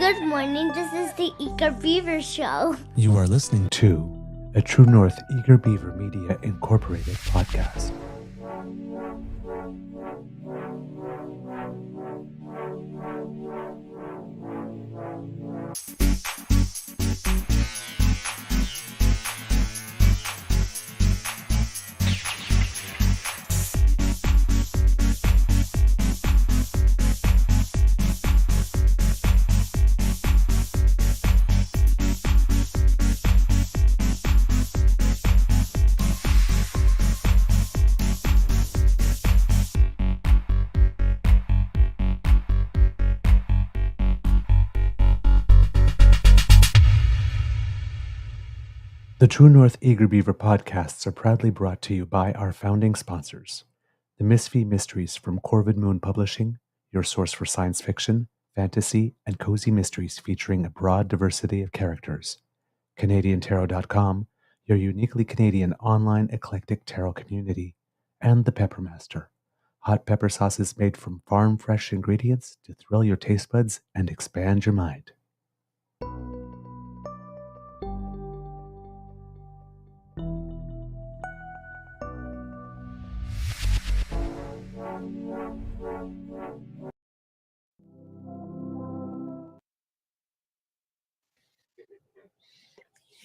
Good morning. This is the Eager Beaver Show. You are listening to a True North Eager Beaver Media Incorporated podcast. The True North Eager Beaver podcasts are proudly brought to you by our founding sponsors, the Misfit Mysteries from Corvid Moon Publishing, your source for science fiction, fantasy, and cozy mysteries featuring a broad diversity of characters, CanadianTarot.com, your uniquely Canadian online eclectic tarot community, and the Peppermaster, hot pepper sauces made from farm-fresh ingredients to thrill your taste buds and expand your mind.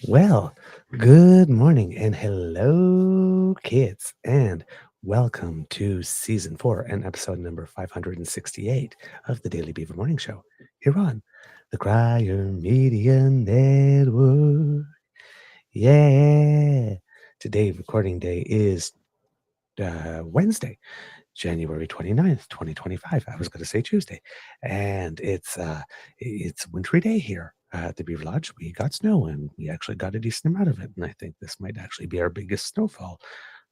Well, good morning and hello, kids, and welcome to season 4 and episode number 568 of the Daily Beaver Morning Show here on the Crier Media Network. Yeah. Today, recording day is Wednesday, January 29th, 2025. I was going to say Tuesday. And it's wintry day here at the Beaver Lodge. We got snow and we actually got a decent amount of it. And I think this might actually be our biggest snowfall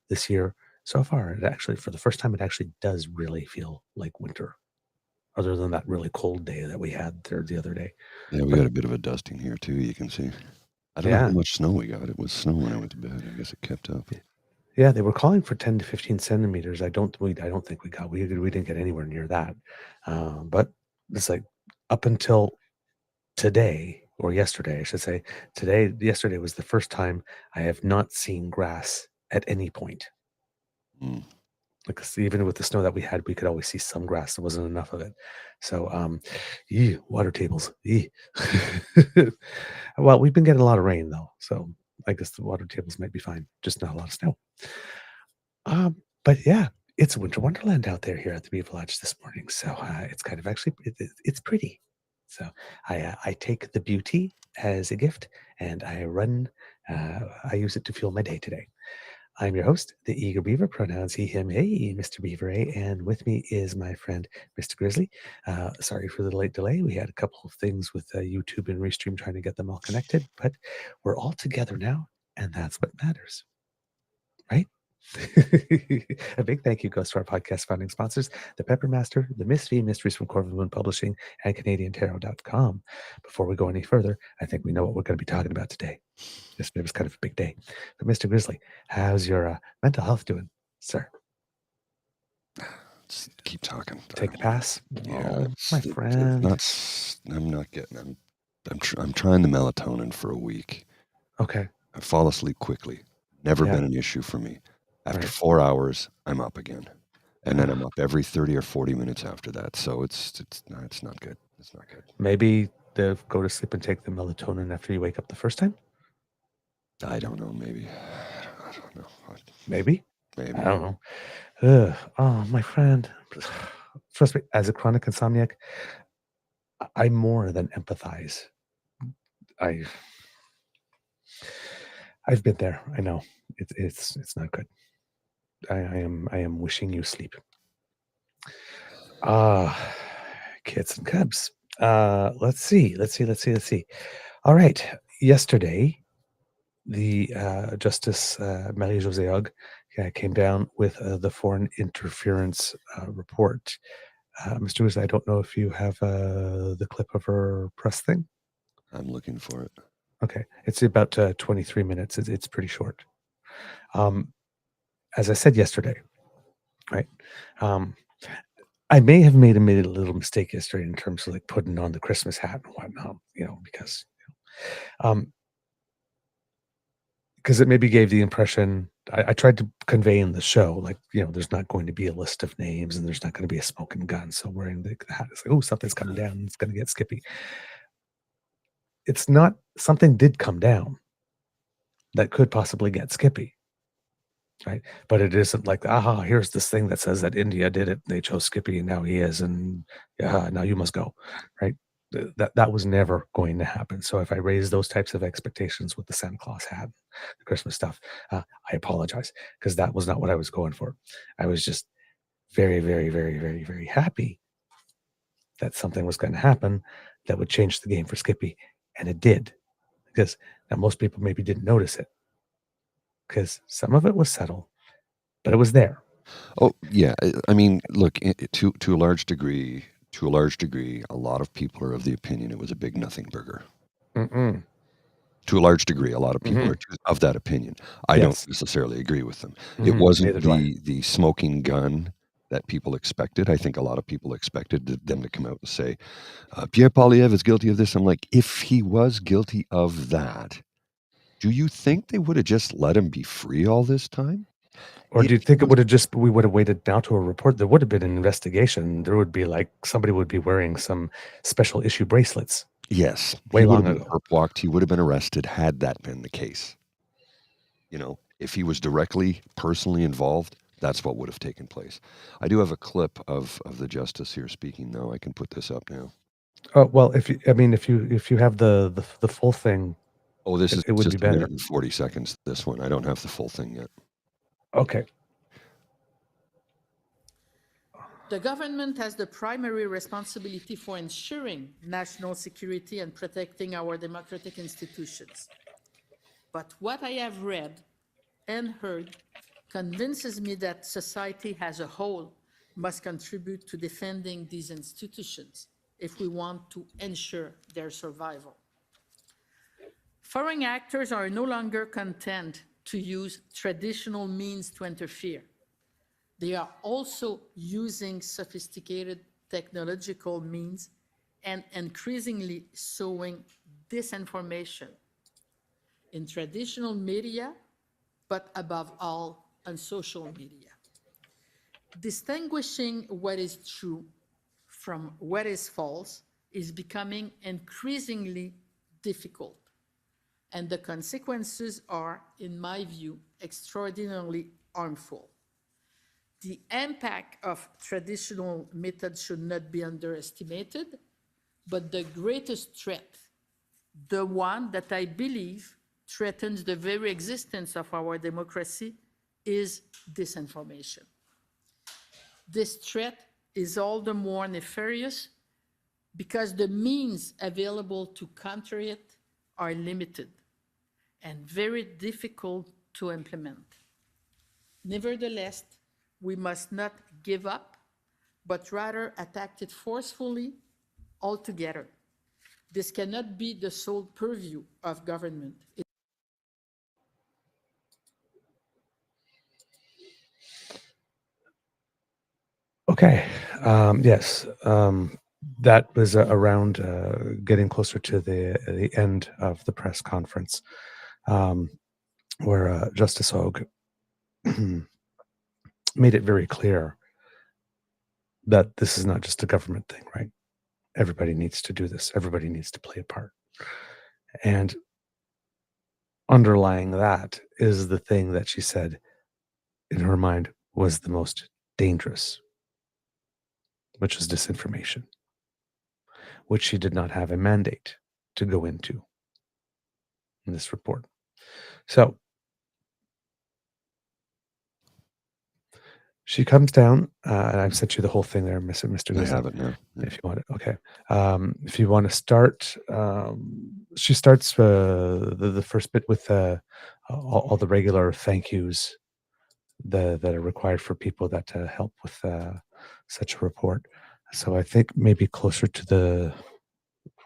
this year so far. It actually, for the first time, it actually does really feel like winter, other than that really cold day that we had there the other day. Yeah, we got a bit of a dusting here too, you can see. I don't know how much snow we got. It was snow when I went to bed. I guess it kept up. Yeah, they were calling for 10 to 15 centimeters. I don't think we got. We didn't get anywhere near that. But it's like up until today, or yesterday, I should say. Yesterday was the first time I have not seen grass at any point. Because even with the snow that we had, we could always see some grass. There wasn't enough of it. So, water tables. Well, we've been getting a lot of rain though, so I guess the water tables might be fine. Just not a lot of snow. But yeah, it's winter wonderland out there here at the Beaver Lodge this morning. So it's kind of actually it's pretty. So I take the beauty as a gift and I use it to fuel my day today. I'm your host, the Eager Beaver, pronouns he, him, hey, Mr. Beaver, and with me is my friend, Mr. Grizzly. Sorry for the late delay. We had a couple of things with YouTube and Restream trying to get them all connected, but we're all together now, and that's what matters, right? A big thank you goes to our podcast founding sponsors, the Peppermaster, the Misfit Mysteries from Corvid Moon Publishing, and CanadianTarot.com. Before we go any further, I think we know what we're going to be talking about today. It was kind of a big day. But Mr. Grizzly, how's your mental health doing, sir? Just keep talking. Take the pass. Yeah, my friend. I'm not getting. I'm trying the melatonin for a week. Okay. I fall asleep quickly. Never been an issue for me. After 4 hours, I'm up again, and then I'm up every 30 or 40 minutes after that. So it's not good. It's not good. Maybe go to sleep and take the melatonin after you wake up the first time. I don't know. Maybe. I don't know. Maybe. I don't know. Oh, my friend. Trust me, as a chronic insomniac, I more than empathize. I've been there. I know it's not good. I am wishing you sleep. Kids and cubs. Let's see. All right. Yesterday, the Justice Marie-Josée Hogue came down with the foreign interference report. Mr. Wiz, I don't know if you have the clip of her press thing. I'm looking for it. Okay. It's about 23 minutes. It's pretty short. As I said yesterday, right? I may have made a little mistake yesterday in terms of like putting on the Christmas hat and whatnot, because it maybe gave the impression I tried to convey in the show, like, there's not going to be a list of names and there's not going to be a smoking gun. So wearing the hat is like, oh, something's coming down and it's going to get Skippy. It's not, something did come down that could possibly get Skippy. Right. But it isn't like, here's this thing that says that India did it. They chose Skippy and now he is. And now you must go. Right. That was never going to happen. So if I raise those types of expectations with the Santa Claus hat, the Christmas stuff, I apologize, because that was not what I was going for. I was just very, very, very, very, very happy that something was going to happen that would change the game for Skippy. And it did, because now most people maybe didn't notice it, because some of it was subtle, but it was there. Oh, yeah. I mean, look, to a large degree, a lot of people are of the opinion it was a big nothing burger. Mm-mm. To a large degree, a lot of people are of that opinion. I don't necessarily agree with them. It wasn't the smoking gun that people expected. I think a lot of people expected them to come out and say, Pierre Poilievre is guilty of this. I'm like, if he was guilty of that, do you think they would have just let him be free all this time? Or do you think we would have waited now to a report? There would have been an investigation. There would be somebody would be wearing some special issue bracelets. Yes. Way long ago. He would have been perp-walked. He would have been arrested had that been the case. If he was directly, personally involved, that's what would have taken place. I do have a clip of the justice here speaking, though. I can put this up now. Oh, well, if you have the full thing. Oh, this is it would just be better. 1 minute and 40 seconds, this one. I don't have the full thing yet. Okay. The government has the primary responsibility for ensuring national security and protecting our democratic institutions. But what I have read and heard convinces me that society as a whole must contribute to defending these institutions if we want to ensure their survival. Foreign actors are no longer content to use traditional means to interfere. They are also using sophisticated technological means and increasingly sowing disinformation in traditional media, but above all on social media. Distinguishing what is true from what is false is becoming increasingly difficult, and the consequences are, in my view, extraordinarily harmful. The impact of traditional methods should not be underestimated, but the greatest threat, the one that I believe threatens the very existence of our democracy, is disinformation. This threat is all the more nefarious because the means available to counter it are limited and very difficult to implement. Nevertheless, we must not give up, but rather attack it forcefully altogether. This cannot be the sole purview of government. Okay. Yes. That was around getting closer to the end of the press conference, where Justice Hogue made it very clear that this is not just a government thing, right? Everybody needs to do this. Everybody needs to play a part. And underlying that is the thing that she said in her mind was the most dangerous, which is disinformation, which she did not have a mandate to go into in this report. So she comes down, and I've sent you the whole thing there, Mr. I have it now. If you want it. Okay. If you want to start, she starts the first bit with all the regular thank yous that are required for people that help with such a report. So I think maybe closer to the,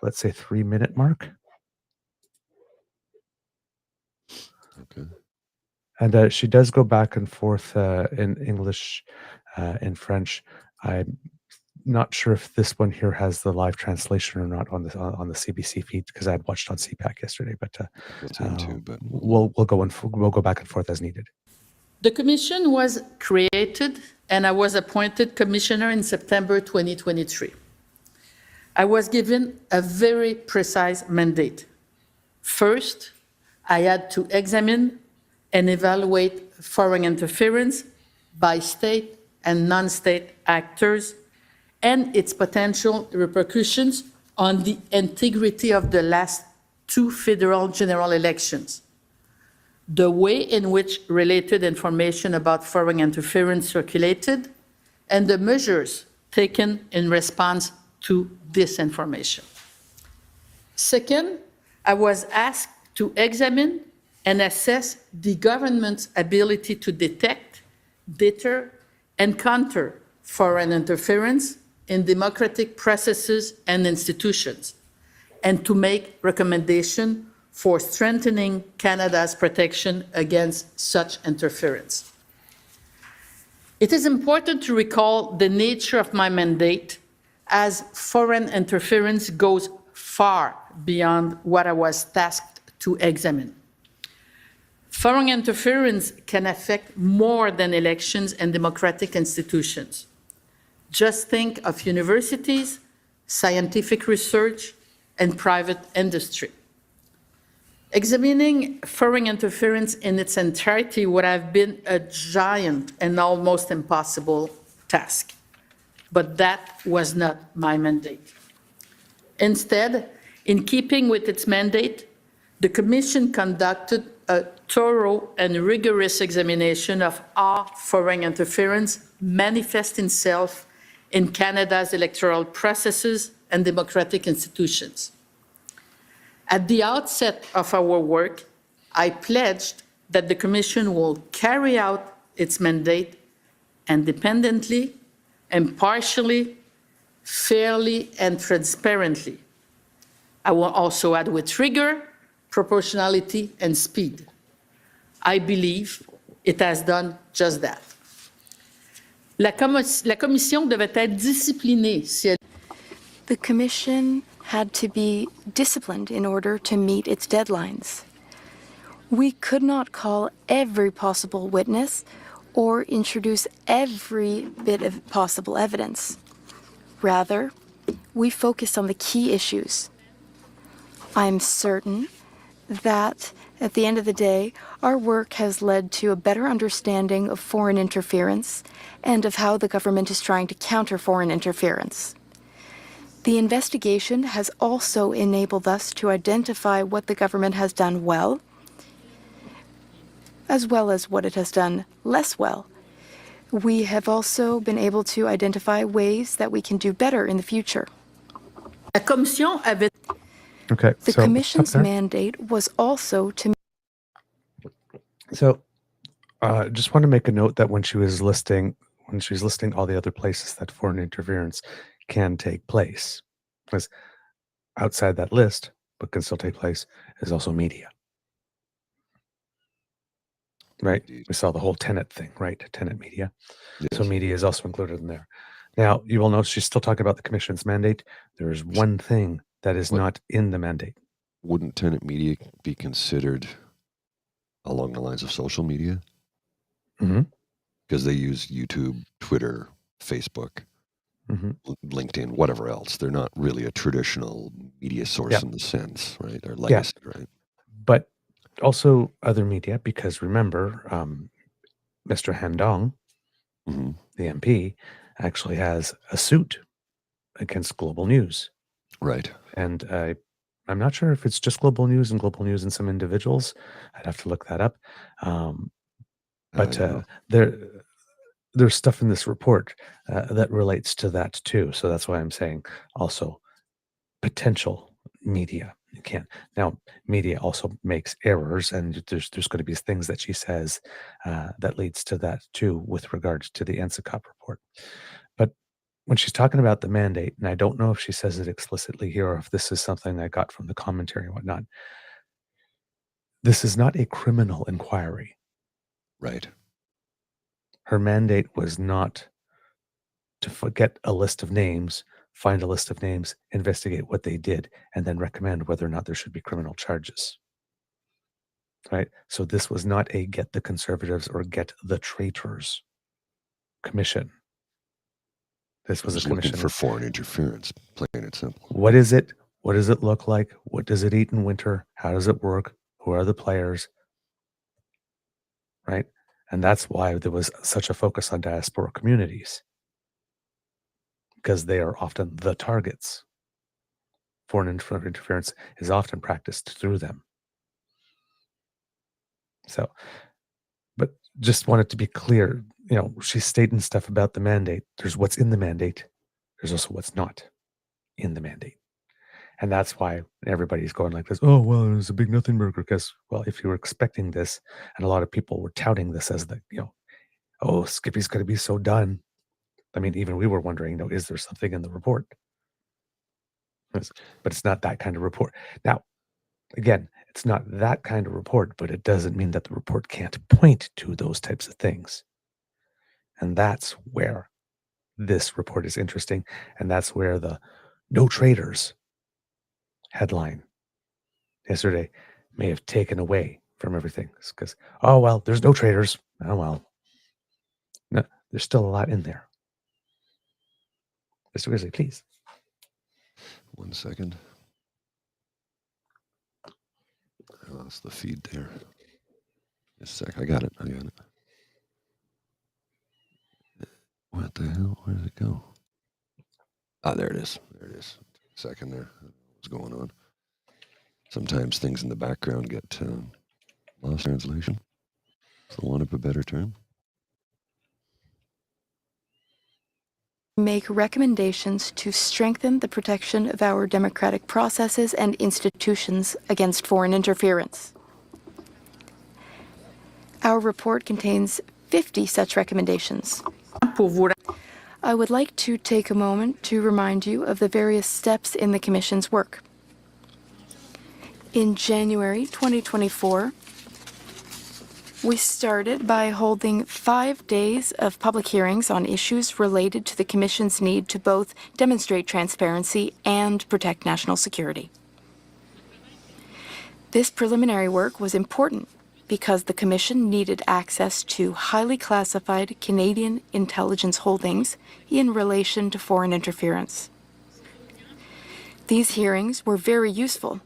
let's say, 3-minute mark. Okay. And she does go back and forth in English, in French. I'm not sure if this one here has the live translation or not on the CBC feed, because I had watched on CPAC yesterday. But we'll go back and forth as needed. The commission was created, and I was appointed commissioner in September 2023. I was given a very precise mandate. First, I had to examine and evaluate foreign interference by state and non-state actors and its potential repercussions on the integrity of the last 2 federal general elections, the way in which related information about foreign interference circulated, and the measures taken in response to this information. Second, I was asked to examine and assess the government's ability to detect, deter, and counter foreign interference in democratic processes and institutions, and to make recommendations for strengthening Canada's protection against such interference. It is important to recall the nature of my mandate, as foreign interference goes far beyond what I was tasked to examine. Foreign interference can affect more than elections and democratic institutions. Just think of universities, scientific research, and private industry. Examining foreign interference in its entirety would have been a giant and almost impossible task, but that was not my mandate. Instead, in keeping with its mandate, the Commission conducted a thorough and rigorous examination of how foreign interference manifests itself in Canada's electoral processes and democratic institutions. At the outset of our work, I pledged that the Commission will carry out its mandate independently, impartially, fairly, and transparently. I will also add with rigor, proportionality, and speed. I believe it has done just that. La commission devait être disciplinée si elle... The Commission had to be disciplined in order to meet its deadlines. We could not call every possible witness or introduce every bit of possible evidence. Rather, we focused on the key issues. I'm certain that, at the end of the day, our work has led to a better understanding of foreign interference and of how the government is trying to counter foreign interference. The investigation has also enabled us to identify what the government has done well as what it has done less well. We have also been able to identify ways that we can do better in the future. La commission avait... Okay, the Commission's mandate was also to... So, just want to make a note that when she was listing all the other places that foreign interference can take place, because outside that list, but can still take place, is also media. Right? We saw the whole Tenet thing, right? Tenet media. Yes. So media is also included in there. Now, you will notice she's still talking about the Commission's mandate. There is one thing that is not in the mandate. Wouldn't Tenet media be considered along the lines of social media? Mm-hmm. Because they use YouTube, Twitter, Facebook, LinkedIn, whatever else. They're not really a traditional media source in the sense, right? Or legacy, right? But also other media, because remember, Mr. Handong, the MP, actually has a suit against Global News. Right. And I'm not sure if it's just Global News and some individuals. I'd have to look that up. But there's stuff in this report that relates to that too. So that's why I'm saying also potential media. You can't. Now, media also makes errors, and there's going to be things that she says that leads to that too with regards to the NSICOP report. But when she's talking about the mandate, and I don't know if she says it explicitly here or if this is something I got from the commentary and whatnot, this is not a criminal inquiry. Right. Her mandate was not to get a list of names, find a list of names, investigate what they did, and then recommend whether or not there should be criminal charges. Right? So this was not a get the Conservatives or get the traitors commission. This was a commission looking for foreign interference, plain and simple. What is it? What does it look like? What does it eat in winter? How does it work? Who are the players? Right? And that's why there was such a focus on diaspora communities, because they are often the targets. Foreign interference is often practiced through them. So, but just wanted to be clear, she's stating stuff about the mandate. There's what's in the mandate. There's also what's not in the mandate. And that's why everybody's going like this, oh, well, it was a big nothing burger. Because, well, if you were expecting this, and a lot of people were touting this as the, oh, Skippy's going to be so done. I mean, even we were wondering, is there something in the report? But it's not that kind of report. Now, again, it's not that kind of report, but it doesn't mean that the report can't point to those types of things. And that's where this report is interesting. And that's where the no traitors headline yesterday may have taken away from everything. Because, oh, well, there's no traitors. Oh, well. No, there's still a lot in there. Mr. Grizzly, please. 1 second. I lost the feed there. Just a sec. I got it. What the hell? Where did it go? Ah, there it is. Second there. What's going on? Sometimes things in the background get lost translation, for want of a better term. Make recommendations to strengthen the protection of our democratic processes and institutions against foreign interference. Our report contains 50 such recommendations. I would like to take a moment to remind you of the various steps in the Commission's work. In January 2024, we started by holding 5 days of public hearings on issues related to the Commission's need to both demonstrate transparency and protect national security. This preliminary work was important because the Commission needed access to highly classified Canadian intelligence holdings in relation to foreign interference. These hearings were very useful,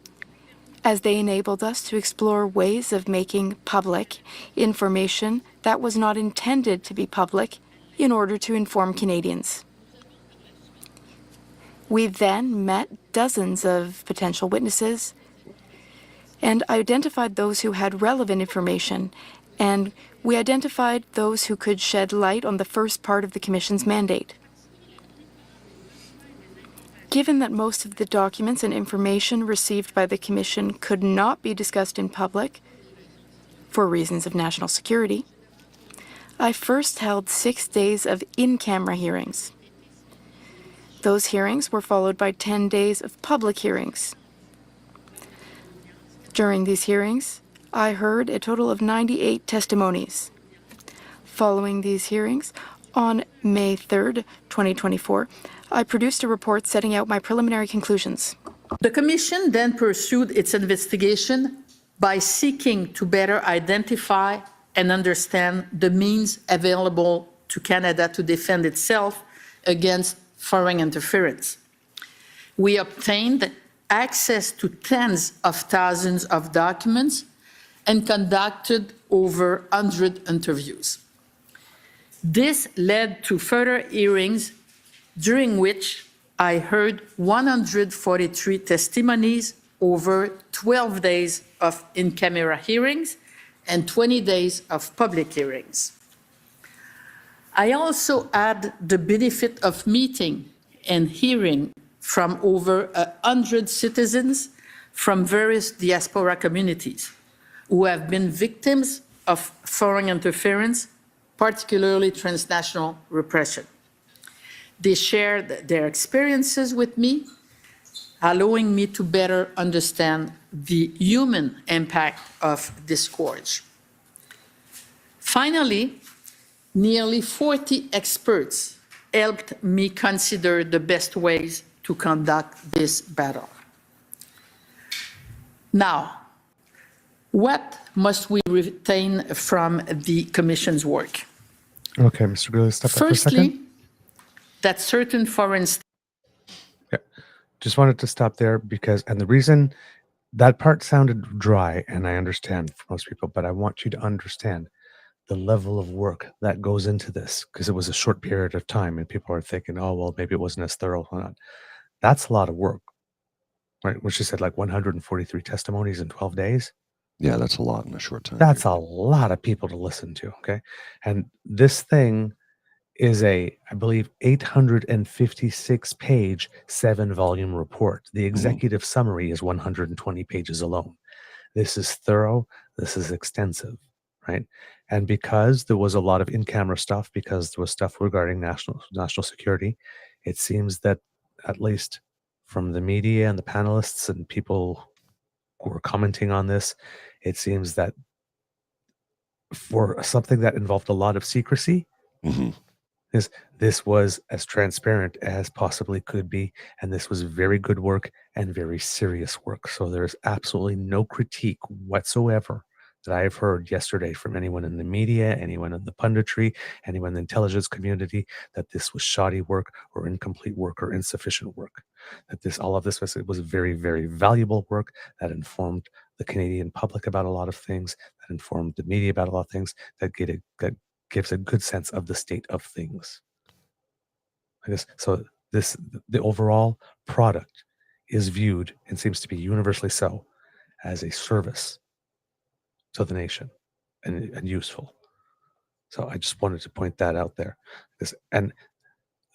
as they enabled us to explore ways of making public information that was not intended to be public in order to inform Canadians. We then met dozens of potential witnesses and identified those who had relevant information, and we identified those who could shed light on the first part of the Commission's mandate. Given that most of the documents and information received by the Commission could not be discussed in public for reasons of national security, I first held 6 days of in-camera hearings. Those hearings were followed by 10 days of public hearings. During these hearings, I heard a total of 98 testimonies. Following these hearings, on May 3rd, 2024, I produced a report setting out my preliminary conclusions. The Commission then pursued its investigation by seeking to better identify and understand the means available to Canada to defend itself against foreign interference. We obtained access to tens of thousands of documents and conducted over 100 interviews. This led to further hearings during which I heard 143 testimonies over 12 days of in-camera hearings and 20 days of public hearings. I also had the benefit of meeting and hearing from over 100 citizens from various diaspora communities who have been victims of foreign interference, particularly transnational repression. They shared their experiences with me, allowing me to better understand the human impact of this scourge. Finally, nearly 40 experts helped me consider the best ways to conduct this battle. Now, what must we retain from the Commission's work? Okay, Mr. Greeley, step up for a second. Firstly, that certain foreign Yeah. Just wanted to stop there because, and the reason that part sounded dry, and I understand for most people, but I want you to understand the level of work that goes into this, because it was a short period of time and people are thinking, oh, well, maybe it wasn't as thorough or not. That's a lot of work, right? Which you said like 143 testimonies in 12 days. Yeah, that's a lot in a short time. That's a lot of people to listen to. Okay. And this thing is I believe, 856 page, 7-volume report. The executive summary is 120 pages alone. This is thorough. This is extensive, right? And because there was a lot of in-camera stuff, because there was stuff regarding national security, it seems that at least from the media and the panelists and people who were commenting on this, it seems that for something that involved a lot of secrecy, this was as transparent as possibly could be, and this was very good work and very serious work. So there's absolutely no critique whatsoever that I have heard yesterday from anyone in the media, anyone in the punditry, anyone in the intelligence community, that this was shoddy work or incomplete work or insufficient work. That all of this was very, very valuable work that informed the Canadian public about a lot of things, that informed the media about a lot of things, that gives a good sense of the state of things. So the overall product is viewed, and seems to be universally so, as a service to the nation and useful. So I just wanted to point that out there. And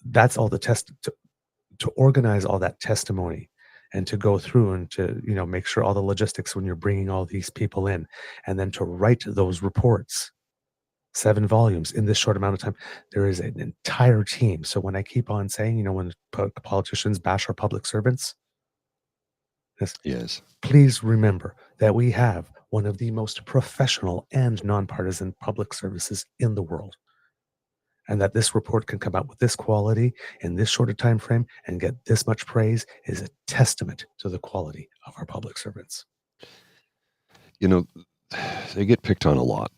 that's all the to organize all that testimony and to go through and to, make sure all the logistics when you're bringing all these people in, and then to write those reports, 7 volumes in this short amount of time. There is an entire team. So when I keep on saying, when politicians bash our public servants, yes, please remember that we have one of the most professional and nonpartisan public services in the world. And that this report can come out with this quality in this short a time frame and get this much praise is a testament to the quality of our public servants. They get picked on a lot.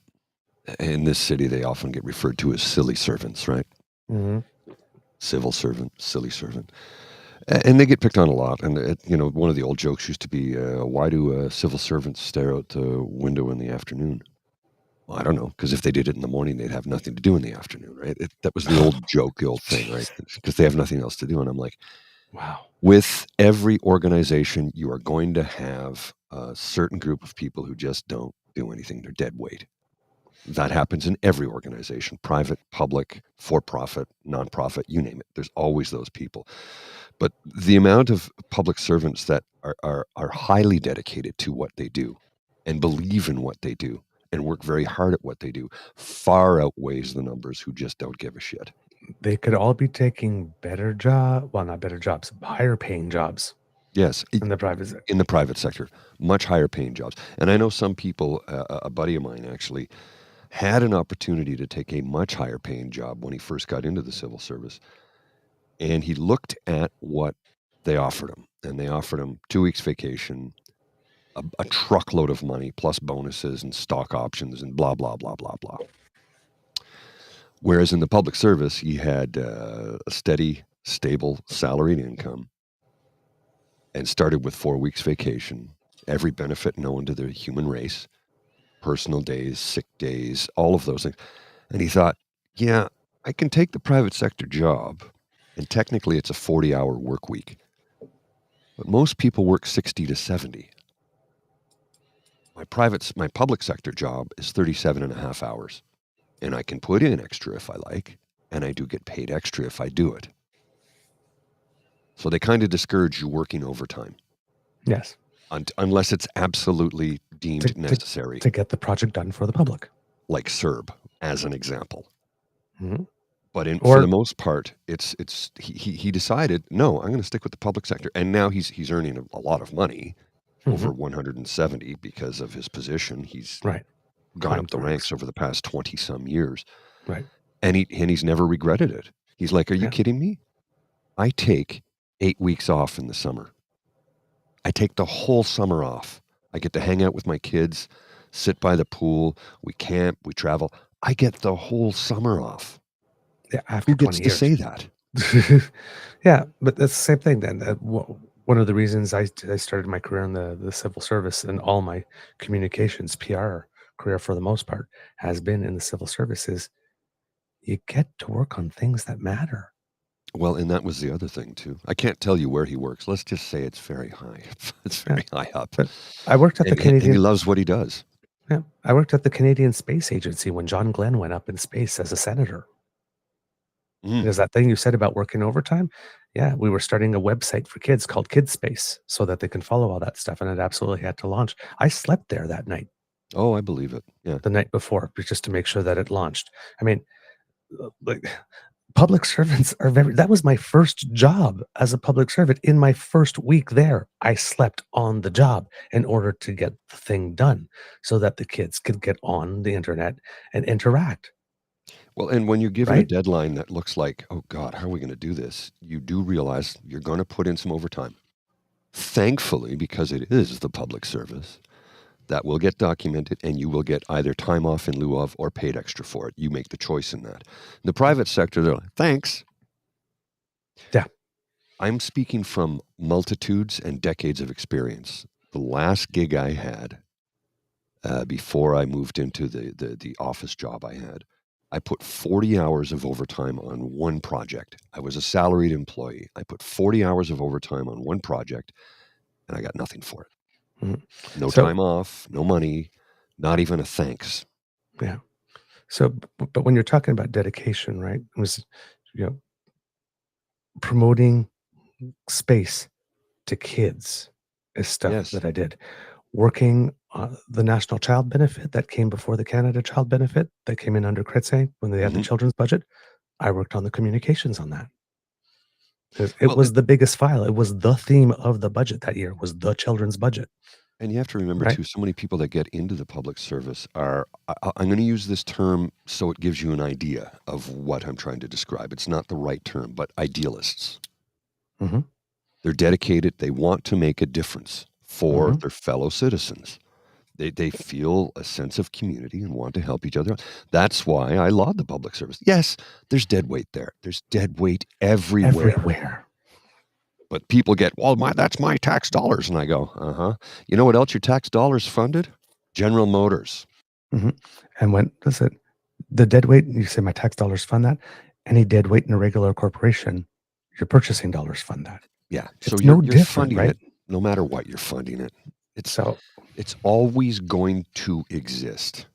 In this city, they often get referred to as silly servants, right? Civil servant, silly servant. And they get picked on a lot. And, one of the old jokes used to be, why do civil servants stare out the window in the afternoon? Well, I don't know, because if they did it in the morning, they'd have nothing to do in the afternoon, right? That was the old joke, the old thing, right? Because they have nothing else to do. And I'm like, wow. With every organization, you are going to have a certain group of people who just don't do anything. They're dead weight. That happens in every organization, private, public, for-profit, nonprofit, you name it. There's always those people. But the amount of public servants that are highly dedicated to what they do and believe in what they do and work very hard at what they do far outweighs the numbers who just don't give a shit. They could all be taking not better jobs, higher paying jobs. Yes. In the private sector. In the private sector, much higher paying jobs. And I know some people, a buddy of mine actually, had an opportunity to take a much higher paying job when he first got into the civil service. And he looked at what they offered him. And they offered him 2 weeks vacation, a truckload of money, plus bonuses and stock options and blah, blah, blah, blah, blah. Whereas in the public service, he had a steady, stable salaried income and started with 4 weeks vacation, every benefit known to the human race, personal days, sick days, all of those things. And he thought, yeah, I can take the private sector job, and technically it's a 40-hour work week. But most people work 60 to 70. My public sector job is 37 and a half hours. And I can put in extra if I like, and I do get paid extra if I do it. So they kind of discourage you working overtime. Yes. Unless it's absolutely deemed necessary. To get the project done for the public. Like CERB, as an example. Mm-hmm. But for the most part, he decided, no, I'm going to stick with the public sector. And now he's earning a lot of money, over 170 because of his position. He's gone up the ranks over the past 20 some years. Right. And he's never regretted it. He's like, are you Yeah. kidding me? I take 8 weeks off in the summer. I take the whole summer off. I get to hang out with my kids, sit by the pool. We camp, we travel. I get the whole summer off. Yeah, after Who gets 20 to years. say that? Yeah, but that's the same thing then. One of the reasons I started my career in the civil service, and all my communications, PR career for the most part, has been in the civil service, is you get to work on things that matter. Well, and that was the other thing too. I can't tell you where he works. Let's just say it's very high. It's very high up. But I worked at the And he Canadian. loves what he does. Yeah, I worked at the Canadian Space Agency when John Glenn went up in space as a senator. Because that thing you said about working overtime, yeah, we were starting a website for kids called Kids Space so that they can follow all that stuff, and it absolutely had to launch. I slept there that night, Oh, I believe it. Yeah. the night before, just to make sure that it launched. I mean, like, public servants are that was my first job as a public servant. In my first week there, I slept on the job in order to get the thing done so that the kids could get on the internet and interact. Well, and when you're given a Right? deadline that looks like, oh God, how are we going to do this? You do realize you're going to put in some overtime. Thankfully, because it is the public service, that will get documented, and you will get either time off in lieu of or paid extra for it. You make the choice in that. In the private sector, they're like, thanks. Yeah. I'm speaking from multitudes and decades of experience. The last gig I had before I moved into the office job I had, I put 40 hours of overtime on one project. I was a salaried employee. I put 40 hours of overtime on one project, and I got nothing for it. Mhm. No So- time off, no money, not even a thanks. Yeah. So, but when you're talking about dedication, right? It was, promoting space to kids is stuff Yes. that I did. Working the National Child Benefit that came before the Canada Child Benefit that came in under CRITSE when they had the Mhm. children's budget. I worked on the communications on that. It Well, was the biggest file. It was the theme of the budget that year, was the children's budget. And you have to remember, Right. too, so many people that get into the public service are, I'm going to use this term so it gives you an idea of what I'm trying to describe. It's not the right term, but idealists. Mhm. They're dedicated. They want to make a difference for Mhm. their fellow citizens. They feel a sense of community and want to help each other. That's why I laud the public service. Yes, there's dead weight there. There's dead weight everywhere. Everywhere. But people get, well, that's my tax dollars. And I go, uh-huh. You know what else your tax dollars funded? General Motors. And when, listen, the dead weight, you say my tax dollars fund that. Any dead weight in a regular corporation, your purchasing dollars fund that. Yeah. It's So no you're different, funding right? it no matter what you're funding it. So, It's always going to exist.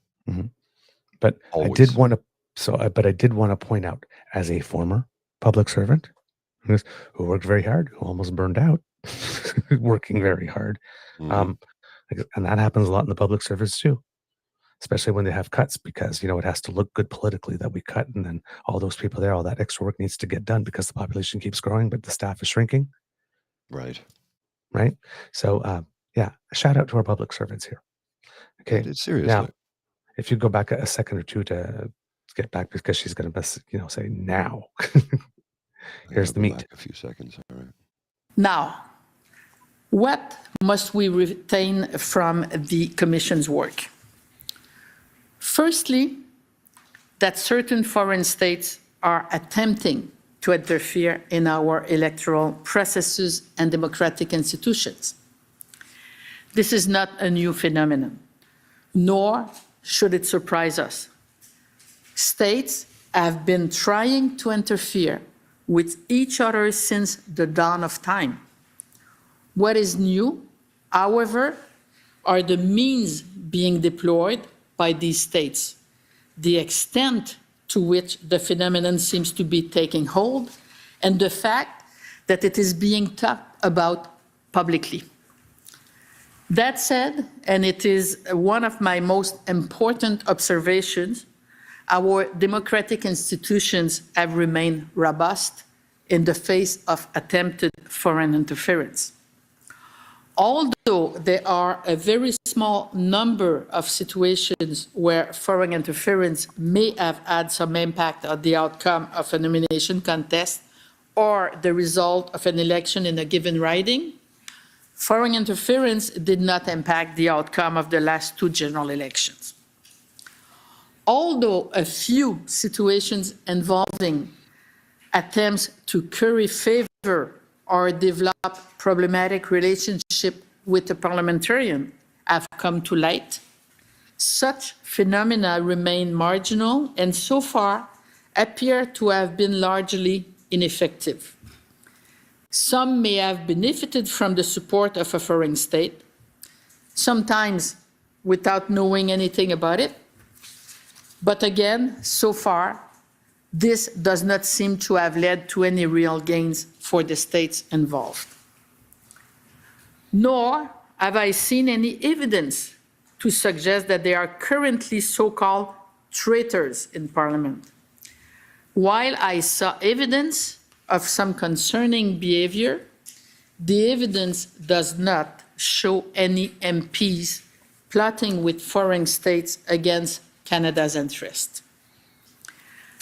but Always. I did want to point out, as a former public servant who worked very hard, who almost burned out, working very hard. Mhm. And that happens a lot in the public service too, especially when they have cuts, because, it has to look good politically that we cut. And then all those people there, all that extra work needs to get done because the population keeps growing, but the staff is shrinking. Right. Right. So, yeah, a shout out to our public servants here. Okay. It's seriously. Now, if you go back a second or two to get back, because she's going to, say now. Here's I'll the go meat. back a few seconds. All right. Now, what must we retain from the Commission's work? Firstly, that certain foreign states are attempting to interfere in our electoral processes and democratic institutions. This is not a new phenomenon, nor should it surprise us. States have been trying to interfere with each other since the dawn of time. What is new, however, are the means being deployed by these states, the extent to which the phenomenon seems to be taking hold, and the fact that it is being talked about publicly. That said, and it is one of my most important observations, our democratic institutions have remained robust in the face of attempted foreign interference. Although there are a very small number of situations where foreign interference may have had some impact on the outcome of a nomination contest or the result of an election in a given riding, foreign interference did not impact the outcome of the last 2 general elections. Although a few situations involving attempts to curry favor or develop problematic relationship with a parliamentarian have come to light, such phenomena remain marginal and so far appear to have been largely ineffective. Some may have benefited from the support of a foreign state, sometimes without knowing anything about it. But again, so far, this does not seem to have led to any real gains for the states involved. Nor have I seen any evidence to suggest that there are currently so-called traitors in Parliament. While I saw evidence of some concerning behavior, the evidence does not show any MPs plotting with foreign states against Canada's interests.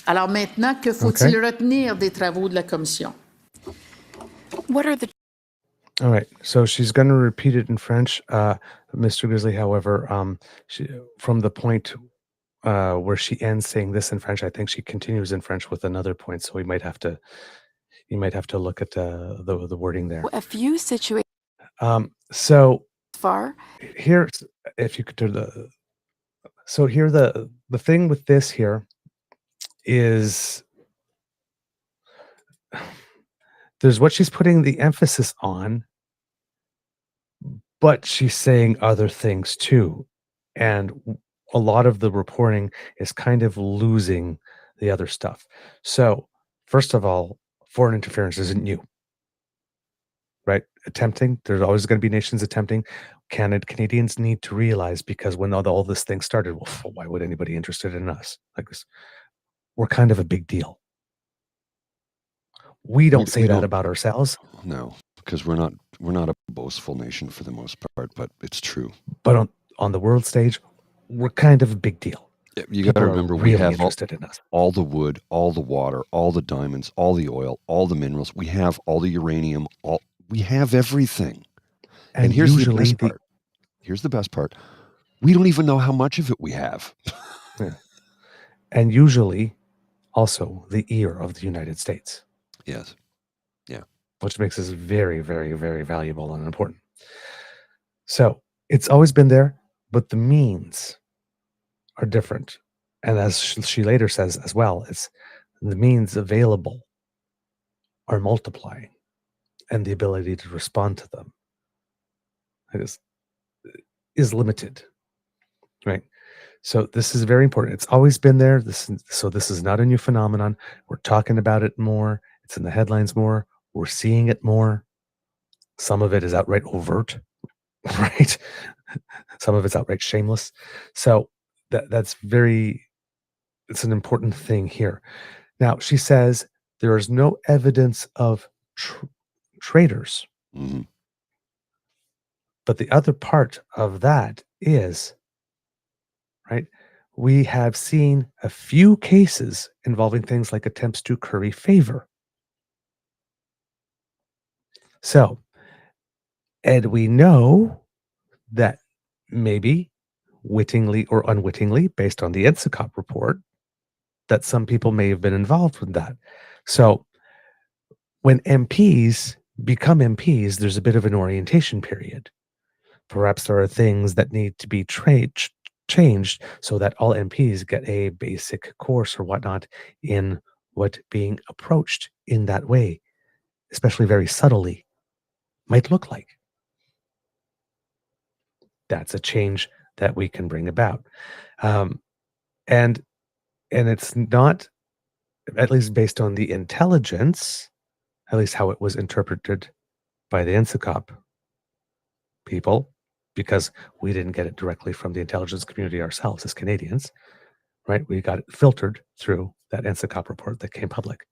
Alors maintenant, que faut-il retenir des travaux de la Commission? What are the All right, so she's going to repeat it in French. Mr. Grizzly, however, from the point where she ends saying this in French, I think she continues in French with another point. So you might have to look at the wording there. a few situations So far? here, if you could do the thing with this here is there's what she's putting the emphasis on, but she's saying other things too. And a lot of the reporting is kind of losing the other stuff. So first of all, foreign interference isn't new, right? Attempting, there's always going to be nations attempting. Canadians need to realize, because when all this thing started, well, why would anybody interested in us? Like this, we're kind of a big deal. We don't say that about ourselves. No, because we're not a boastful nation for the most part, but it's true. But on the world stage, we're kind of a big deal. You got to remember, we have interested in us. All the wood, all the water, all the diamonds, all the oil, all the minerals. We have all the uranium. We have everything. And here's the best part. Here's the best part. We don't even know how much of it we have. Yeah. And usually, also the ear of the United States. Yes. Yeah. Which makes us very, very, very valuable and important. So it's always been there, but the means are different. And as she later says as well, it's the means available are multiplying, and the ability to respond to them is limited, right? So this is very important. It's always been there. This is not a new phenomenon. We're talking about it more. It's in the headlines more. We're seeing it more. Some of it is outright overt, right? Some of it's outright shameless. So it's an important thing here. Now, she says there is no evidence of traitors. Mm-hmm. But the other part of that is, right, we have seen a few cases involving things like attempts to curry favor. So, and we know that maybe wittingly or unwittingly, based on the NSICOP report, that some people may have been involved with that. So when MPs become MPs, there's a bit of an orientation period. Perhaps there are things that need to be changed so that all MPs get a basic course or whatnot in what being approached in that way, especially very subtly, might look like. That's a change that we can bring about. And it's not, at least based on the intelligence, at least how it was interpreted by the NSICOP people, because we didn't get it directly from the intelligence community ourselves as Canadians, right? We got it filtered through that NSICOP report that came public.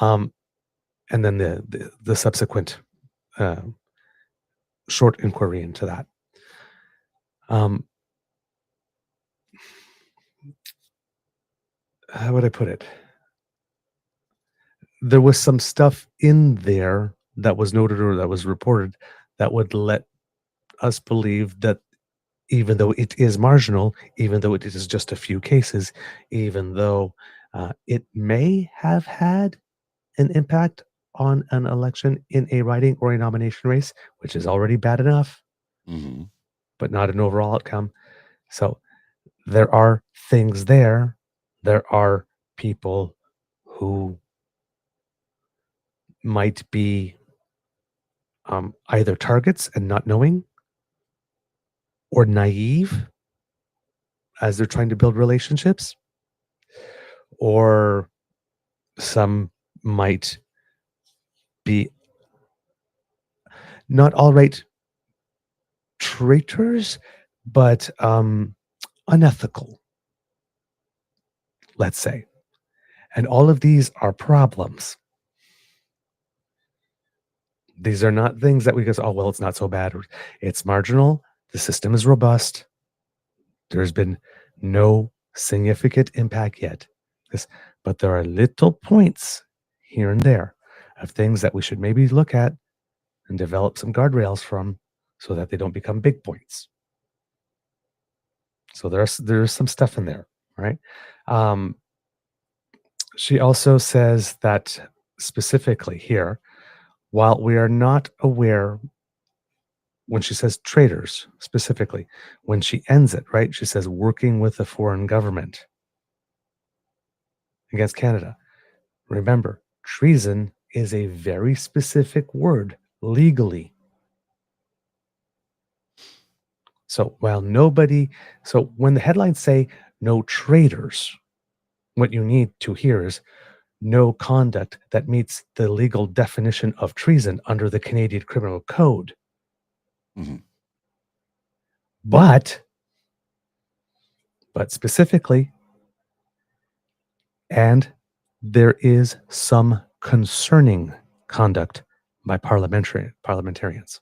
And then the subsequent short inquiry into that. How would I put it? There was some stuff in there that was noted or that was reported that would let us believe that even though it is marginal, even though it is just a few cases, even though it may have had an impact on an election in a riding or a nomination race, which is already bad enough, Mm-hmm. but not an overall outcome. So there are things there. There are people who might be either targets and not knowing, or naive as they're trying to build relationships, or some might be not all right traitors, but unethical, let's say. And all of these are problems. These are not things that we go, oh, well, it's not so bad. It's marginal. The system is robust. There's been no significant impact yet. But there are little points here and there of things that we should maybe look at and develop some guardrails from so that they don't become big points. So there's some stuff in there, right? She also says that specifically here, while we are not aware, when she says traitors specifically, when she ends it, right, she says working with a foreign government against Canada. Remember, treason is a very specific word legally. So when the headlines say no traitors, what you need to hear is no conduct that meets the legal definition of treason under the Canadian Criminal Code. Mm-hmm. But specifically, and there is some concerning conduct by parliamentarians.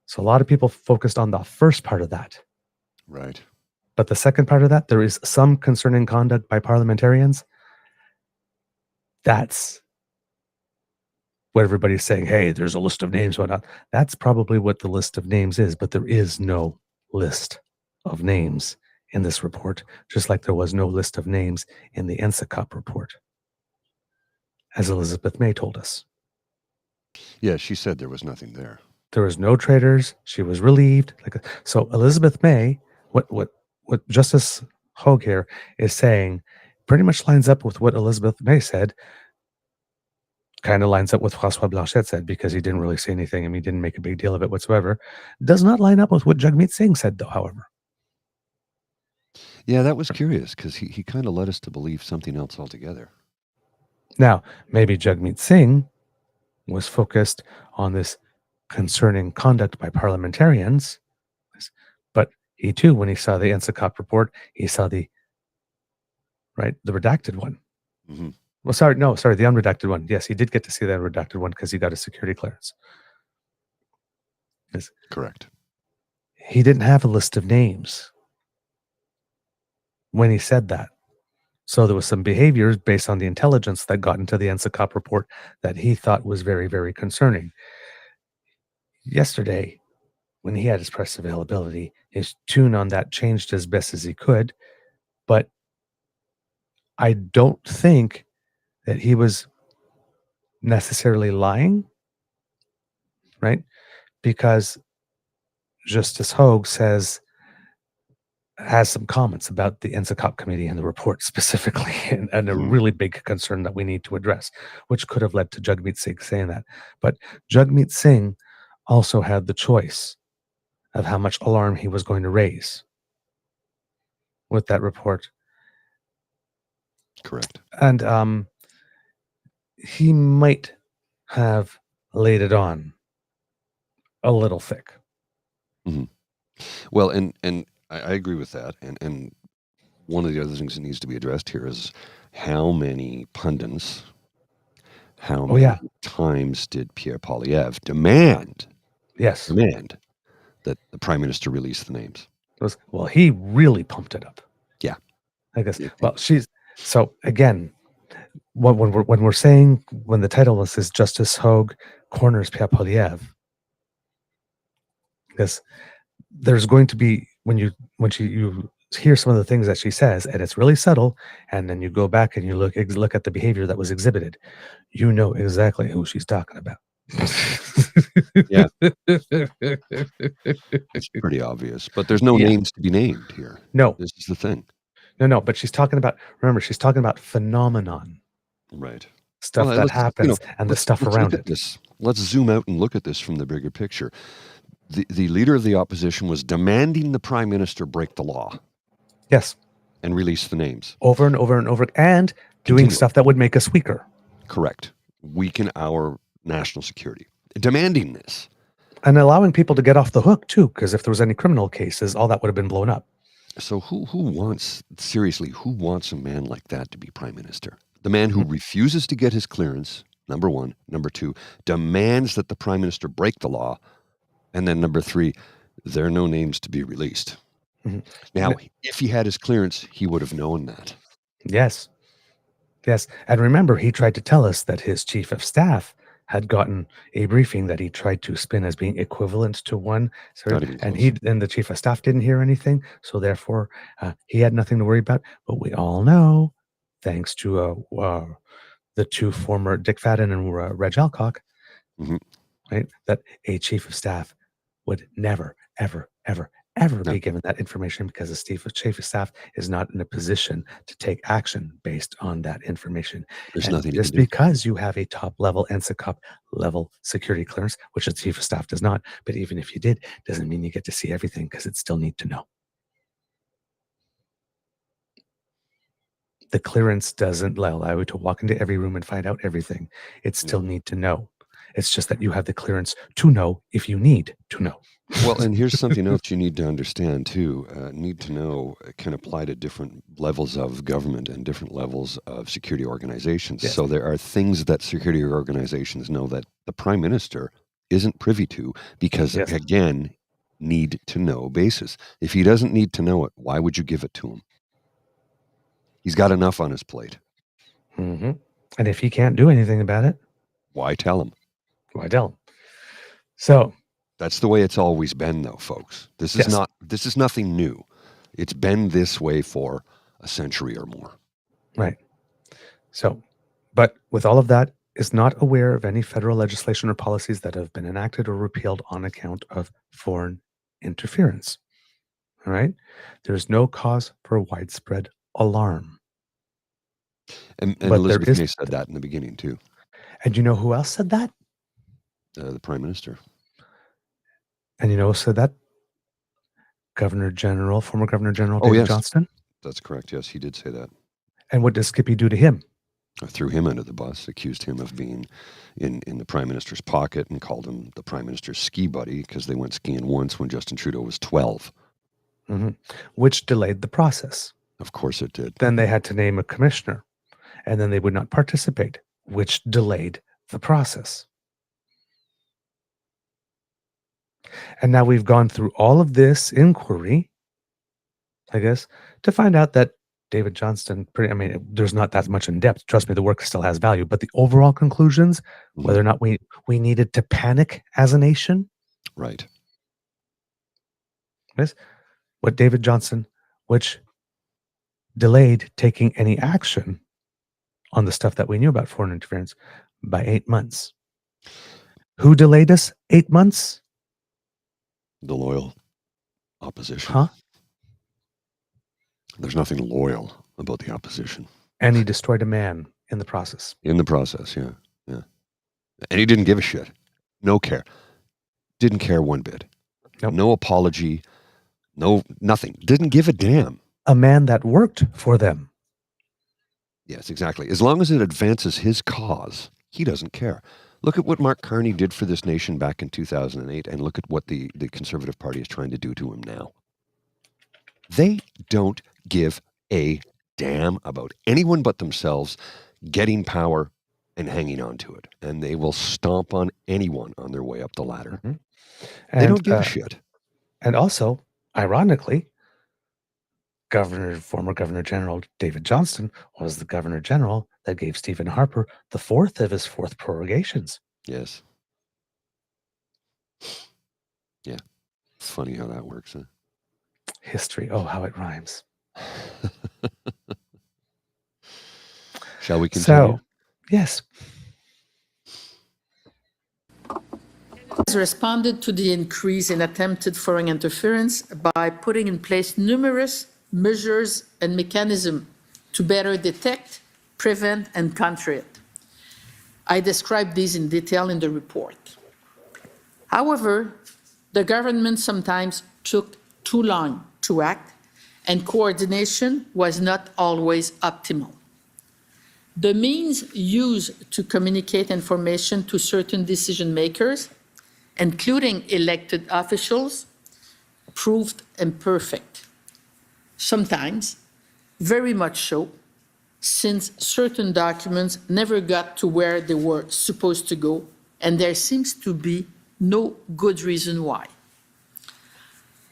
So a lot of people focused on the first part of that. Right. But the second part of that, there is some concerning conduct by parliamentarians. That's what everybody's saying, hey, there's a list of names, whatnot. That's probably what the list of names is, but there is no list of names in this report, just like there was no list of names in the NSICOP report, as Elizabeth May told us. Yeah, she said there was nothing there. There was no traitors. She was relieved. So Elizabeth May, what Justice Hogue here is saying pretty much lines up with what Elizabeth May said, kind of lines up with François Blanchet said, because he didn't really say anything and he didn't make a big deal of it whatsoever. Does not line up with what Jagmeet Singh said, though, however. Yeah, that was curious because he kind of led us to believe something else altogether. Now, maybe Jagmeet Singh was focused on this concerning conduct by parliamentarians, but he too, when he saw the NSICOP report, he saw the redacted one. Mm-hmm. Well, the unredacted one. Yes, he did get to see that redacted one because he got a security clearance. Yes. Correct. He didn't have a list of names when he said that. So there was some behaviors based on the intelligence that got into the NSICOP report that he thought was very, very concerning. Yesterday, when he had his press availability, his tune on that changed as best as he could. But I don't think that he was necessarily lying, right? Because Justice Hogue has some comments about the NSICOP committee and the report specifically, and a really big concern that we need to address, which could have led to Jagmeet Singh saying that. But Jagmeet Singh also had the choice of how much alarm he was going to raise with that report. Correct. And he might have laid it on a little thick. Mm-hmm. Well, and I agree with that. And one of the other things that needs to be addressed here is how many pundits, how many times did Pierre Poilievre demand Yes. demand that the prime minister release the names. Well, he really pumped it up. Yeah. I guess. Well, so again, when we're saying, when the title is Justice Hogue corners Pierre Poilievre, because there's going to be, when you hear some of the things that she says, and it's really subtle, and then you go back and you look at the behavior that was exhibited, you know exactly who she's talking about. Yeah. It's pretty obvious, but there's no names to be named here. No. This is the thing. No, but she's talking about, remember, she's talking about phenomenon. Right. Stuff that happens, and the stuff around it. Let's zoom out and look at this from the bigger picture. The leader of the opposition was demanding the prime minister break the law. Yes. And release the names. Over and over and over, and doing stuff that would make us weaker. Correct. Weaken our national security. Demanding this. And allowing people to get off the hook, too, because if there was any criminal cases, all that would have been blown up. So who wants a man like that to be prime minister? The man who refuses to get his clearance, number one. Number two, demands that the prime minister break the law. And then number three, there are no names to be released. Mm-hmm. Now, if he had his clearance, he would have known that. Yes. And remember, he tried to tell us that his chief of staff had gotten a briefing that he tried to spin as being equivalent to one. And the chief of staff didn't hear anything. So therefore, he had nothing to worry about. But we all know, thanks to the two former Dick Fadden and Reg Alcock, right, that a chief of staff would never, ever, ever, ever be given that information, because the chief of staff is not in a position to take action based on that information. There's nothing just because you have a top level NSICOP level security clearance, which the chief of staff does not, but even if you did, doesn't mean you get to see everything, because it's still need to know. The clearance doesn't allow you to walk into every room and find out everything. It still need to know. It's just that you have the clearance to know if you need to know. Well, and here's something else you need to understand too. Need to know can apply to different levels of government and different levels of security organizations. Yes. So there are things that security organizations know that the prime minister isn't privy to, because again, need to know basis. If he doesn't need to know it, why would you give it to him? He's got enough on his plate. Mm-hmm. And if he can't do anything about it, why tell him? So that's the way it's always been, though, folks. This is nothing new. It's been this way for a century or more. Right. So, but with all of that, is not aware of any federal legislation or policies that have been enacted or repealed on account of foreign interference. All right. There's no cause for widespread alarm. And Elizabeth May said that in the beginning, too. And you know who else said that? The prime minister. And you know who said that? Former Governor General David Johnston. That's correct. Yes, he did say that. And what does Skippy do to him? Threw him under the bus, accused him of being in the prime minister's pocket, and called him the prime minister's ski buddy, because they went skiing once when Justin Trudeau was 12. Mm-hmm. Which delayed the process. Of course it did. Then they had to name a commissioner, and then they would not participate, which delayed the process. And now we've gone through all of this inquiry, I guess, to find out that David Johnston, there's not that much in depth. Trust me, the work still has value. But the overall conclusions, whether or not we needed to panic as a nation. Right. Yes. What David Johnston, which delayed taking any action on the stuff that we knew about foreign interference by 8 months. Who delayed us 8 months? The loyal opposition. Huh? There's nothing loyal about the opposition. And he destroyed a man in the process. In the process, yeah. And he didn't give a shit. No care. Didn't care one bit. Nope. No apology. No, nothing. Didn't give a damn. A man that worked for them. Yes, exactly. As long as it advances his cause, he doesn't care. Look at what Mark Carney did for this nation back in 2008, and look at what the Conservative Party is trying to do to him now. They don't give a damn about anyone but themselves getting power and hanging on to it. And they will stomp on anyone on their way up the ladder. Mhm. They don't And give a shit. and also, ironically, former Governor General David Johnston was the Governor General that gave Stephen Harper the fourth of his 4th prorogations. Yes. Yeah. It's funny how that works, huh? History. Oh, how it rhymes. Shall we continue? So, yes. Has responded to the increase in attempted foreign interference by putting in place numerous measures and mechanisms to better detect, prevent, and counter it. I describe these in detail in the report. However, the government sometimes took too long to act, and coordination was not always optimal. The means used to communicate information to certain decision makers, including elected officials, proved imperfect. Sometimes, very much so, since certain documents never got to where they were supposed to go, and there seems to be no good reason why.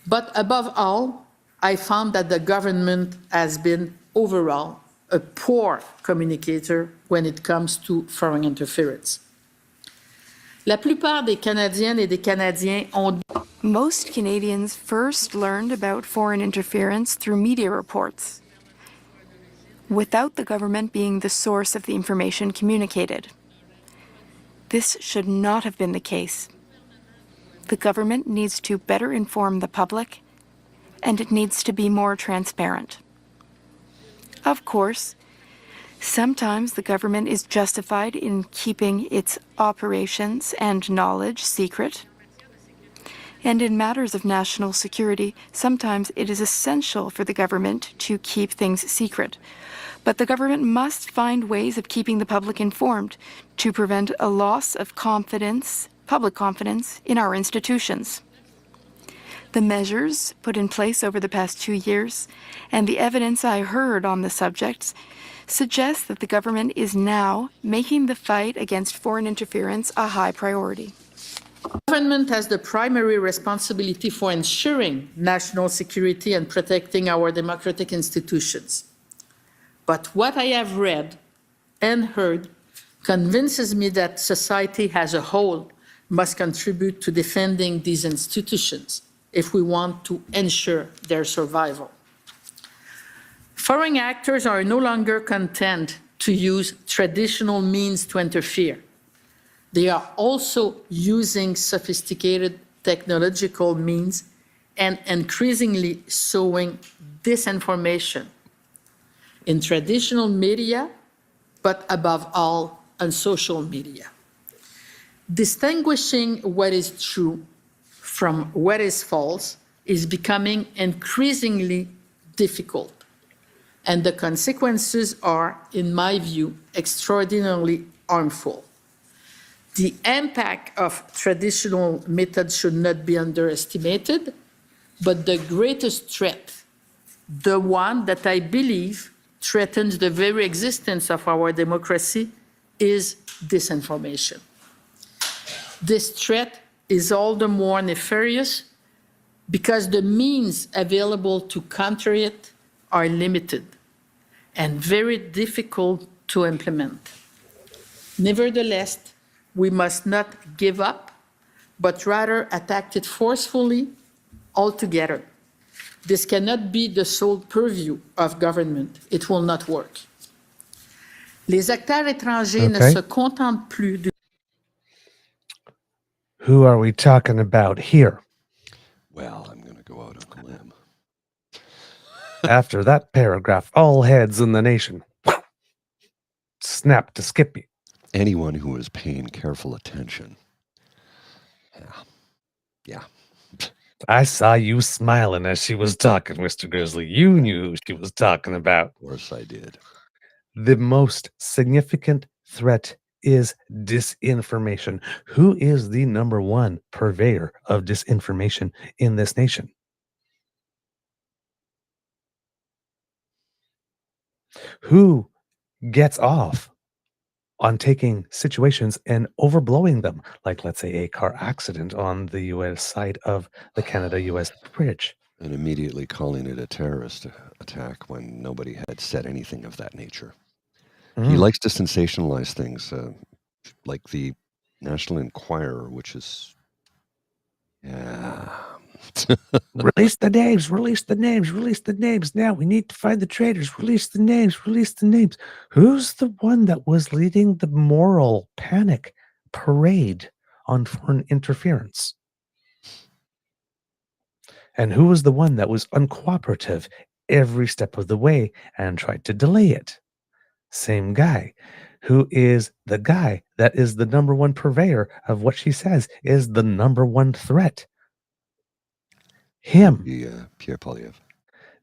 But above all, I found that the government has been overall a poor communicator when it comes to foreign interference. La plupart des Canadiennes et des Canadiens ont... Most Canadians first learned about foreign interference through media reports, without the government being the source of the information communicated. This should not have been the case. The government needs to better inform the public, and it needs to be more transparent. Of course, sometimes the government is justified in keeping its operations and knowledge secret. And in matters of national security, sometimes it is essential for the government to keep things secret. But the government must find ways of keeping the public informed to prevent a loss of confidence, public confidence, in our institutions. The measures put in place over the past 2 years and the evidence I heard on the subjects suggest that the government is now making the fight against foreign interference a high priority. Government has the primary responsibility for ensuring national security and protecting our democratic institutions. But what I have read and heard convinces me that society as a whole must contribute to defending these institutions if we want to ensure their survival. Foreign actors are no longer content to use traditional means to interfere. They are also using sophisticated technological means and increasingly sowing disinformation in traditional media, but above all, on social media. Distinguishing what is true from what is false is becoming increasingly difficult, and the consequences are, in my view, extraordinarily harmful. The impact of traditional methods should not be underestimated, but the greatest threat, the one that I believe threatens the very existence of our democracy, is disinformation. This threat is all the more nefarious because the means available to counter it are limited and very difficult to implement. Nevertheless, we must not give up, but rather attack it forcefully altogether. This cannot be the sole purview of government. It will not work. Les acteurs étrangers ne se contentent plus de... Who are we talking about here? Well, I'm going to go out on a limb. After that paragraph, all heads in the nation snap to Skippy. Anyone who is paying careful attention. Yeah. I saw you smiling as she was talking, Mr. Grizzly. You knew who she was talking about. Of course I did. The most significant threat is disinformation. Who is the number one purveyor of disinformation in this nation? Who gets off on taking situations and overblowing them, like, let's say, a car accident on the U.S. side of the Canada-U.S. bridge. And immediately calling it a terrorist attack when nobody had said anything of that nature. He likes to sensationalize things, like the National Enquirer, which is... Yeah. Release the names, release the names, release the names. Now we need to find the traitors. Release the names, release the names. Who's the one that was leading the moral panic parade on foreign interference? And who was the one that was uncooperative every step of the way and tried to delay it? Same guy. Who is the guy that is the number one purveyor of what she says is the number one threat? Him. Pierre Poilievre.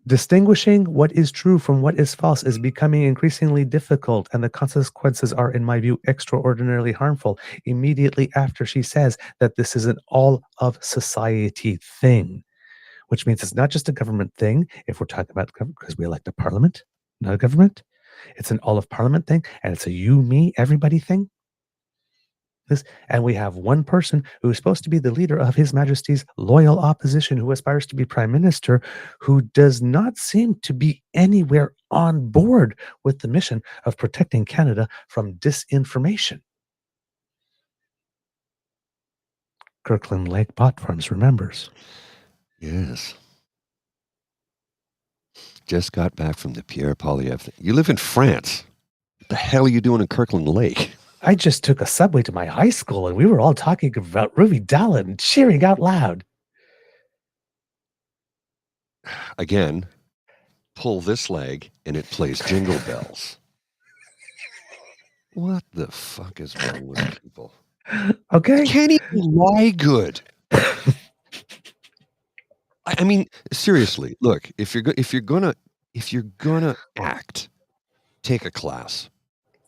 Distinguishing what is true from what is false is becoming increasingly difficult, and the consequences are, in my view, extraordinarily harmful. Immediately after she says that this is an all of society thing, which means it's not just a government thing. If we're talking about government, because we elect a parliament, not a government, it's an all of parliament thing, and it's a you, me, everybody thing. And we have one person who is supposed to be the leader of His Majesty's loyal opposition, who aspires to be prime minister, who does not seem to be anywhere on board with the mission of protecting Canada from disinformation. Kirkland Lake Pot Farms remembers. Yes. Just got back from the Pierre Poilievre. You live in France. What the hell are you doing in Kirkland Lake? I just took a subway to my high school, and we were all talking about Ruby Dallin and cheering out loud. Again, pull this leg, and it plays Jingle Bells. What the fuck is wrong with people? Okay. Can't even lie good. I mean, seriously, look, if you're gonna act, take a class.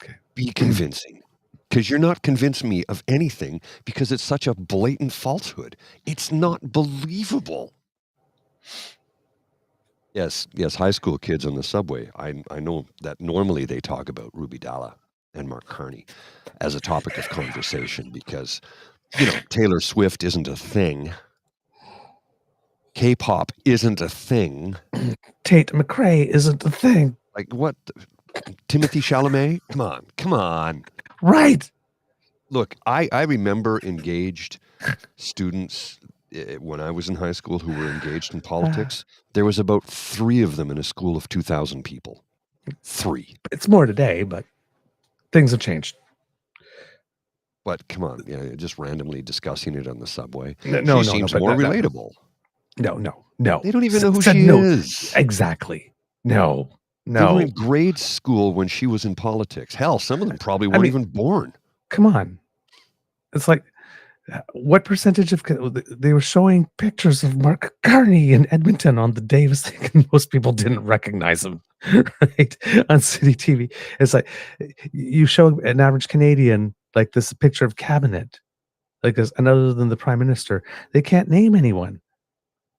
Okay. Be convincing. Because you're not convincing me of anything because it's such a blatant falsehood. It's not believable. Yes, high school kids on the subway. I know that normally they talk about Ruby Dalla and Mark Carney as a topic of conversation because, Taylor Swift isn't a thing. K-pop isn't a thing. Tate McRae isn't a thing. Like what? Timothy Chalamet? Come on. Right. Look, I remember engaged students when I was in high school who were engaged in politics. There was about 3 of them in a school of 2,000 people. 3. It's more today, but things have changed. But come on, just randomly discussing it on the subway. No, she seems more relatable. No. They don't even know who she is. Exactly. No. They were in grade school when she was in politics. Hell, some of them probably weren't even born. Come on. It's like, what percentage of... They were showing pictures of Mark Carney in Edmonton on the day I was thinking most people didn't recognize him, right? On city TV. It's like, you show an average Canadian, like this picture of cabinet, like this, and other than the prime minister, they can't name anyone.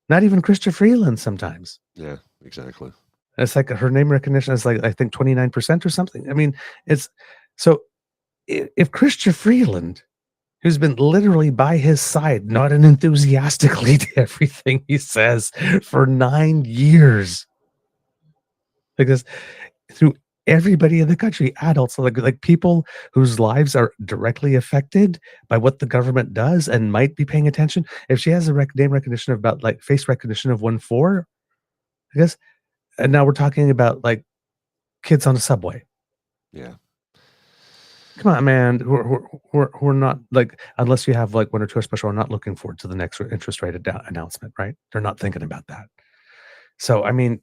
Not even Chrystia Freeland sometimes. Yeah, exactly. It's like her name recognition is like, I think 29% or something. I mean, it's so if Chrystia Freeland, who's been literally by his side, nodding enthusiastically to everything he says for 9 years, because through everybody in the country, adults, like people whose lives are directly affected by what the government does and might be paying attention. If she has a name recognition of about like face recognition of 1.4, I guess. And now we're talking about like kids on a subway. Yeah. Come on, man. We're not like, unless you have like 1 or 2 special, we're not looking forward to the next interest rate announcement, right? They're not thinking about that. So, I mean,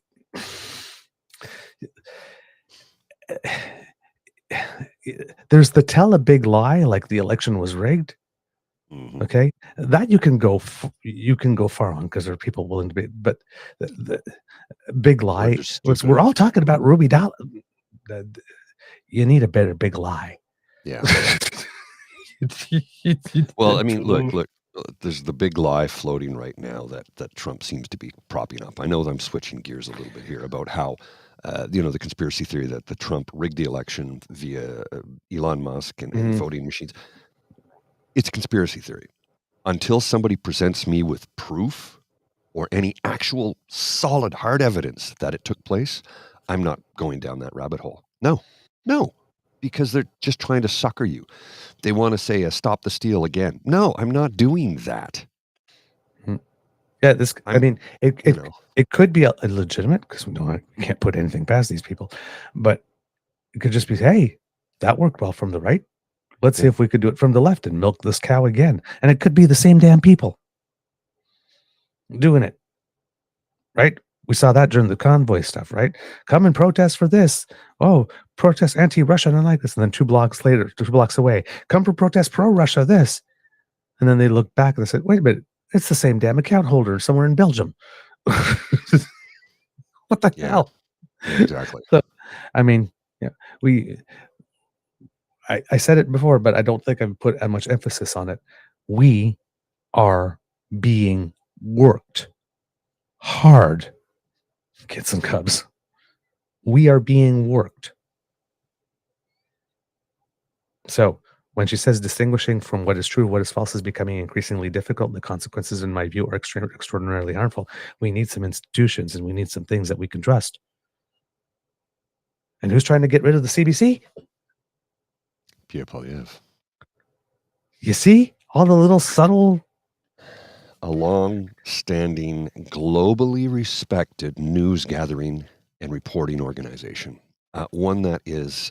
there's the tell a big lie, like the election was rigged. Mm-hmm. Okay, that you can go far on because there are people willing to be, but the big lie was, we're all talking about Ruby Dalla. You need a better big lie. Yeah. Well, I mean, look, there's the big lie floating right now that Trump seems to be propping up. I know that I'm switching gears a little bit here about how the conspiracy theory that the Trump rigged the election via Elon Musk and voting machines. It's a conspiracy theory. Until somebody presents me with proof or any actual solid hard evidence that it took place, I'm not going down that rabbit hole. No, because they're just trying to sucker you. They want to say, stop the steal again. No, I'm not doing that. Yeah, it could be illegitimate because we can't put anything past these people, but it could just be, hey, that worked well from the right. Let's see if we could do it from the left and milk this cow again. And it could be the same damn people doing it, right? We saw that during the convoy stuff, right? Come and protest for this. Oh, protest anti-Russia, and I like this. And then 2 blocks away, come for protest pro-Russia, this. And then they look back and they said, wait a minute, it's the same damn account holder somewhere in Belgium. What the hell? Yeah, exactly. So, I mean, I said it before, but I don't think I've put as much emphasis on it. We are being worked hard, kids and cubs. We are being worked. So when she says distinguishing from what is true, what is false is becoming increasingly difficult, the consequences, in my view, are extraordinarily harmful. We need some institutions and we need some things that we can trust. And who's trying to get rid of the CBC? Pierre Poilievre. You see all the little subtle... A long-standing, globally respected news gathering and reporting organization. One that is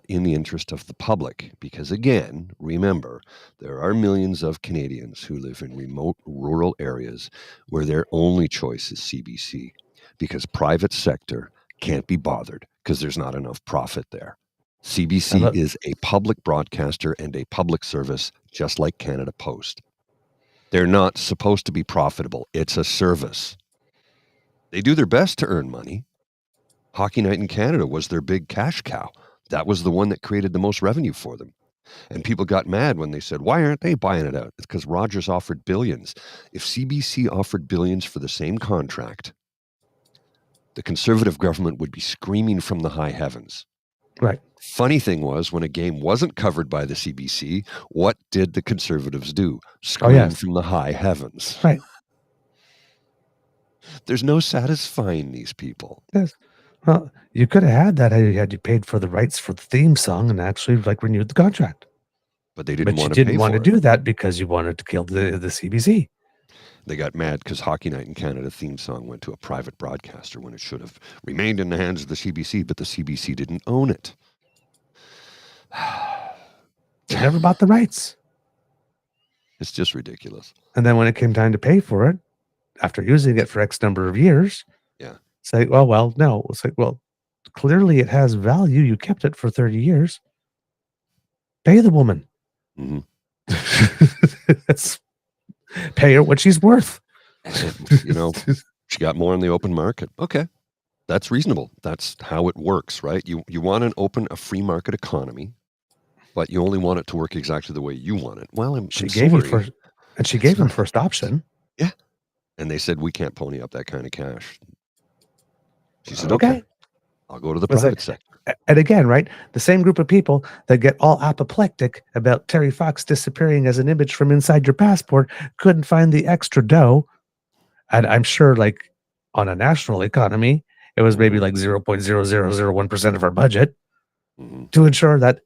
in the interest of the public, because again, remember, there are millions of Canadians who live in remote rural areas where their only choice is CBC, because private sector can't be bothered because there's not enough profit there. CBC is a public broadcaster and a public service, just like Canada Post. They're not supposed to be profitable. It's a service. They do their best to earn money. Hockey Night in Canada was their big cash cow. That was the one that created the most revenue for them. And people got mad when they said, why aren't they buying it out? It's because Rogers offered billions. If CBC offered billions for the same contract, the Conservative government would be screaming from the high heavens. Right. Funny thing was, when a game wasn't covered by the CBC, what did the Conservatives do? Scream from the high heavens. Right. There's no satisfying these people. Yes. Well, you could have had that had you paid for the rights for the theme song and actually renewed the contract. But they didn't want to pay for it. But you didn't want to do that because you wanted to kill the CBC. They got mad because Hockey Night in Canada theme song went to a private broadcaster when it should have remained in the hands of the CBC, but the CBC didn't own it. They never bought the rights. It's just ridiculous. And then when it came time to pay for it, after using it for X number of years, it's like, no. It's like, well, clearly it has value. You kept it for 30 years. Pay the woman. Pay her what she's worth. She got more on the open market. Okay. That's reasonable. That's how it works, right? You want a free market economy, but you only want it to work exactly the way you want it. Well, she gave him first option. Yeah. And they said, we can't pony up that kind of cash. She said, okay, I'll go to the private sector. And again, right, the same group of people that get all apoplectic about Terry Fox disappearing as an image from inside your passport couldn't find the extra dough. And I'm sure, on a national economy, it was maybe 0.0001% of our budget to ensure that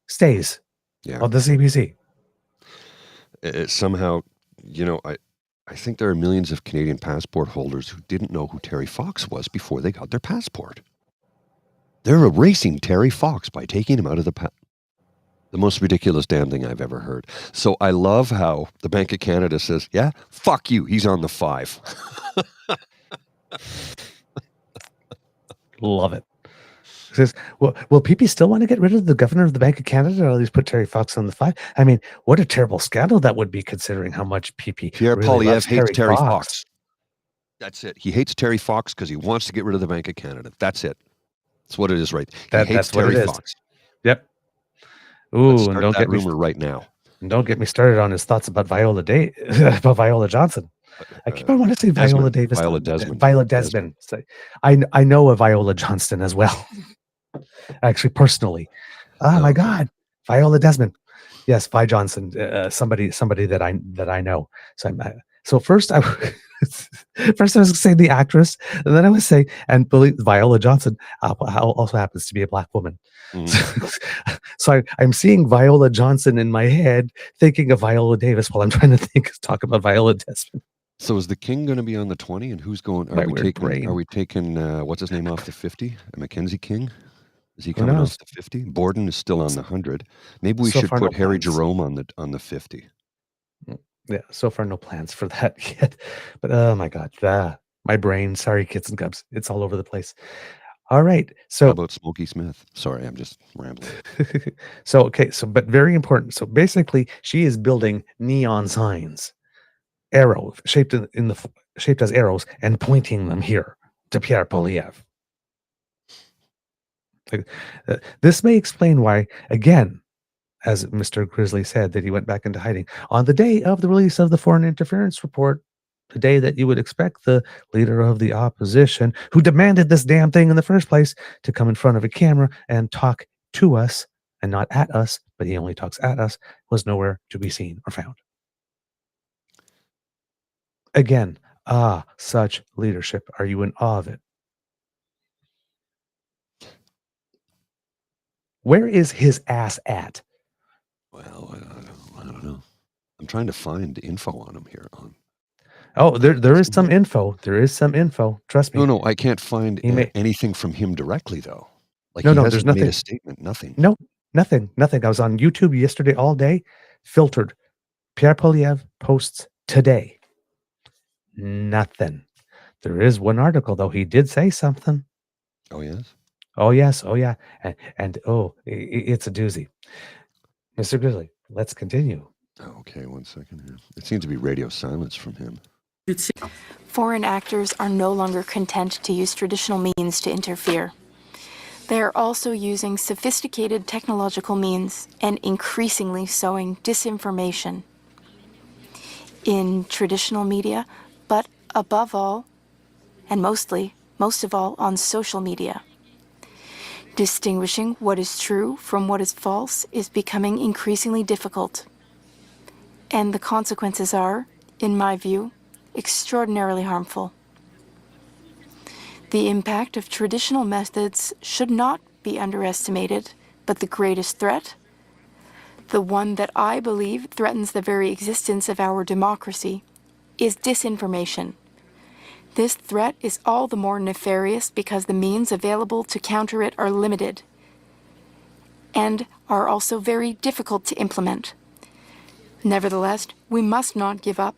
stays on the CBC. It somehow, I think there are millions of Canadian passport holders who didn't know who Terry Fox was before they got their passport. They're erasing Terry Fox by taking him out of the most ridiculous damn thing I've ever heard. So I love how the Bank of Canada says, yeah, fuck you, he's on the 5. Love it. It says, well, will PP still want to get rid of the governor of the Bank of Canada or at least put Terry Fox on the 5? I mean, what a terrible scandal that would be, considering how much PP Pierre really Poilievre hates Terry Fox. Fox. That's it. He hates Terry Fox because he wants to get rid of the Bank of Canada. That's it. That's what it is, right? He hates Terry Fox. Yep. Ooh, and don't get rumor right now. And don't get me started on his thoughts about Viola Johnson. I keep on wanting to say Viola Davis. Viola Desmond. Viola Desmond. So I know a Viola Johnston as well. Actually, personally. Oh my God, Viola Desmond. Yes, Vi Johnson. Somebody that I know. So first I was saying the actress, and then I was saying, and believe Viola Johnson also happens to be a Black woman. Mm-hmm. So I'm seeing Viola Johnson in my head, thinking of Viola Davis while I'm trying to talk about Viola Desmond. So is the King going to be on the 20, and who's going? Are we taking what's his name off the 50? Mackenzie King? Is he coming off the 50? Borden is still on the 100. Maybe we should put Harry Jerome on the 50. Yeah, so far no plans for that yet. But oh my God, my brain. Sorry, kids and cubs. It's all over the place. All right. So how about Smokey Smith? Sorry, I'm just rambling. But very important. So basically, she is building neon signs, arrow shaped shaped as arrows, and pointing them here to Pierre Poilievre. This may explain why, again, as Mr. Grizzly said, that he went back into hiding on the day of the release of the foreign interference report, the day that you would expect the leader of the opposition, who demanded this damn thing in the first place, to come in front of a camera and talk to us and not at us, but he only talks at us, was nowhere to be seen or found. Again, such leadership. Are you in awe of it? Where is his ass at? Well, I don't know. I'm trying to find info on him here. There is some info. There is some info. Trust me. No, I can't find anything from him directly, though. Like, no, he hasn't there's nothing. made a statement. Nothing. No, nothing. I was on YouTube yesterday all day, filtered. Pierre Poilievre posts today. Nothing. There is one article, though. He did say something. Oh, yes? Oh, yes. Oh, yeah. And it's a doozy. Mr. Grizzly, let's continue. Okay, 1 second here. It seems to be radio silence from him. Foreign actors are no longer content to use traditional means to interfere. They are also using sophisticated technological means and increasingly sowing disinformation in traditional media, but above all, and most of all, on social media. Distinguishing what is true from what is false is becoming increasingly difficult. And the consequences are, in my view, extraordinarily harmful. The impact of traditional methods should not be underestimated, but the greatest threat, the one that I believe threatens the very existence of our democracy, is disinformation. This threat is all the more nefarious because the means available to counter it are limited and are also very difficult to implement. Nevertheless, we must not give up,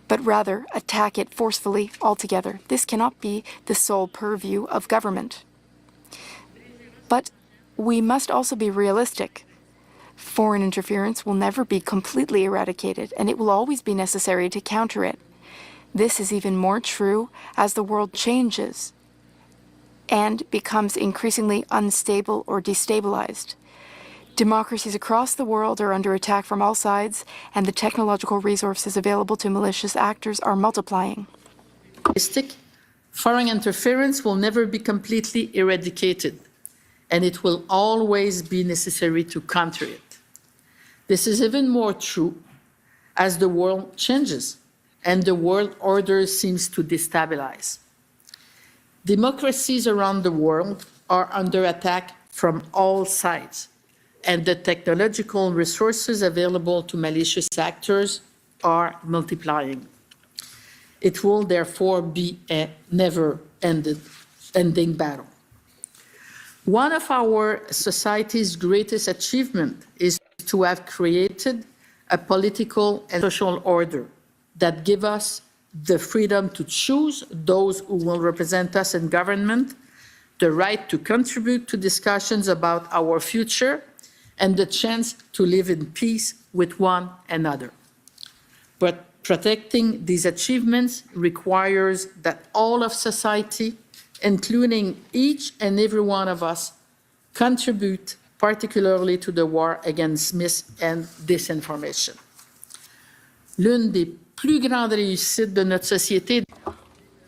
but rather attack it forcefully altogether. This cannot be the sole purview of government. But we must also be realistic. Foreign interference will never be completely eradicated, and it will always be necessary to counter it. This is even more true as the world changes and becomes increasingly unstable or destabilized. Democracies across the world are under attack from all sides, and the technological resources available to malicious actors are multiplying. Foreign interference will never be completely eradicated, and it will always be necessary to counter it. This is even more true as the world changes and the world order seems to destabilize. Democracies around the world are under attack from all sides, and the technological resources available to malicious actors are multiplying. It will therefore be a never-ending battle. One of our society's greatest achievements is to have created a political and social order that give us the freedom to choose those who will represent us in government, the right to contribute to discussions about our future, and the chance to live in peace with one another. But protecting these achievements requires that all of society, including each and every one of us, contribute particularly to the war against mis- and disinformation. L'une des plus grande réussite de notre société.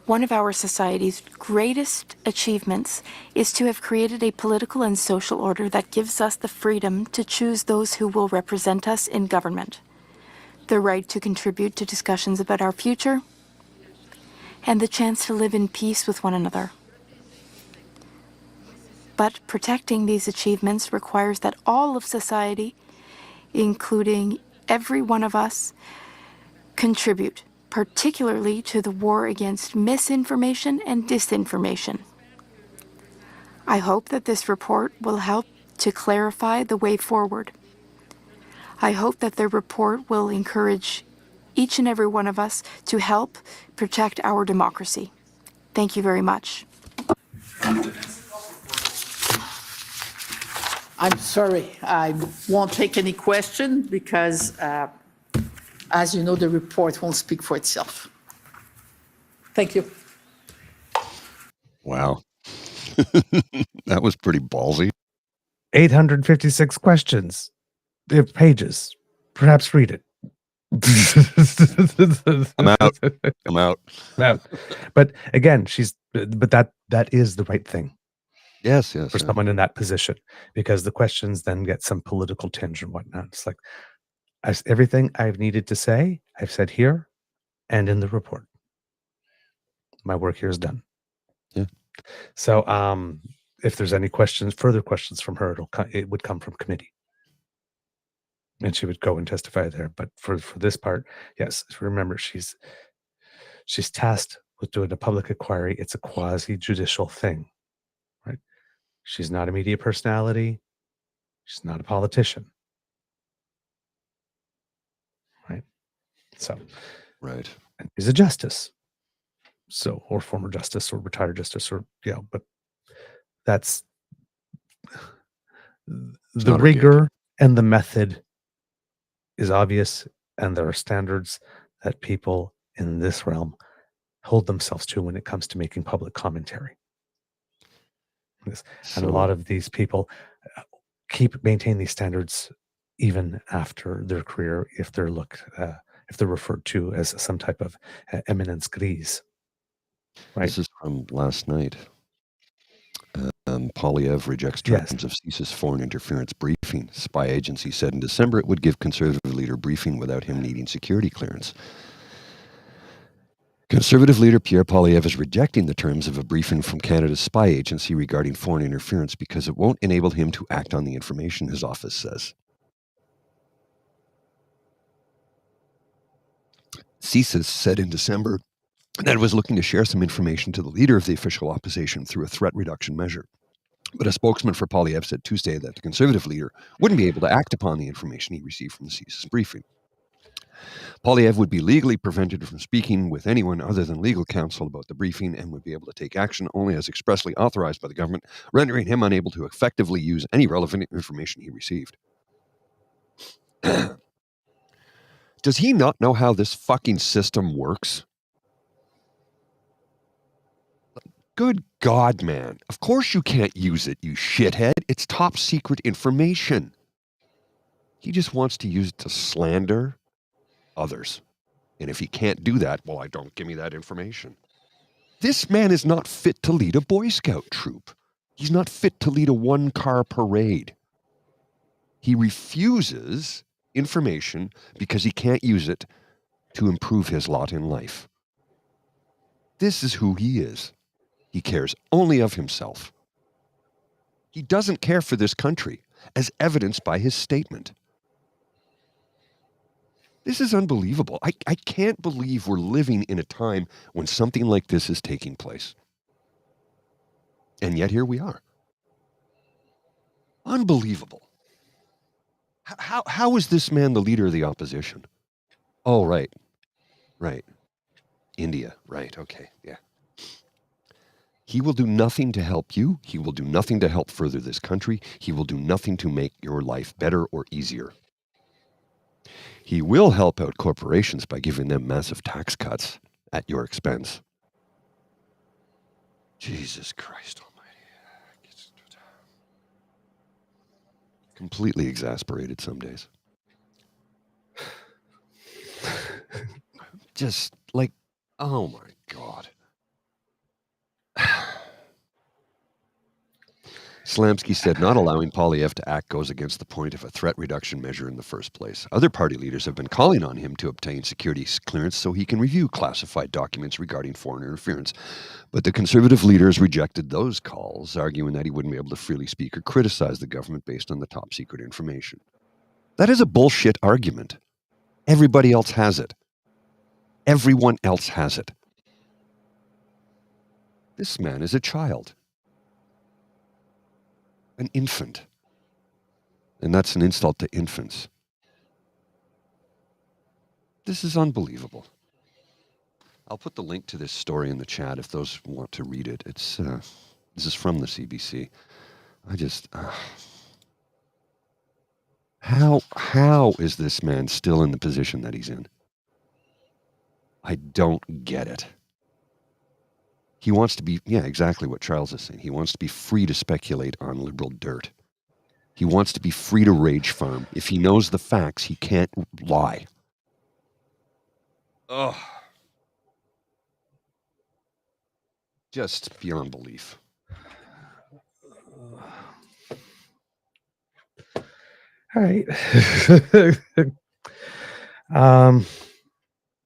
One of our society's greatest achievements is to have created a political and social order that gives us the freedom to choose those who will represent us in government, the right to contribute to discussions about our future, and the chance to live in peace with one another. But protecting these achievements requires that all of society, including every one of us, contribute, particularly to the war against misinformation and disinformation. I hope that this report will help to clarify the way forward. I hope that the report will encourage each and every one of us to help protect our democracy. Thank you very much. I'm sorry, I won't take any question because, as you know, the report won't speak for itself. Thank you. Wow. That was pretty ballsy. 856 questions. Pages. Perhaps read it. I'm out. I'm out. But again, that is the right thing. Yes. For someone in that position, because the questions then get some political tinge and whatnot. It's like everything I've needed to say, I've said here and in the report. My work here is done. Yeah. So, if there's any further questions from her, it would come from committee, and she would go and testify there. But for this part, yes, remember she's tasked with doing a public inquiry. It's a quasi-judicial thing. She's not a media personality. She's not a politician. Right? So. Right. And she's a justice. So, or former justice or retired justice or, but that's the rigor and the method is obvious. And there are standards that people in this realm hold themselves to when it comes to making public commentary. And a lot of these people maintain these standards even after their career, if they're referred to as some type of eminence grise. Right. This is from last night. Poilièvre rejects terms of CSIS foreign interference briefing. Spy agency said in December it would give Conservative leader briefing without him needing security clearance. Conservative leader Pierre Poilievre is rejecting the terms of a briefing from Canada's spy agency regarding foreign interference because it won't enable him to act on the information, his office says. CSIS said in December that it was looking to share some information to the leader of the official opposition through a threat reduction measure. But a spokesman for Poilievre said Tuesday that the Conservative leader wouldn't be able to act upon the information he received from the CSIS briefing. Poilievre would be legally prevented from speaking with anyone other than legal counsel about the briefing and would be able to take action only as expressly authorized by the government, rendering him unable to effectively use any relevant information he received. Does he not know how this fucking system works? Good God, man. Of course you can't use it, you shithead. It's top secret information. He just wants to use it to slander others. And if he can't do that, well, don't give me that information. This man is not fit to lead a Boy Scout troop. He's not fit to lead a one-car parade. He refuses information because he can't use it to improve his lot in life. This is who he is. He cares only of himself. He doesn't care for this country, as evidenced by his statement. This is unbelievable. I can't believe we're living in a time when something like this is taking place. And yet here we are. Unbelievable. How is this man the leader of the opposition? Oh, right. India. Right. Okay. Yeah. He will do nothing to help you. He will do nothing to help further this country. He will do nothing to make your life better or easier. He will help out corporations by giving them massive tax cuts at your expense. Jesus Christ almighty. Completely exasperated some days. just like, oh my God. Slamsky said not allowing Poilievre to act goes against the point of a threat reduction measure in the first place. Other party leaders have been calling on him to obtain security clearance so he can review classified documents regarding foreign interference. But the Conservative leaders rejected those calls, arguing that he wouldn't be able to freely speak or criticize the government based on the top secret information. That is a bullshit argument. Everybody else has it. Everyone else has it. This man is a child. An infant. And that's an insult to infants. This is unbelievable. I'll put the link to this story in the chat if those want to read it. It's this is from the CBC. I just how is this man still in the position that he's in? I don't get it. He wants to be, exactly what Charles is saying. He wants to be free to speculate on liberal dirt. He wants to be free to rage farm. If he knows the facts, he can't lie. Ugh. Just beyond belief. All right.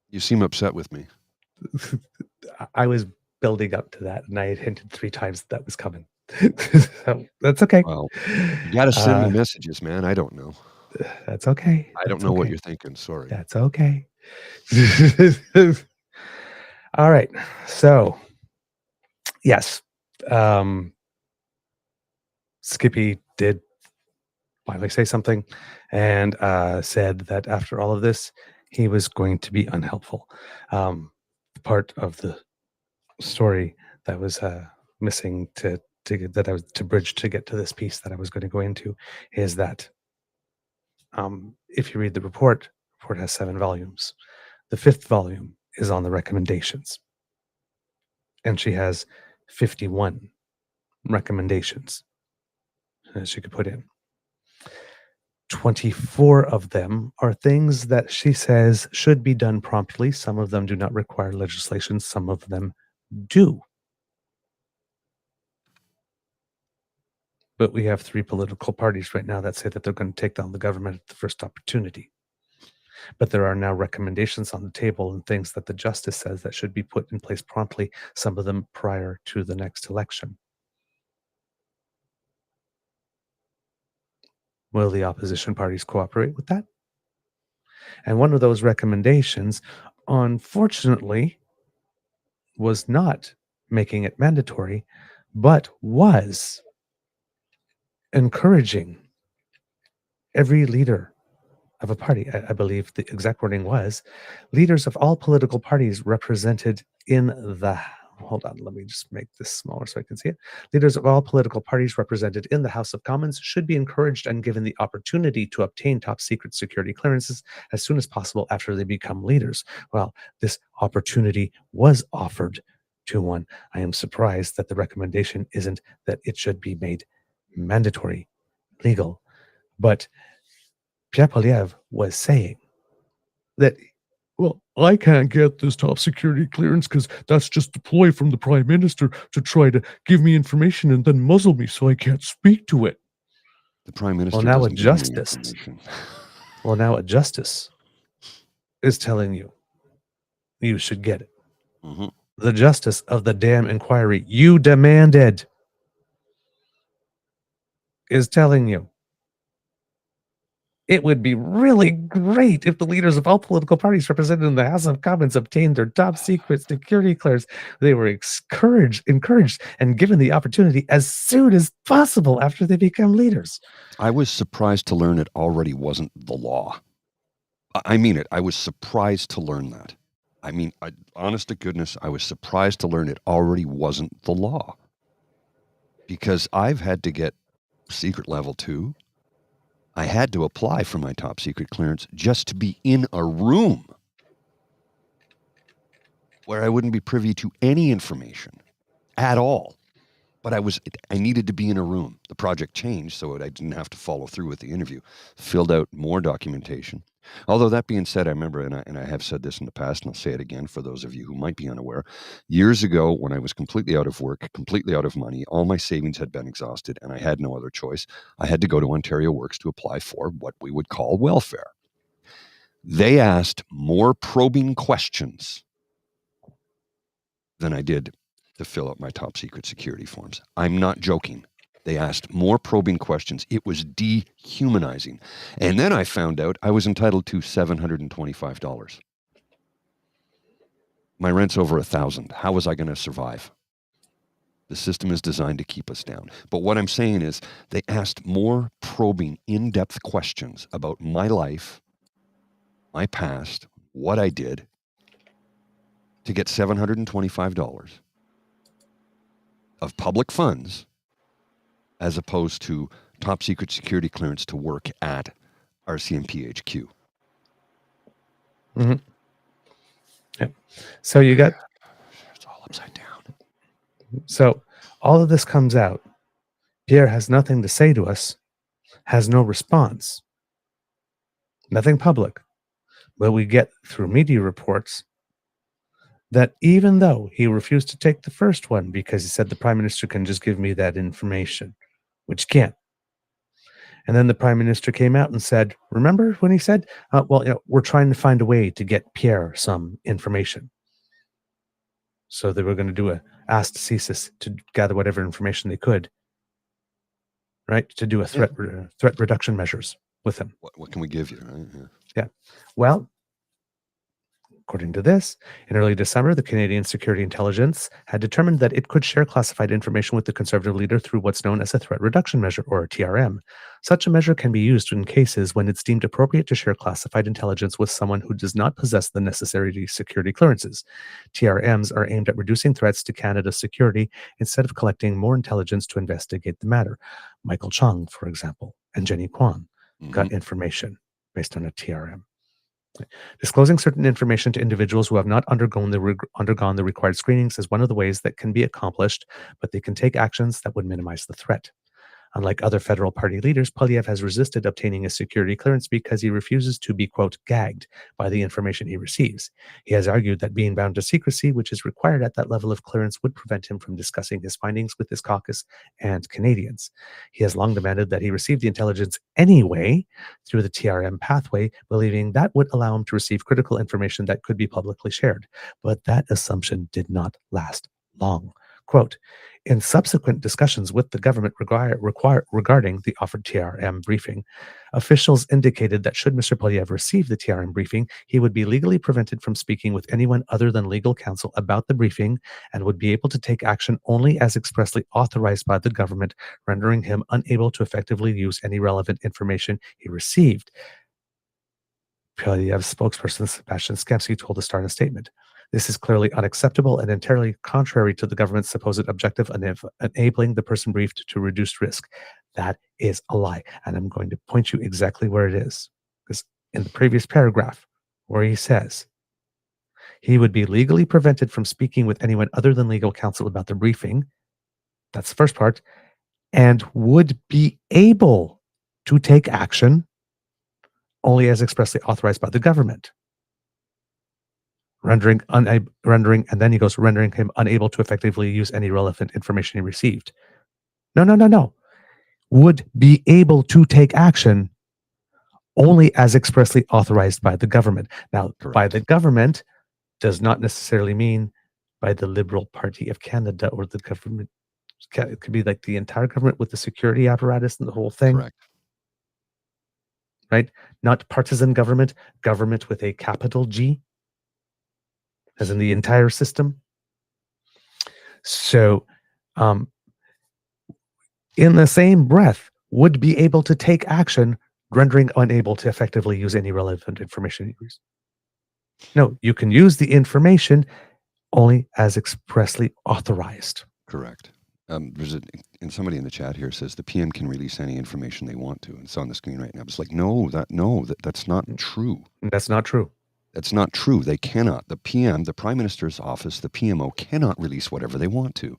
You seem upset with me. I was building up to that, and I had hinted 3 times that was coming. So that's okay. Well, you got to send me messages, man. I don't know. That's okay. I don't know what you're thinking. Sorry. That's okay. All right. So, yes. Skippy did finally say something and said that after all of this, he was going to be unhelpful. Part of the story that was missing to bridge to get to this piece that I was going to go into is that if you read the report has 7 volumes. The 5th volume is on the recommendations, and she has 51 recommendations that she could put in. 24 of them are things that she says should be done promptly. Some of them do not require legislation. Some of them do. But we have 3 political parties right now that say that they're going to take down the government at the first opportunity. But there are now recommendations on the table and things that the justice says that should be put in place promptly, some of them prior to the next election. Will the opposition parties cooperate with that? And one of those recommendations, unfortunately, was not making it mandatory, but was encouraging every leader of a party. I believe the exact wording was leaders of all political parties represented in the, hold on, let me just make this smaller so I can see it. Leaders of all political parties represented in the House of Commons should be encouraged and given the opportunity to obtain top secret security clearances as soon as possible after they become leaders. Well, this opportunity was offered to one. I am surprised that the recommendation isn't that it should be made mandatory, legal. But Pierre Poilievre was saying that, well, I can't get this top security clearance because that's just a ploy from the Prime Minister to try to give me information and then muzzle me so I can't speak to it. The Prime Minister now doesn't give me information. Well, now a justice is telling you you should get it. Mm-hmm. The justice of the damn inquiry you demanded is telling you it would be really great if the leaders of all political parties represented in the House of Commons obtained their top secret security clearance. They were encouraged and given the opportunity as soon as possible after they become leaders. I was surprised to learn it already wasn't the law. I mean it. I was surprised to learn that. I mean, honest to goodness, I was surprised to learn it already wasn't the law. Because I've had to get secret level 2. I had to apply for my top secret clearance just to be in a room where I wouldn't be privy to any information at all but I needed to be in a room. The project changed, so I didn't have to follow through with the interview. Filled out more documentation. Although that being said, I remember, and I have said this in the past, and I'll say it again for those of you who might be unaware, years ago when I was completely out of work, completely out of money, all my savings had been exhausted, and I had no other choice. I had to go to Ontario Works to apply for what we would call welfare. They asked more probing questions than I did to fill out my top secret security forms. I'm not joking. They asked more probing questions. It was dehumanizing. And then I found out I was entitled to $725. My rent's over $1,000. How was I going to survive? The system is designed to keep us down. But what I'm saying is they asked more probing, in-depth questions about my life, my past, what I did, to get $725 of public funds, as opposed to top secret security clearance to work at RCMP HQ. Mm-hmm. Yep. So you got... It's all upside down. So all of this comes out. Pierre has nothing to say to us, has no response, nothing public. But we get through media reports that even though he refused to take the first one because he said the Prime Minister can just give me that information, which he can't. And then the Prime Minister came out and said, remember when he said, we're trying to find a way to get Pierre some information. So they were going to do a ask-to-CSIS to gather whatever information they could, right? To do a threat reduction measures with him. What can we give you, right? Yeah. Well, according to this, in early December, the Canadian Security Intelligence had determined that it could share classified information with the Conservative leader through what's known as a threat reduction measure, or a TRM. Such a measure can be used in cases when it's deemed appropriate to share classified intelligence with someone who does not possess the necessary security clearances. TRMs are aimed at reducing threats to Canada's security instead of collecting more intelligence to investigate the matter. Michael Chung, for example, and Jenny Kwan got information based on a TRM. Disclosing certain information to individuals who have not undergone the required screenings is one of the ways that can be accomplished, but they can take actions that would minimize the threat. Unlike other federal party leaders, Poilièvre has resisted obtaining a security clearance because he refuses to be, quote, gagged by the information he receives. He has argued that being bound to secrecy, which is required at that level of clearance, would prevent him from discussing his findings with his caucus and Canadians. He has long demanded that he receive the intelligence anyway through the TRM pathway, believing that would allow him to receive critical information that could be publicly shared. But that assumption did not last long. Quote, in subsequent discussions with the government regarding the offered TRM briefing, officials indicated that should Mr. Poilièvre receive the TRM briefing, he would be legally prevented from speaking with anyone other than legal counsel about the briefing and would be able to take action only as expressly authorized by the government, rendering him unable to effectively use any relevant information he received. Poilièvre's spokesperson, Sebastian Skemsky, told the Star in a statement. This is clearly unacceptable and entirely contrary to the government's supposed objective of enabling the person briefed to reduce risk. That is a lie. And I'm going to point you exactly where it is. Because in the previous paragraph, where he says, he would be legally prevented from speaking with anyone other than legal counsel about the briefing. That's the first part. And would be able to take action only as expressly authorized by the government. Rendering, and then he goes, rendering him unable to effectively use any relevant information he received. No. Would be able to take action only as expressly authorized by the government. Now, Correct. By the government does not necessarily mean by the Liberal Party of Canada or the government. It could be like the entire government with the security apparatus and the whole thing. Correct. Right? Not partisan government, government with a capital G, as in the entire system. So, in the same breath, would be able to take action, rendering unable to effectively use any relevant information. No, you can use the information only as expressly authorized. Correct. There's somebody in the chat here says the PM can release any information they want to, and it's on the screen right now. It's like, that's not true. That's not true. That's not true. They cannot. The PM, the Prime Minister's office, the PMO cannot release whatever they want to.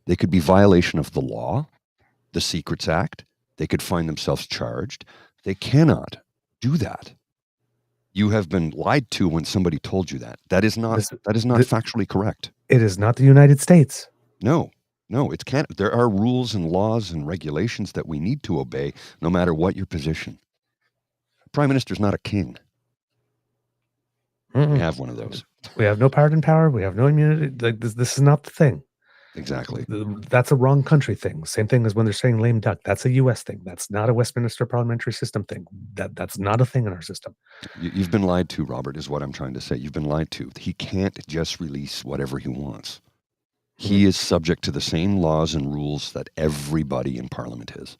They could be violation of the law, the Secrets Act. They could find themselves charged. They cannot do that. You have been lied to when somebody told you that. That is not factually correct. It is not the United States. No, it can't. There are rules and laws and regulations that we need to obey, no matter what your position. Prime Minister's not a king. We have one of those. We have no pardon power. We have no immunity. Like this is not the thing. Exactly. That's a wrong country thing. Same thing as when they're saying lame duck. That's a U.S. thing. That's not a Westminster parliamentary system thing. That's not a thing in our system. You've been lied to, Robert, is what I'm trying to say. You've been lied to. He can't just release whatever he wants. He is subject to the same laws and rules that everybody in Parliament is.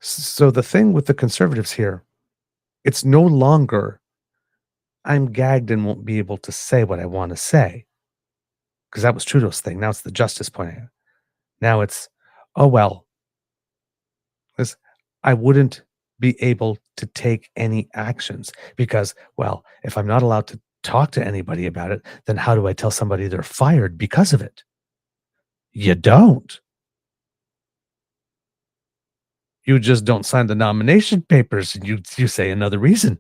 So the thing with the Conservatives here, it's no longer I'm gagged and won't be able to say what I want to say. Because that was Trudeau's thing. Now it's the justice point. Now it's, oh, well, I wouldn't be able to take any actions because, well, if I'm not allowed to talk to anybody about it, then how do I tell somebody they're fired because of it? You don't. You just don't sign the nomination papers and you say another reason.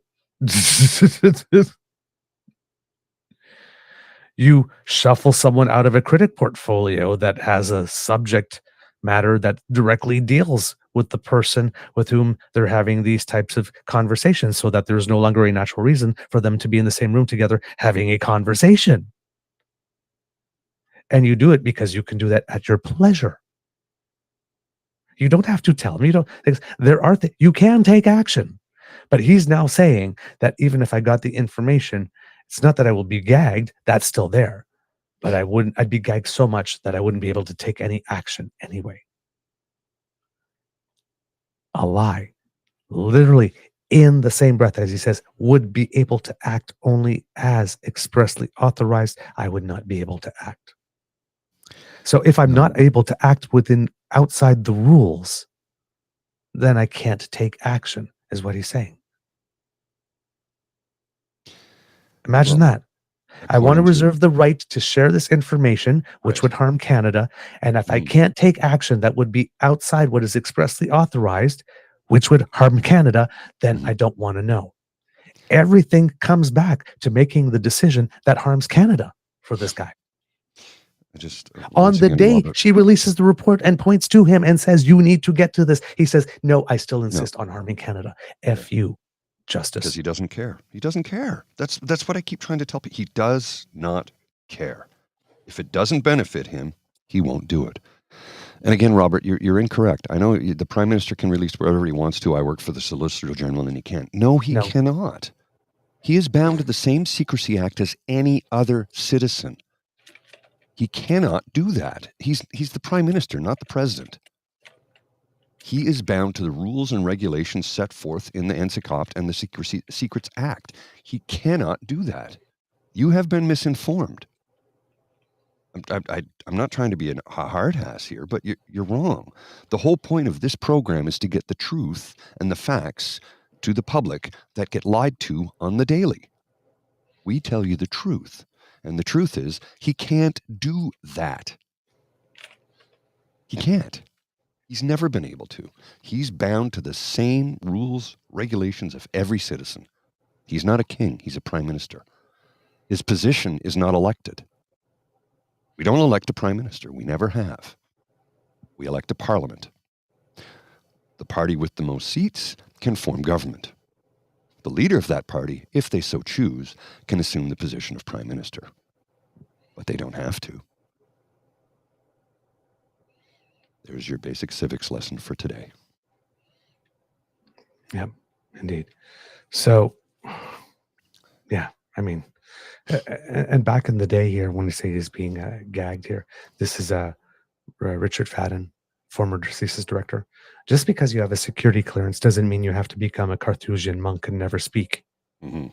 You shuffle someone out of a critic portfolio that has a subject matter that directly deals with the person with whom they're having these types of conversations so that there's no longer a natural reason for them to be in the same room together having a conversation. And you do it because you can do that at your pleasure. You don't have to tell me. You can take action. But he's now saying that even if I got the information, it's not that I will be gagged. That's still there. But I'd be gagged so much that I wouldn't be able to take any action anyway. A lie. Literally in the same breath as he says, would be able to act only as expressly authorized. I would not be able to act. So if I'm not able to act outside the rules, then I can't take action, is what he's saying. Imagine that. I want to reserve the right to share this information, which would harm Canada. And if I can't take action that would be outside what is expressly authorized, which would harm Canada, then I don't want to know. Everything comes back to making the decision that harms Canada for this guy. On the day she releases the report and points to him and says, you need to get to this, he says, no, I still insist on harming Canada. F you. Justice. Because he doesn't care. He doesn't care. That's what I keep trying to tell people. He does not care. If it doesn't benefit him, he won't do it. And again, Robert, you're incorrect. I know the Prime Minister can release whatever he wants to. I work for the Solicitor General and he can't. No, he cannot. He is bound to the same Secrecy Act as any other citizen. He cannot do that. He's the Prime Minister, not the President. He is bound to the rules and regulations set forth in the NSICOP and the Secrets Act. He cannot do that. You have been misinformed. I'm not trying to be a hard ass here, but you're wrong. The whole point of this program is to get the truth and the facts to the public that get lied to on the daily. We tell you the truth. And the truth is, he can't do that. He can't. He's never been able to. He's bound to the same rules, regulations of every citizen. He's not a king. He's a prime minister. His position is not elected. We don't elect a prime minister. We never have. We elect a parliament. The party with the most seats can form government. The leader of that party, if they so choose, can assume the position of prime minister. But they don't have to. There's your basic civics lesson for today. Yeah, indeed. So, yeah, I mean, and back in the day here, when we say he's being gagged here, this is Richard Fadden, former CSIS director. Just because you have a security clearance doesn't mean you have to become a Carthusian monk and never speak. Mm-hmm.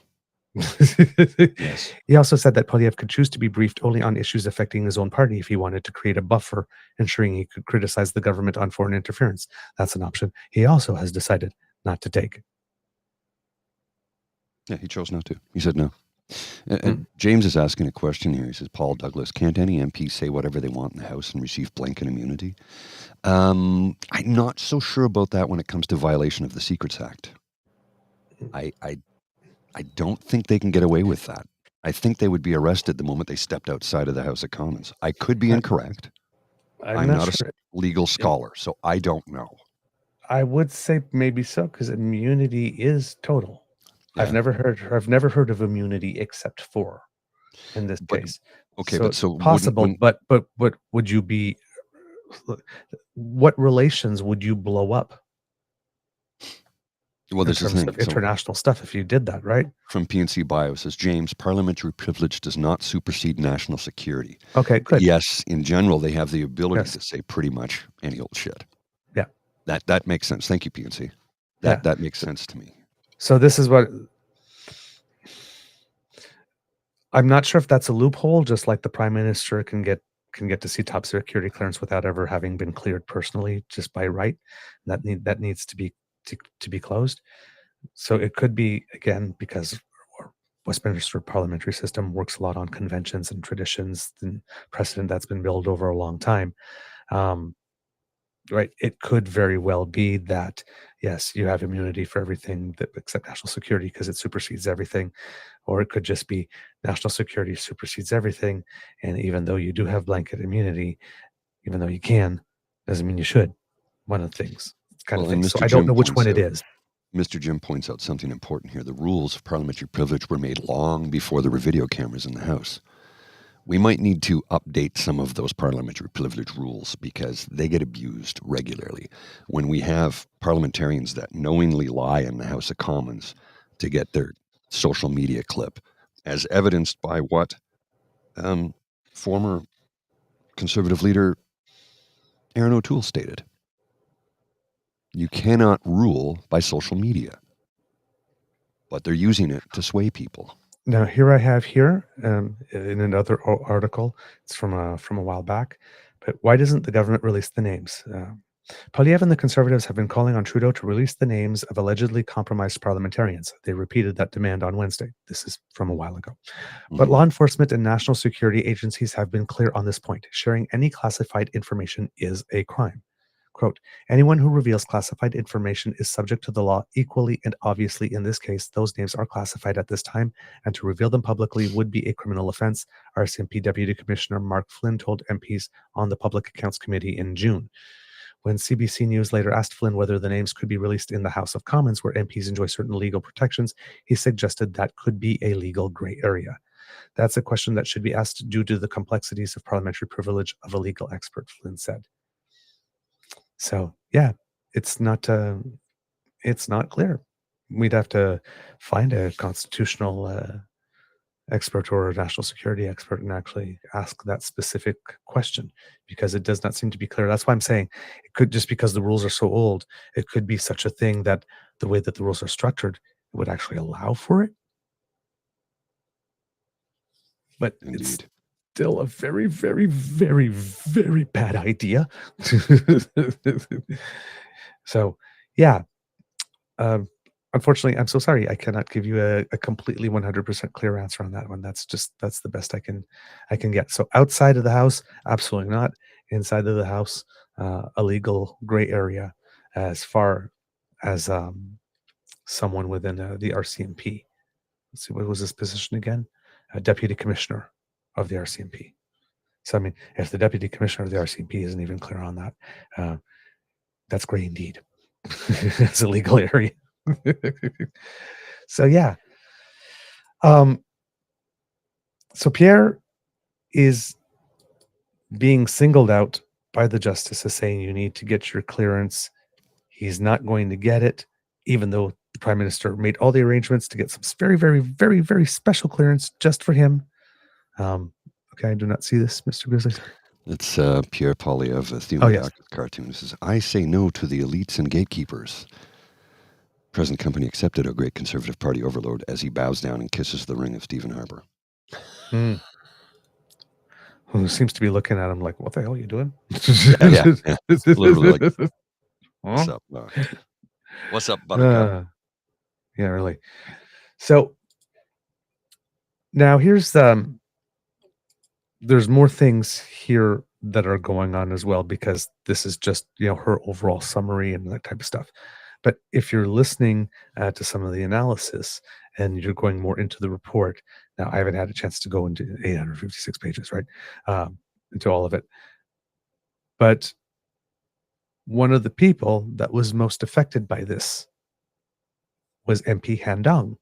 Yes. He also said that Poilievre could choose to be briefed only on issues affecting his own party if he wanted to create a buffer, ensuring he could criticize the government on foreign interference. That's an option he also has decided not to take. Yeah, he chose not to. He said no. And James is asking a question here. He says, Paul Douglas, can't any MP say whatever they want in the House and receive blanket immunity? I'm not so sure about that when it comes to violation of the Secrets Act. I don't think they can get away with that. I think they would be arrested the moment they stepped outside of the House of Commons. I could be incorrect. I'm not sure. a legal scholar, so I don't know. I would say maybe so, because immunity is total. Yeah. I've never heard of immunity except for in this case. Okay, so but it's so possible. But would you be? What relations would you blow up? Well, in this is terms the thing. of international stuff, if you did that, right? From PNC Bio says, James, parliamentary privilege does not supersede national security. Okay, good. Yes, in general, they have the ability to say pretty much any old shit. Yeah. That makes sense. Thank you, PNC. That makes sense to me. So this is what I'm not sure if that's a loophole, just like the prime minister can get to see top security clearance without ever having been cleared personally, just by right. That needs to be closed. So it could be, again, because Westminster parliamentary system works a lot on conventions and traditions and precedent that's been built over a long time. Right, it could very well be that, yes, you have immunity for everything except national security because it supersedes everything, or it could just be national security supersedes everything, and even though you do have blanket immunity, even though you can, doesn't mean you should. One of the things, kind of thing. So I don't know which one it is. Mr. Jim points out something important here. The rules of parliamentary privilege were made long before there were video cameras in the House. We might need to update some of those parliamentary privilege rules because they get abused regularly. When we have parliamentarians that knowingly lie in the House of Commons to get their social media clip, as evidenced by what former Conservative leader Aaron O'Toole stated. You cannot rule by social media, but they're using it to sway people. Now, here I have in another article, it's from a while back, but why doesn't the government release the names? Poilièvre and the Conservatives have been calling on Trudeau to release the names of allegedly compromised parliamentarians. They repeated that demand on Wednesday. This is from a while ago. But law enforcement and national security agencies have been clear on this point. Sharing any classified information is a crime. Quote, anyone who reveals classified information is subject to the law equally and obviously. In this case, those names are classified at this time, and to reveal them publicly would be a criminal offense, RCMP Deputy Commissioner Mark Flynn told MPs on the Public Accounts Committee in June. When CBC News later asked Flynn whether the names could be released in the House of Commons, where MPs enjoy certain legal protections, he suggested that could be a legal gray area. That's a question that should be asked due to the complexities of parliamentary privilege of a legal expert, Flynn said. So yeah, it's not clear. We'd have to find a constitutional expert or a national security expert and actually ask that specific question, because it does not seem to be clear. That's why I'm saying it could, just because the rules are so old, it could be such a thing that the way that the rules are structured would actually allow for it. But Indeed. It's still a very, very, very, very bad idea. So, yeah. Unfortunately, I'm so sorry. I cannot give you a completely 100% clear answer on that one. That's the best I can get. So outside of the House, absolutely not. Inside of the House, a legal gray area as far as someone within the RCMP. Let's see, what was his position again? Deputy Commissioner of the RCMP. So, I mean, if the Deputy Commissioner of the RCMP isn't even clear on that, that's gray indeed. It's a legal area. So, yeah. So Pierre is being singled out by the justices, saying you need to get your clearance. He's not going to get it, even though the Prime Minister made all the arrangements to get some very, very, very, very special clearance just for him. Okay, I do not see this, Mr. Grizzly. It's Pierre Poilievre, a Theo cartoon. It says, I say no to the elites and gatekeepers. Present company accepted a great Conservative Party overload as he bows down and kisses the ring of Stephen Harper. Who seems to be looking at him like, what the hell are you doing? Yeah. Literally like, what's up? What's up, buttercup? Yeah, really. So Now here's there's more things here that are going on as well, because this is just, her overall summary and that type of stuff. But if you're listening to some of the analysis and you're going more into the report, now I haven't had a chance to go into 856 pages, right? Into all of it. But one of the people that was most affected by this was MP Han Dong.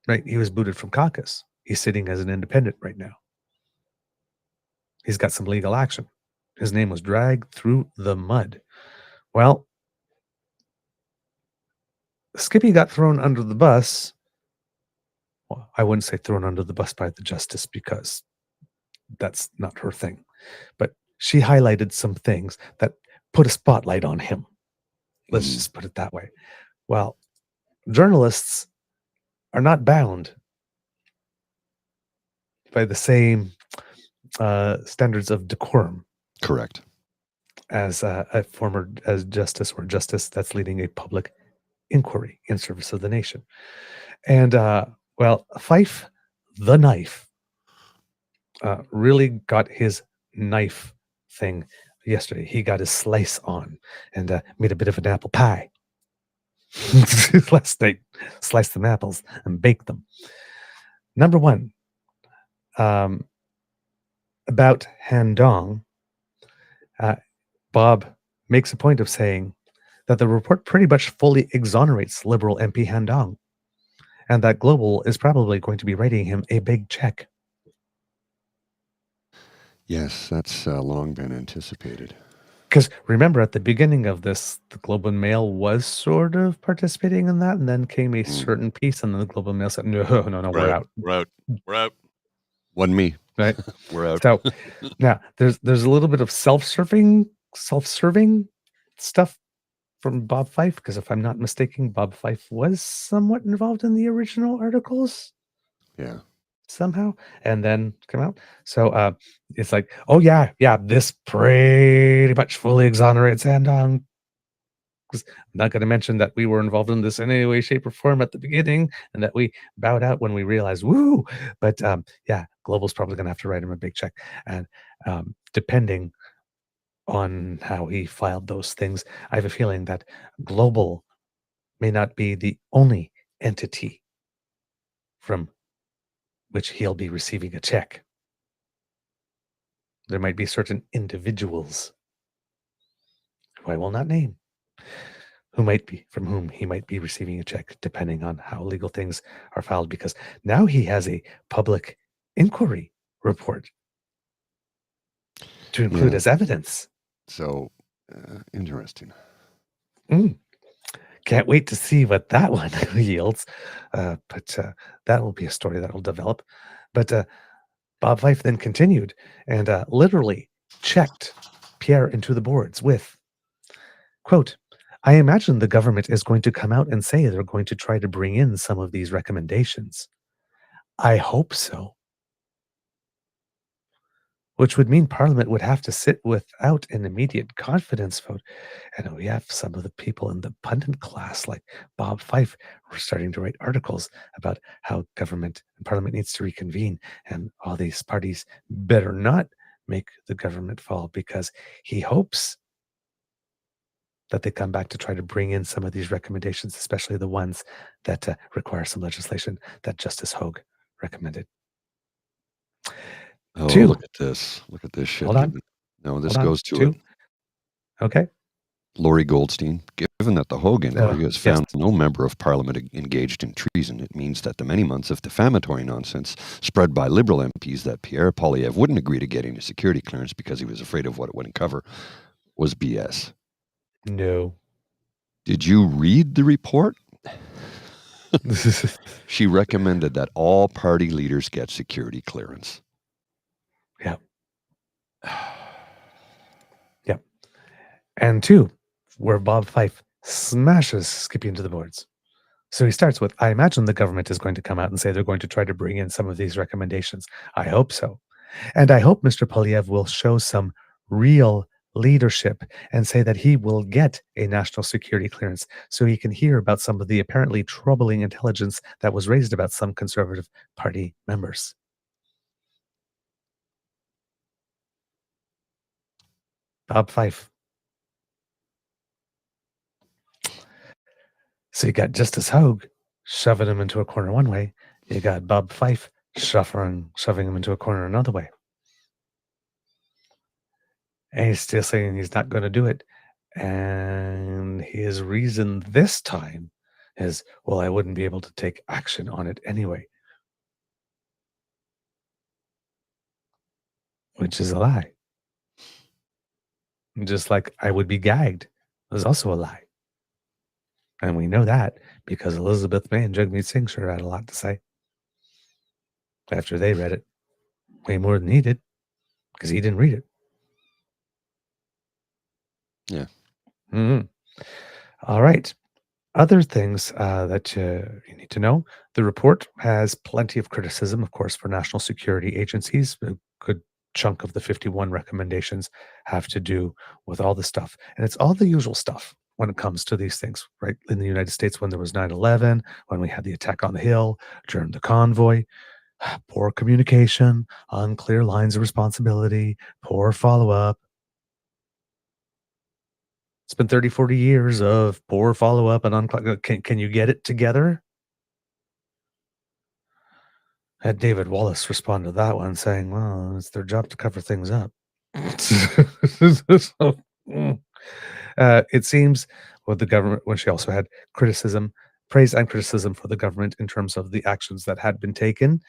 Right? He was booted from caucus. He's sitting as an independent right now. He's got some legal action. His name was dragged through the mud. Well, Skippy got thrown under the bus. Well, I wouldn't say thrown under the bus by the justice, because that's not her thing. But she highlighted some things that put a spotlight on him. Let's just put it that way. Well, journalists are not bound by the same standards of decorum. Correct. As a former justice that's leading a public inquiry in service of the nation. And Fife the Knife really got his knife thing yesterday. He got his slice on and made a bit of an apple pie. Last night, sliced some apples and baked them. Number one, about Han Dong, Bob makes a point of saying that the report pretty much fully exonerates Liberal MP Han Dong, and that Global is probably going to be writing him a big check. Yes, that's long been anticipated. Because remember, at the beginning of this, the Globe and Mail was sort of participating in that, and then came a certain piece, and then the Globe and Mail said, no, we're out. We're out. Wasn't me. Right? We're out. So now there's a little bit of self-serving stuff from Bob Fife, because if I'm not mistaken, Bob Fife was somewhat involved in the original articles. Yeah. Somehow, and then come out. So it's like, oh yeah, this pretty much fully exonerates Han Dong. I'm not going to mention that we were involved in this in any way, shape, or form at the beginning, and that we bowed out when we realized, woo. But Global's probably going to have to write him a big check, and depending on how he filed those things, I have a feeling that Global may not be the only entity from which he'll be receiving a check. There might be certain individuals, who I will not name, from whom he might be receiving a check, depending on how legal things are filed, because now he has a public inquiry report to include as evidence. So, interesting. Can't wait to see what that one yields. But that will be a story that will develop. But Bob Fife then continued and literally checked Pierre into the boards with, quote, I imagine the government is going to come out and say they're going to try to bring in some of these recommendations. I hope so. Which would mean Parliament would have to sit without an immediate confidence vote. And we have some of the people in the pundit class, like Bob Fife, were starting to write articles about how government and Parliament needs to reconvene, and all these parties better not make the government fall, because he hopes that they come back to try to bring in some of these recommendations, especially the ones that require some legislation that Justice Hogue recommended. Oh, look at this. Look at this shit. Hold on. No, this goes to it. Okay. Laurie Goldstein, given that the Hogue inquiry has found no member of Parliament engaged in treason, it means that the many months of defamatory nonsense spread by Liberal MPs that Pierre Poilievre wouldn't agree to getting a security clearance because he was afraid of what it would uncover was BS. No. Did you read the report? She recommended that all party leaders get security clearance. Yeah. Yeah. And two, where Bob Fife smashes Skippy into the boards. So he starts with, I imagine the government is going to come out and say they're going to try to bring in some of these recommendations. I hope so. And I hope Mr. Poilievre will show some real leadership and say that he will get a national security clearance so he can hear about some of the apparently troubling intelligence that was raised about some Conservative Party members. Bob Fife. So you got Justice Hogue shoving him into a corner one way. You got Bob Fife shoving him into a corner another way. And he's still saying he's not going to do it. And his reason this time is, well, I wouldn't be able to take action on it anyway. Which is a lie. Just like I would be gagged was also a lie. And we know that because Elizabeth May and Jagmeet Singh sure had a lot to say after they read it. Way more than he did because he didn't read it. Yeah. Mm-hmm. All right. Other things that you need to know. The report has plenty of criticism, of course, for national security agencies. A good chunk of the 51 recommendations have to do with all the stuff. And it's all the usual stuff when it comes to these things, right? In the United States, when there was 9/11, when we had the attack on the Hill, during the convoy, poor communication, unclear lines of responsibility, poor follow-up. It's been 30, 40 years of poor follow-up and can you get it together? Had David Wallace respond to that one saying, well, it's their job to cover things up. So, it seems with the government, when she also had praise and criticism for the government in terms of the actions that had been taken,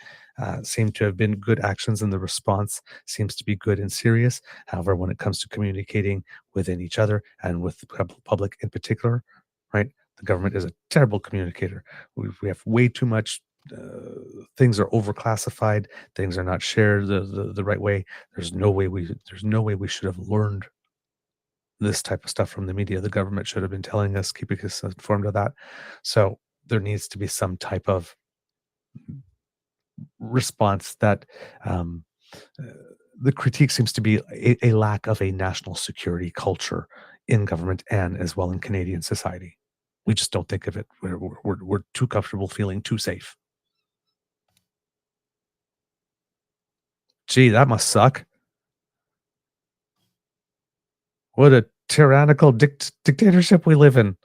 seemed to have been good actions, and the response seems to be good and serious. However, when it comes to communicating within each other and with the public in particular, right, the government is a terrible communicator. We have way too much. Things are overclassified. Things are not shared the right way. There's no way we should have learned this type of stuff from the media. The government should have been telling us, keeping us informed of that. So there needs to be some type of response that the critique seems to be a lack of a national security culture in government and as well in Canadian society. We just don't think of it. We're too comfortable feeling too safe. Gee, that must suck. What a tyrannical dictatorship we live in.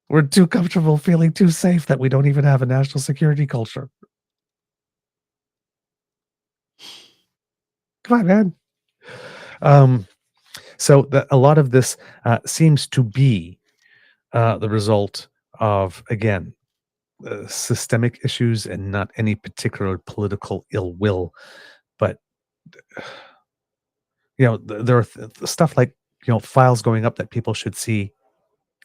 We're too comfortable feeling too safe that we don't even have a national security culture. Come on, man. So a lot of this seems to be the result of, again, systemic issues and not any particular political ill will. But, there are stuff like, files going up that people should see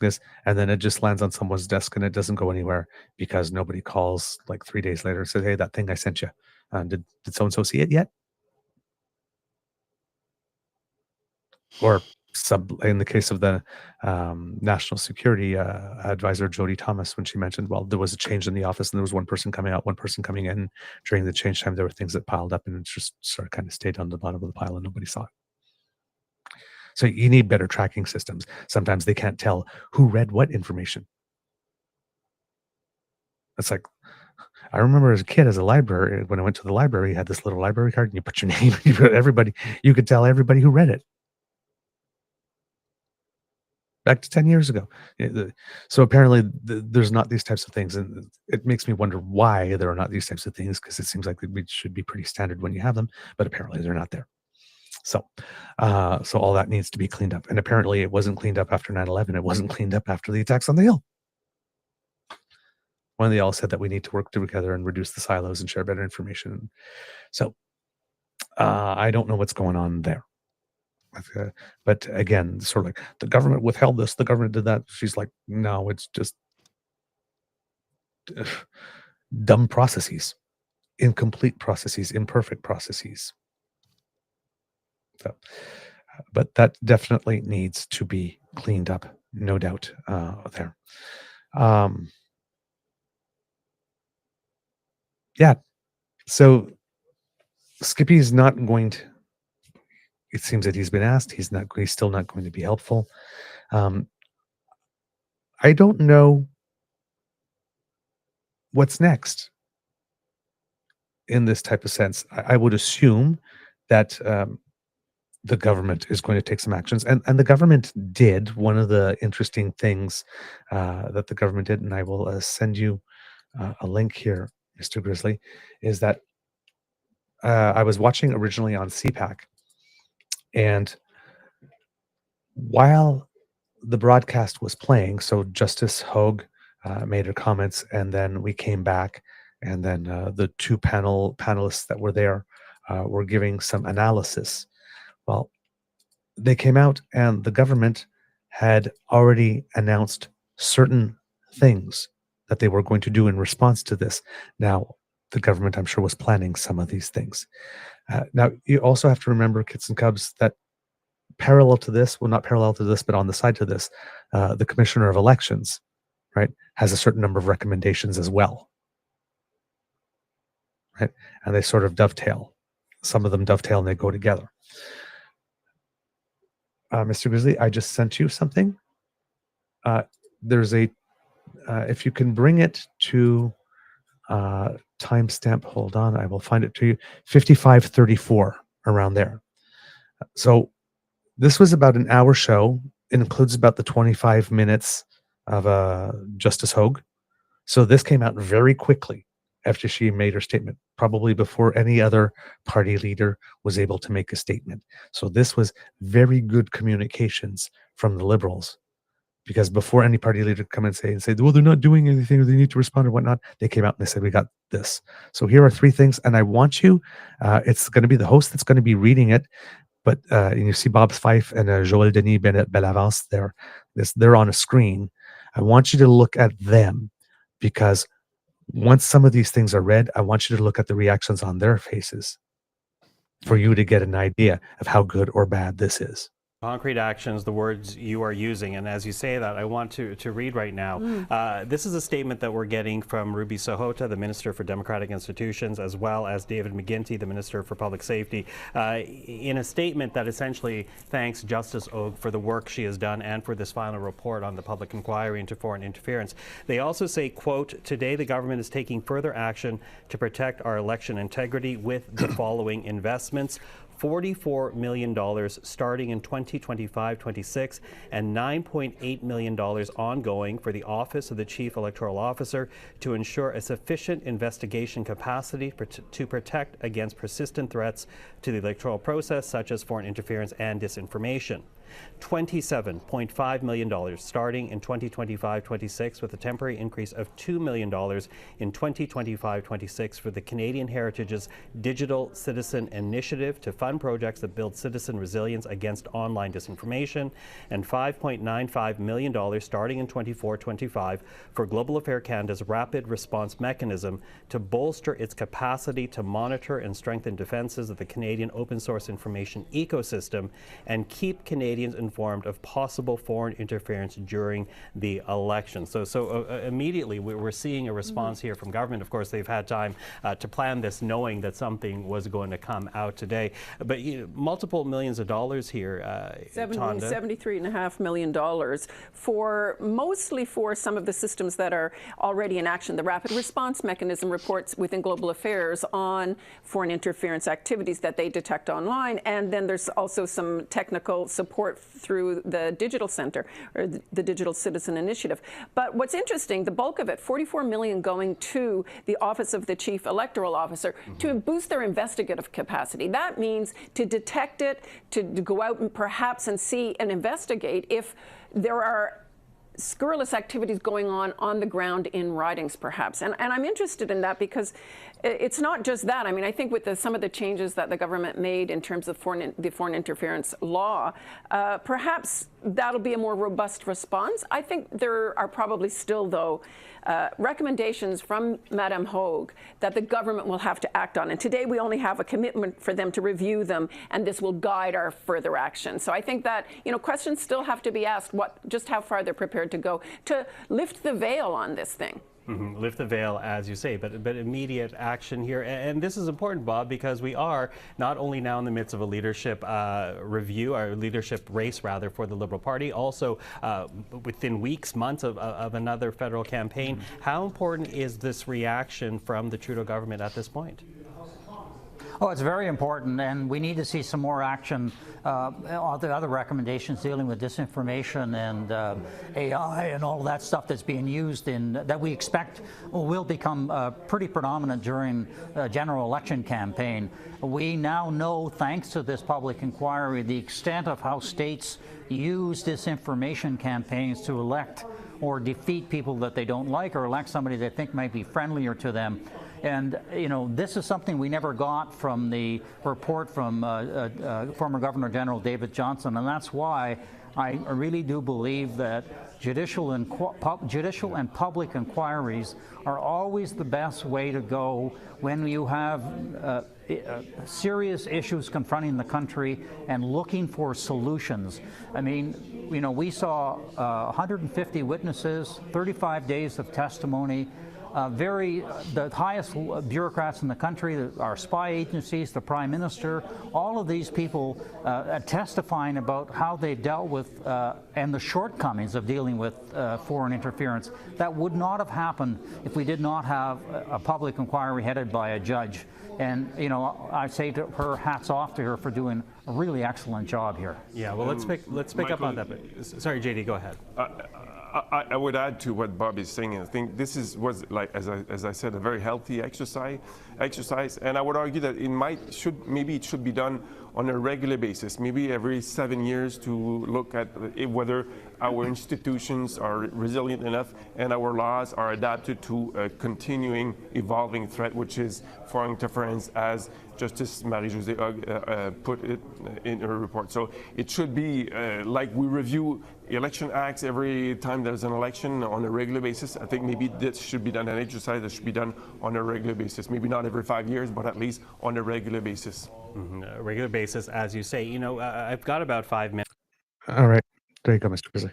this, and then it just lands on someone's desk and it doesn't go anywhere because nobody calls like 3 days later and says, hey, that thing I sent you, did so-and-so see it yet? Or in the case of the national security advisor, Jody Thomas, when she mentioned, well, there was a change in the office and there was one person coming out, one person coming in. During the change time, there were things that piled up and it just sort of kind of stayed on the bottom of the pile and nobody saw it. So you need better tracking systems. Sometimes they can't tell who read what information. It's like, I remember as a kid, when I went to the library, you had this little library card and you put your name, you could tell everybody who read it. Back to 10 years ago. So apparently there's not these types of things. And it makes me wonder why there are not these types of things, because it seems like we should be pretty standard when you have them, but apparently they're not there. So all that needs to be cleaned up. And apparently it wasn't cleaned up after 9/11. It wasn't cleaned up after the attacks on the Hill. When they all said that we need to work together and reduce the silos and share better information. So I don't know what's going on there. But again, sort of like the government withheld this, the government did that. She's like, no, it's just dumb processes, incomplete processes, imperfect processes. So, but that definitely needs to be cleaned up, no doubt there. Yeah. So Skippy's not going to. it seems that he's been asked. He's still not going to be helpful. I don't know what's next in this type of sense. I would assume that the government is going to take some actions, and the government did. One of the interesting things that the government did, and I will send you a link here, Mr. Grizzly, is that I was watching originally on CPAC, and while the broadcast was playing, so Justice Hogue made her comments, and then we came back, and then the two panelists that were there were giving some analysis. Well, they came out, and the government had already announced certain things that they were going to do in response to this. Now, the government, I'm sure, was planning some of these things. Now, you also have to remember, kids and cubs, that parallel to this, well, not parallel to this, but on the side to this, the Commissioner of Elections, right, has a certain number of recommendations as well, right? And they sort of dovetail. Some of them dovetail and they go together. Mr. Grizzly, I just sent you something. There's a, if you can bring it to timestamp, hold on, I will find it to you, 55:34, around there. So this was about an hour show. It includes about the 25 minutes of Justice Hogue. So this came out very quickly after she made her statement, probably before any other party leader was able to make a statement. So this was very good communications from the Liberals, because before any party leader could come and say, well, they're not doing anything, or they need to respond or whatnot, they came out and they said, we got this. So here are three things, and I want you, it's going to be the host that's going to be reading it, but you see Bob Fife and Joël Denis Bellavance there. They're on a screen. I want you to look at them, because once some of these things are read, I want you to look at the reactions on their faces for you to get an idea of how good or bad this is. Concrete actions, the words you are using. And as you say that, I want to read right now. This is a statement that we're getting from Ruby Sahota, the Minister for Democratic Institutions, as well as David McGuinty, the Minister for Public Safety, in a statement that essentially thanks Justice Hogue for the work she has done and for this final report on the public inquiry into foreign interference. They also say, quote, today the government is taking further action to protect our election integrity with the following investments. $44 million starting in 2025-26 and $9.8 million ongoing for the Office of the Chief Electoral Officer to ensure a sufficient investigation capacity to protect against persistent threats to the electoral process, such as foreign interference and disinformation. $27.5 million starting in 2025-26 with a temporary increase of $2 million in 2025-26 for the Canadian Heritage's Digital Citizen Initiative to fund projects that build citizen resilience against online disinformation, and $5.95 million starting in 24-25 for Global Affair Canada's Rapid Response Mechanism to bolster its capacity to monitor and strengthen defenses of the Canadian open source information ecosystem and keep Canadians informed of possible foreign interference during the election. So immediately we're seeing a response here from government. Of course, they've had time to plan this, knowing that something was going to come out today. But multiple millions of dollars here. $73.5 million mostly for some of the systems that are already in action. The Rapid Response Mechanism reports within Global Affairs on foreign interference activities that they detect online, and then there's also some technical support through the Digital Center, or the Digital Citizen Initiative. But what's interesting, the bulk of it, $44 million going to the Office of the Chief Electoral Officer to boost their investigative capacity. That means to detect it, to go out and perhaps and see and investigate if there are scurrilous activities going on the ground in ridings, perhaps. And I'm interested in that because it's not just that. I mean, I think with some of the changes that the government made in terms of the foreign interference law, perhaps that'll be a more robust response. I think there are probably still, though, recommendations from Madame Hogue that the government will have to act on. And today we only have a commitment for them to review them, and this will guide our further action. So I think that, questions still have to be asked, just how far they're prepared to go to lift the veil on this thing. Lift the veil, as you say, but immediate action here. And this is important, Bob, because we are not only now in the midst of a leadership review, or leadership race, rather, for the Liberal Party, also within weeks, months of another federal campaign. How important is this reaction from the Trudeau government at this point? Oh, it's very important, and we need to see some more action. All the other recommendations dealing with disinformation and AI and all of that stuff that's being used that we expect will become pretty predominant during a general election campaign. We now know, thanks to this public inquiry, the extent of how states use disinformation campaigns to elect or defeat people that they don't like, or elect somebody they think might be friendlier to them. And, this is something we never got from the report from former Governor General David Johnston, and that's why I really do believe that judicial and public inquiries are always the best way to go when you have serious issues confronting the country and looking for solutions. I mean, we saw 150 witnesses, 35 days of testimony. The highest bureaucrats in the country, our spy agencies, the Prime Minister, all of these people testifying about how they dealt with and the shortcomings of dealing with foreign interference. That would not have happened if we did not have a public inquiry headed by a judge. And, I say to her, hats off to her for doing a really excellent job here. Yeah, well, let's pick up on that. Sorry, JD, go ahead. I would add to what Bob is saying. I think this was like, as I said, a very healthy exercise, and I would argue that maybe it should be done on a regular basis, maybe every 7 years, to look at whether our institutions are resilient enough and our laws are adapted to a continuing, evolving threat, which is foreign interference, as Justice Marie-Josée Hogue put it in her report. So it should be like we review election acts every time there's an election on a regular basis. I think maybe this should be done, an exercise that should be done on a regular basis. Maybe not every 5 years, but at least on a regular basis. A regular basis, as you say. I've got about 5 minutes. All right. There you go, Mr. Grizzly.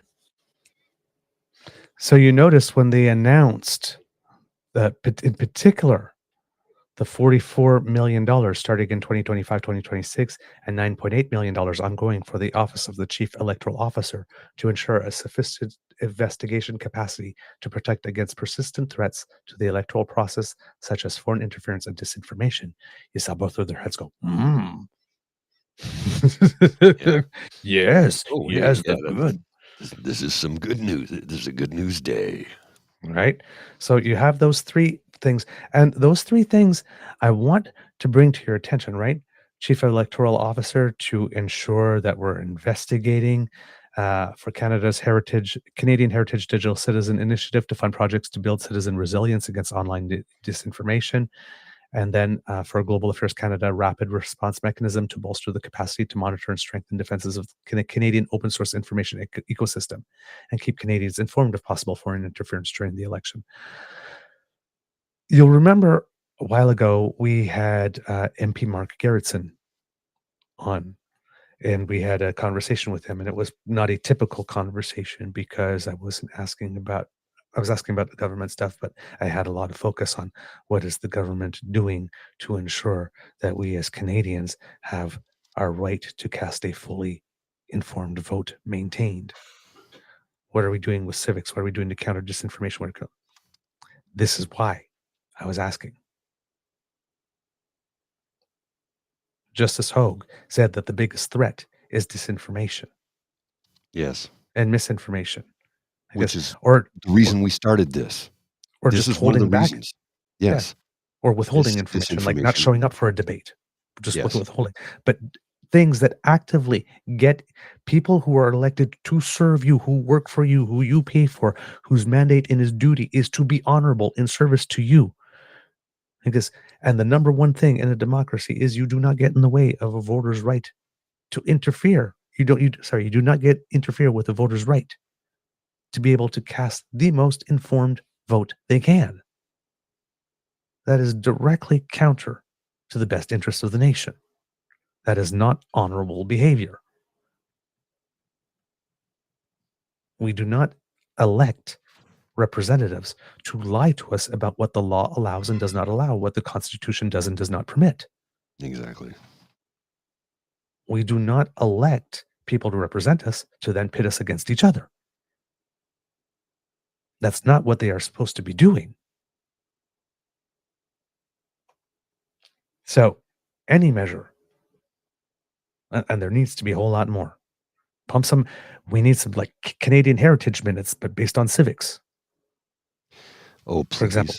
So you notice when they announced that, in particular, the $44 million starting in 2025-2026 and $9.8 million ongoing for the Office of the Chief Electoral Officer to ensure a sophisticated investigation capacity to protect against persistent threats to the electoral process, such as foreign interference and disinformation. You saw both of their heads go, Yes, Oh, yes, yeah, that's good. This is some good news. This is a good news day. Right? So you have those three things. And those three things I want to bring to your attention, right? Chief Electoral Officer, to ensure that we're investigating for Canadian Heritage Digital Citizen Initiative to fund projects to build citizen resilience against online disinformation. And then for Global Affairs Canada, rapid response mechanism to bolster the capacity to monitor and strengthen defenses of the Canadian open source information ecosystem and keep Canadians informed of possible foreign interference during the election. You'll remember a while ago, we had MP Mark Gerritsen on, and we had a conversation with him, and it was not a typical conversation because I was asking about the government stuff, but I had a lot of focus on what is the government doing to ensure that we as Canadians have our right to cast a fully informed vote maintained. What are we doing with civics? What are we doing to counter disinformation? This is why I was asking. Justice Hogue said that the biggest threat is disinformation. Yes. And misinformation. Which is the reason we started this. Or this just is one of the holding back. reasons. Yes. Yeah. Or withholding information, like not showing up for a debate. Just withholding. But things that actively get people who are elected to serve you, who work for you, who you pay for, whose mandate and his duty is to be honorable in service to you. And the number one thing in a democracy is you do not get in the way of a voter's right to interfere. You do not interfere with a voter's right to be able to cast the most informed vote they can. That is directly counter to the best interests of the nation. That is not honorable behavior. We do not elect representatives to lie to us about what the law allows and does not allow, what the Constitution does and does not permit. Exactly. We do not elect people to represent us to then pit us against each other. That's not what they are supposed to be doing. So any measure, and there needs to be a whole lot more. We need some like Canadian heritage minutes, but based on civics. Oh, please. For example,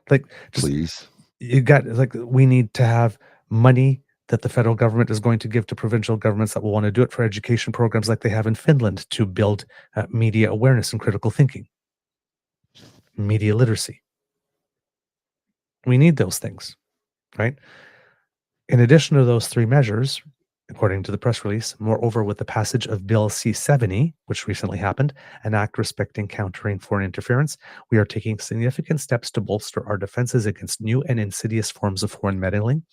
like please. We need to have money that the federal government is going to give to provincial governments that will want to do it for education programs like they have in Finland to build media awareness and critical thinking, media literacy. We need those things, right? In addition to those three measures, according to the press release, moreover, with the passage of Bill C-70, which recently happened, an act respecting countering foreign interference, we are taking significant steps to bolster our defenses against new and insidious forms of foreign meddling.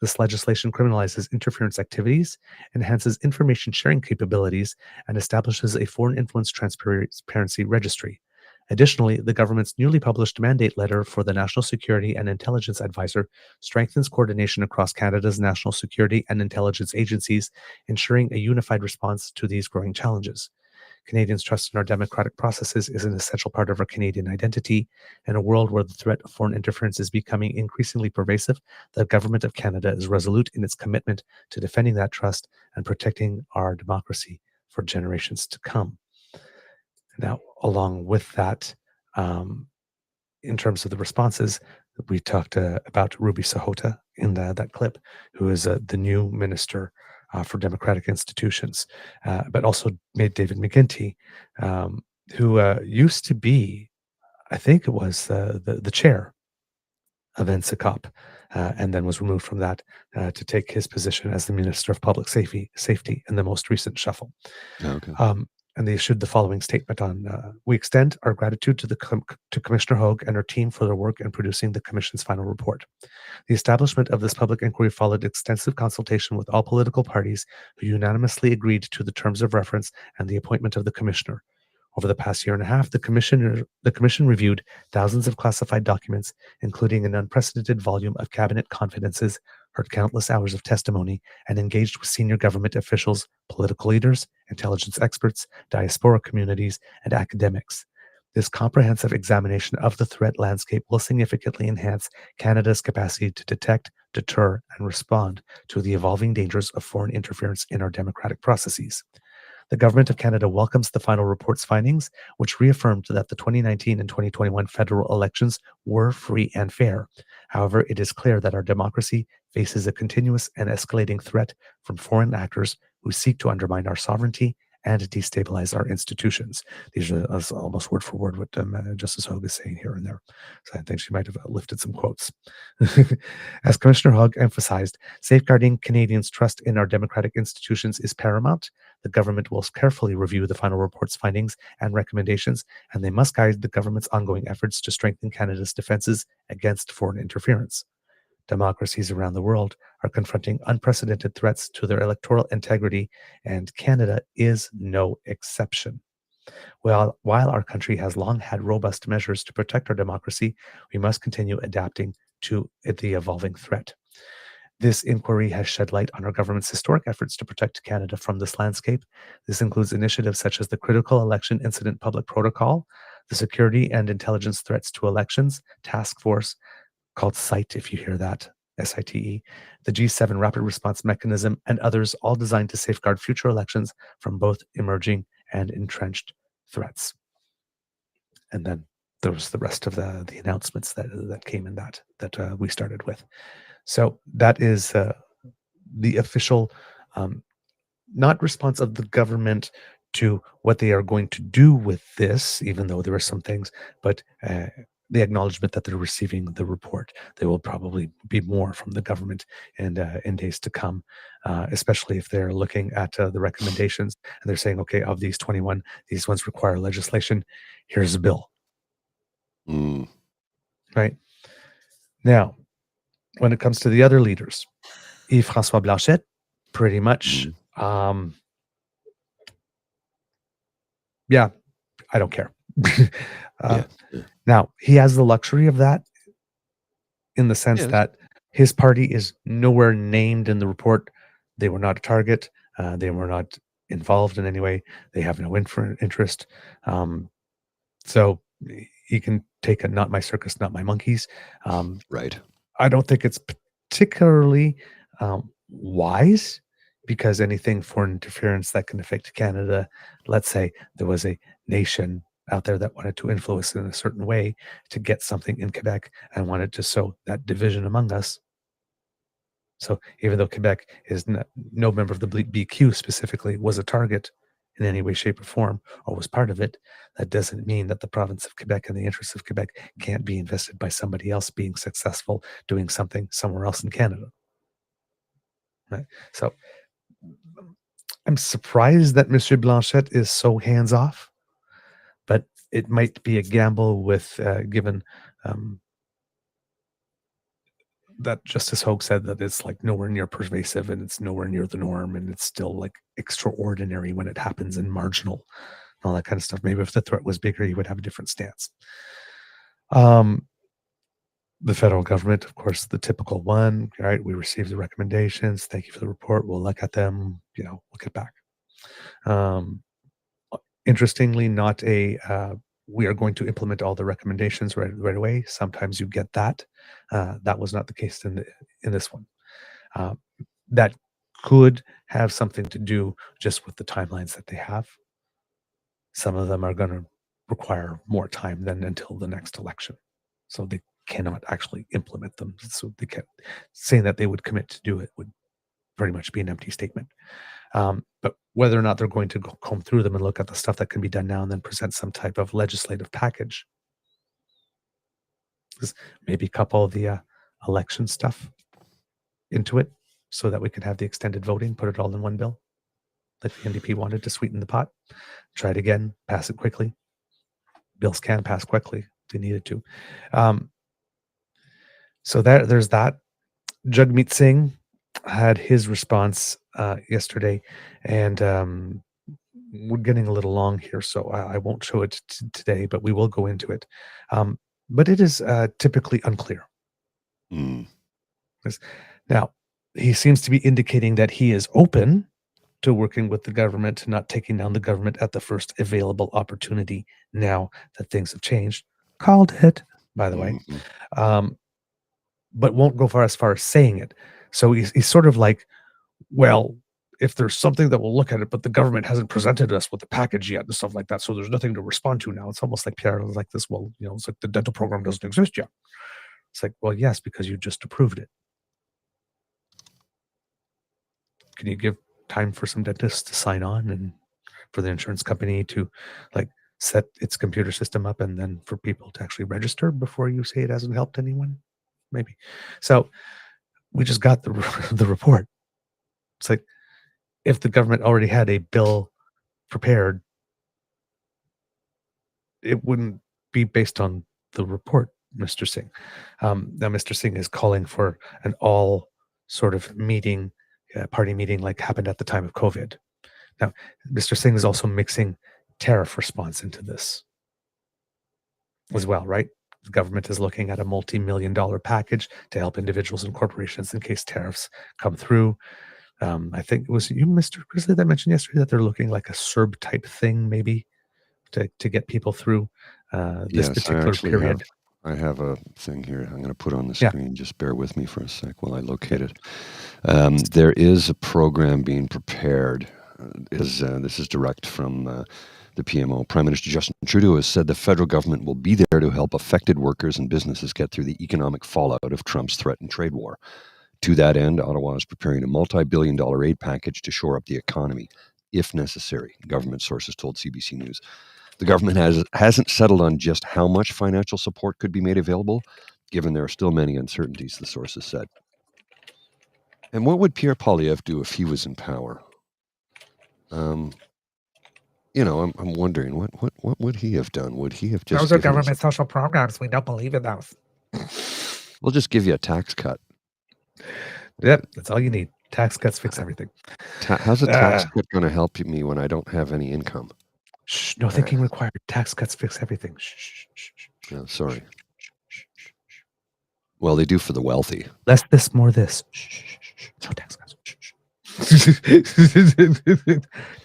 This legislation criminalizes interference activities, enhances information sharing capabilities, and establishes a foreign influence transparency registry. Additionally, the government's newly published mandate letter for the National Security and Intelligence Advisor strengthens coordination across Canada's national security and intelligence agencies, ensuring a unified response to these growing challenges. Canadians' trust in our democratic processes is an essential part of our Canadian identity. In a world where the threat of foreign interference is becoming increasingly pervasive, the Government of Canada is resolute in its commitment to defending that trust and protecting our democracy for generations to come. Now, along with that, in terms of the responses, we talked about Ruby Sahota in that clip, who is the new minister for democratic institutions, but also made David McGuinty, who used to be, I think it was the chair of NSICOP, and then was removed from that to take his position as the Minister of Public Safety in the most recent shuffle. Okay. And they issued the following statement on, we extend our gratitude to Commissioner Hogue and her team for their work in producing the Commission's final report. The establishment of this public inquiry followed extensive consultation with all political parties who unanimously agreed to the terms of reference and the appointment of the Commissioner. Over the past year and a half, the Commission reviewed thousands of classified documents, including an unprecedented volume of cabinet confidences, heard countless hours of testimony, and engaged with senior government officials, political leaders, intelligence experts, diaspora communities, and academics. This comprehensive examination of the threat landscape will significantly enhance Canada's capacity to detect, deter, and respond to the evolving dangers of foreign interference in our democratic processes. The Government of Canada welcomes the final report's findings, which reaffirmed that the 2019 and 2021 federal elections were free and fair. However, it is clear that our democracy faces a continuous and escalating threat from foreign actors who seek to undermine our sovereignty and destabilize our institutions. These are almost word for word what Justice Hogue is saying here and there. So I think she might have lifted some quotes. As Commissioner Hogue emphasized, safeguarding Canadians' trust in our democratic institutions is paramount. The government will carefully review the final report's findings and recommendations, and they must guide the government's ongoing efforts to strengthen Canada's defenses against foreign interference. Democracies around the world are confronting unprecedented threats to their electoral integrity, and Canada is no exception. While our country has long had robust measures to protect our democracy, we must continue adapting to the evolving threat. This inquiry has shed light on our government's historic efforts to protect Canada from this landscape. This includes initiatives such as the Critical Election Incident Public Protocol, the Security and Intelligence Threats to Elections Task Force, called SITE, if you hear that, SITE, the G7 Rapid Response Mechanism, and others, all designed to safeguard future elections from both emerging and entrenched threats. And then there was the rest of the announcements that came in that we started with. So that is the official, not response of the government to what they are going to do with this, even though there are some things, but the acknowledgement that they're receiving the report. There will probably be more from the government in days to come, especially if they're looking at the recommendations and they're saying, okay, of these 21, these ones require legislation. Here's a bill. Right? Now, when it comes to the other leaders, Yves-François Blanchet, pretty much, yeah, I don't care. Yeah. Now, he has the luxury of that in the sense Yes. that his party is nowhere named in the report. They were not a target. They were not involved in any way. They have no interest. So he can take a not my circus, not my monkeys. Right. I don't think it's particularly wise, because anything foreign interference that can affect Canada, let's say there was a nation out there that wanted to influence in a certain way to get something in Quebec and wanted to sow that division among us. So even though Quebec is no member of the BQ specifically was a target in any way, shape, or form, or was part of it, that doesn't mean that the province of Quebec and the interests of Quebec can't be invested by somebody else being successful doing something somewhere else in Canada. Right? So I'm surprised that Monsieur Blanchette is so hands-off, but it might be a gamble with given that Justice Hogue said that it's like nowhere near pervasive and it's nowhere near the norm and it's still like extraordinary when it happens and marginal and all that kind of stuff. Maybe if the threat was bigger, he would have a different stance. The federal government, of course, the typical one, right? We received the recommendations. Thank you for the report. We'll look at them, we'll get back. Interestingly, not a we are going to implement all the recommendations right away. Sometimes you get that. That was not the case in this one. That could have something to do just with the timelines that they have. Some of them are going to require more time than until the next election. So they cannot actually implement them. So they can't, saying that they would commit to do it would pretty much be an empty statement. But whether or not they're going to comb through them and look at the stuff that can be done now and then present some type of legislative package, maybe couple the election stuff into it so that we could have the extended voting, put it all in one bill, like the NDP wanted to sweeten the pot. Try it again, pass it quickly. Bills can pass quickly if they needed to. So there's that. Jagmeet Singh had his response yesterday, and we're getting a little long here, so I won't show it today, but we will go into it. But it is typically unclear. Now, he seems to be indicating that he is open to working with the government, not taking down the government at the first available opportunity now that things have changed. Called it, by the way. But won't go as far as saying it. So he's sort of like, well, if there's something that we'll look at it, but the government hasn't presented us with the package yet and stuff like that, so there's nothing to respond to now. It's almost like Pierre was like this, well, it's like the dental program doesn't exist yet. It's like, well, yes, because you just approved it. Can you give time for some dentists to sign on and for the insurance company to like set its computer system up and then for people to actually register before you say it hasn't helped anyone? Maybe. So we just got the report. It's like, if the government already had a bill prepared, it wouldn't be based on the report, Mr. Singh. Now, Mr. Singh is calling for an all sort of meeting, party meeting like happened at the time of COVID. Now, Mr. Singh is also mixing tariff response into this as well, right? The government is looking at a multi-million-dollar package to help individuals and corporations in case tariffs come through. I think it was you, Mr. Grizzly, that mentioned yesterday that they're looking like a CERB type thing, maybe, to get people through this particular period. I have a thing here I'm going to put on the screen. Yeah. Just bear with me for a sec while I locate it. There is a program being prepared. This is direct from the PMO. Prime Minister Justin Trudeau has said the federal government will be there to help affected workers and businesses get through the economic fallout of Trump's threatened trade war. To that end, Ottawa is preparing a multi-billion-dollar aid package to shore up the economy, if necessary, government sources told CBC News. The government hasn't settled on just how much financial support could be made available, given there are still many uncertainties, the sources said. And what would Pierre Poilievre do if he was in power? I'm wondering, what would he have done? Would he have just... Those are government social programs. We don't believe in those. We'll just give you a tax cut. Yep, that's all you need. Tax cuts fix everything. How's a tax cut going to help me when I don't have any income? Shh, no thinking required. Tax cuts fix everything. Shh, shh, shh, shh. No, sorry. Well, they do for the wealthy. Less this, more this. Shh, shh, shh, shh. No tax cuts. Shh, shh.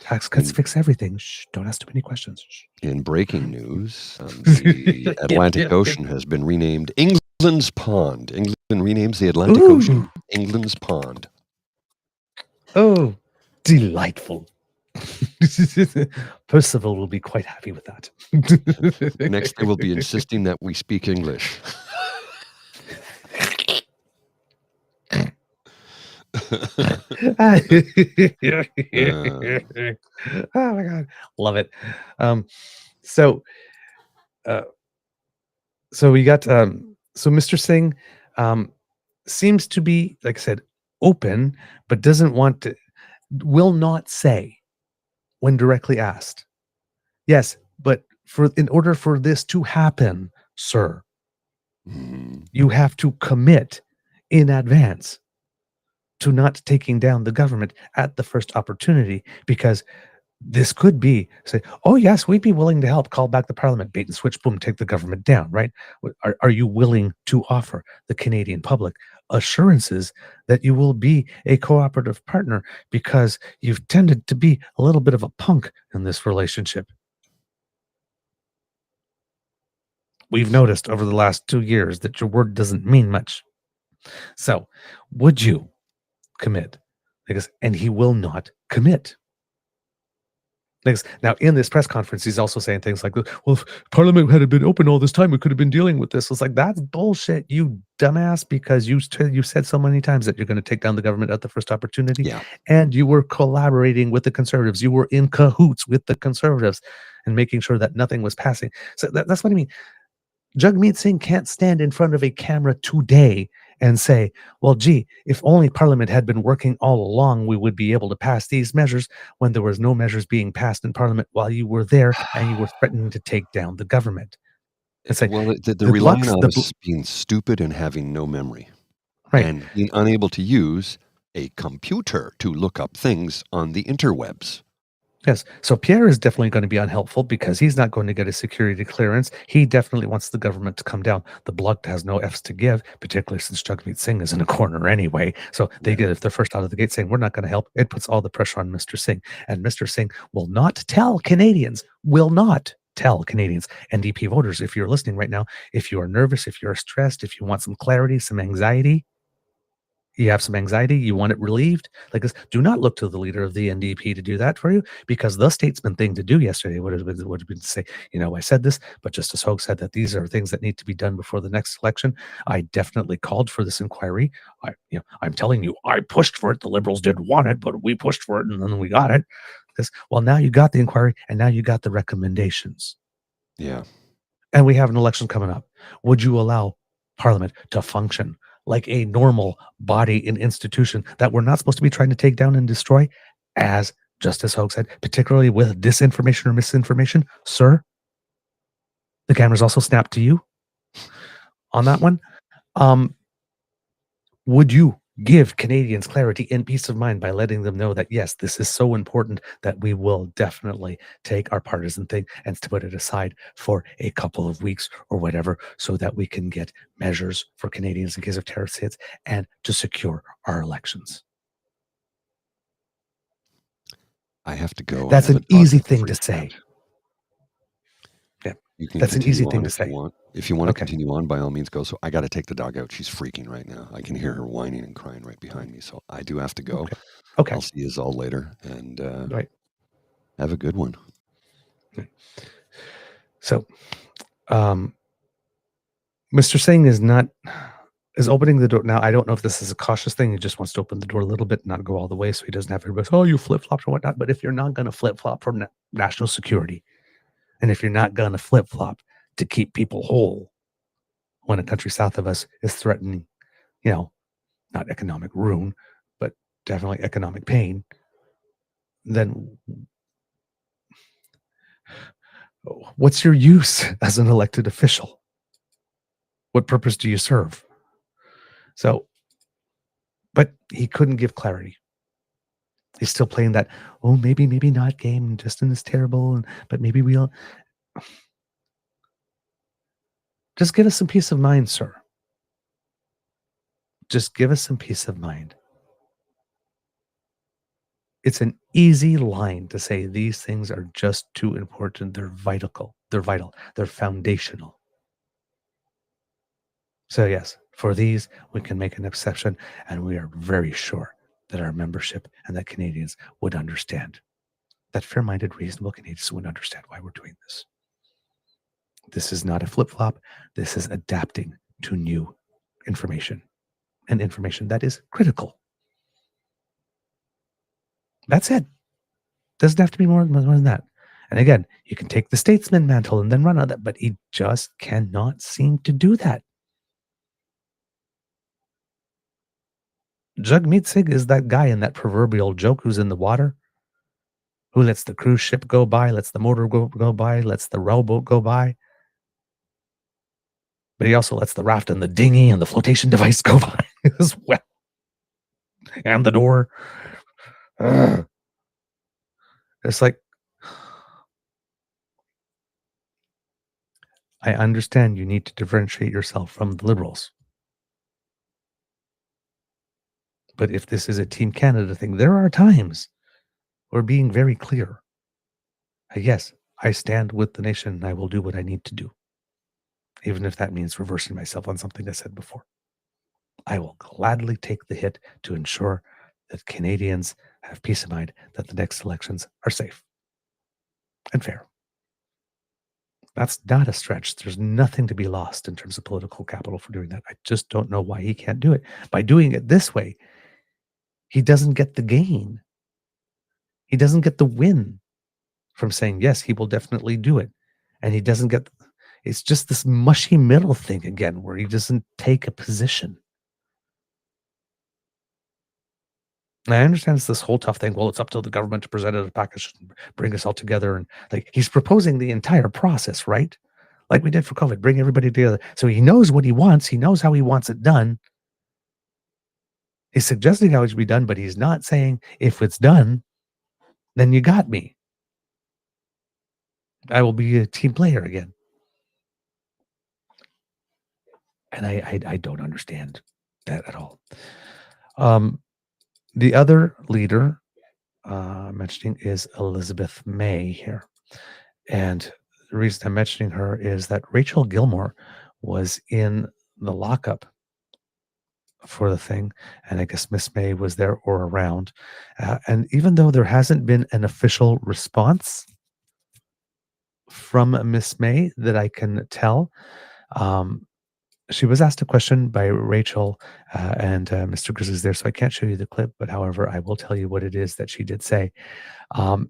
Tax cuts fix everything. Shh, don't ask too many questions. Shh. In breaking news, the Atlantic Ocean has been renamed England's Pond. England renames the Atlantic Ocean England's Pond. Oh, delightful. Percival will be quite happy with that. Next, they will be insisting that we speak English. Oh my God, love it. So we got so Mr. Singh seems to be, like I said, open, but doesn't want to, will not say when directly asked. Yes, but in order for this to happen, sir, you have to commit in advance to not taking down the government at the first opportunity, because this could be, say, oh yes, we'd be willing to help, call back the parliament, bait and switch, boom, take the government down, right? Are you willing to offer the Canadian public assurances that you will be a cooperative partner, because you've tended to be a little bit of a punk in this relationship? We've noticed over the last 2 years that your word doesn't mean much. So would you commit? And he will not commit. Now, in this press conference, he's also saying things like, well, if Parliament had been open all this time, we could have been dealing with this. It's like, that's bullshit, you dumbass, because you said so many times that you're going to take down the government at the first opportunity. Yeah. And you were collaborating with the Conservatives. You were in cahoots with the Conservatives and making sure that nothing was passing. So that's what I mean. Jagmeet Singh can't stand in front of a camera today and say, well, gee, if only Parliament had been working all along, we would be able to pass these measures, when there was no measures being passed in Parliament while you were there and you were threatening to take down the government. It's like, well, they're relying on us being stupid and having no memory. Right. And being unable to use a computer to look up things on the interwebs. Yes. So Pierre is definitely going to be unhelpful, because he's not going to get a security clearance. He definitely wants the government to come down. The Bloc has no F's to give, particularly since Jagmeet Singh is in a corner anyway. So they get, if they're first out of the gate saying, we're not going to help, it puts all the pressure on Mr. Singh. And Mr. Singh will not tell Canadians, NDP voters, if you're listening right now, if you are nervous, if you're stressed, if you want some clarity, some anxiety, you have some anxiety, you want it relieved, like this, do not look to the leader of the NDP to do that for you, because the statesman thing to do yesterday would have been to say, I said this, but Justice Hogue said that these are things that need to be done before the next election. I definitely called for this inquiry. I'm telling you, I pushed for it. The Liberals didn't want it, but we pushed for it, and then we got it. Well, now you got the inquiry, and now you got the recommendations. Yeah. And we have an election coming up. Would you allow Parliament to function like a normal body and institution that we're not supposed to be trying to take down and destroy, as Justice Hogue said, particularly with disinformation or misinformation? Sir, the camera's also snapped to you on that one. Would you give Canadians clarity and peace of mind by letting them know that, yes, this is so important that we will definitely take our partisan thing and to put it aside for a couple of weeks or whatever, so that we can get measures for Canadians in case of terrorist hits and to secure our elections? I have to go. That's an easy thing to say. Yeah, you can that's an easy thing to if say. You want. If you want to continue on, by all means go. So I got to take the dog out. She's freaking right now. I can hear her whining and crying right behind me. So I do have to go. Okay. I'll see you all later, and right. Have a good one. So, Mr. Singh is opening the door. Now, I don't know if this is a cautious thing. He just wants to open the door a little bit, not go all the way, so he doesn't have everybody say, oh, you flip-flopped or whatnot. But if you're not going to flip-flop for national security, and if you're not going to flip-flop to keep people whole when a country south of us is threatening, not economic ruin, but definitely economic pain, then what's your use as an elected official? What purpose do you serve? So, but he couldn't give clarity. He's still playing that, oh, maybe not game. Justin is terrible, but maybe we'll. Just give us some peace of mind, sir. Just give us some peace of mind. It's an easy line to say these things are just too important. They're vital. They're foundational. So yes, for these, we can make an exception, and we are very sure that our membership and that Canadians would understand. That fair-minded, reasonable Canadians would understand why we're doing this. This is not a flip-flop. This is adapting to new information, and information that is critical. That's it. Doesn't have to be more than that. And again, you can take the statesman mantle and then run on that, but he just cannot seem to do that. Jagmeet Singh is that guy in that proverbial joke who's in the water, who lets the cruise ship go by, lets the motor go by, lets the rowboat go by. But he also lets the raft and the dinghy and the flotation device go by as well. And the door. Ugh. It's like, I understand you need to differentiate yourself from the Liberals. But if this is a Team Canada thing, there are times we're being very clear. Yes, I stand with the nation and I will do what I need to do. Even if that means reversing myself on something I said before. I will gladly take the hit to ensure that Canadians have peace of mind that the next elections are safe and fair. That's not a stretch. There's nothing to be lost in terms of political capital for doing that. I just don't know why he can't do it. By doing it this way, he doesn't get the gain. He doesn't get the win from saying, yes, he will definitely do it. And he doesn't get, it's just this mushy middle thing again, where he doesn't take a position. And I understand it's this whole tough thing. Well, it's up to the government to present a package and bring us all together. And like, he's proposing the entire process, right? Like we did for COVID, bring everybody together. So he knows what he wants. He knows how he wants it done. He's suggesting how it should be done, but he's not saying, if it's done, then you got me. I will be a team player again. And I don't understand that at all. The other leader mentioning is Elizabeth May here. And the reason I'm mentioning her is that Rachel Gilmore was in the lockup for the thing, and I guess Miss May was there or around. And even though there hasn't been an official response from Miss May that I can tell, she was asked a question by Rachel, and Mr. Grizzly's there, so I can't show you the clip, but however, I will tell you what it is that she did say. You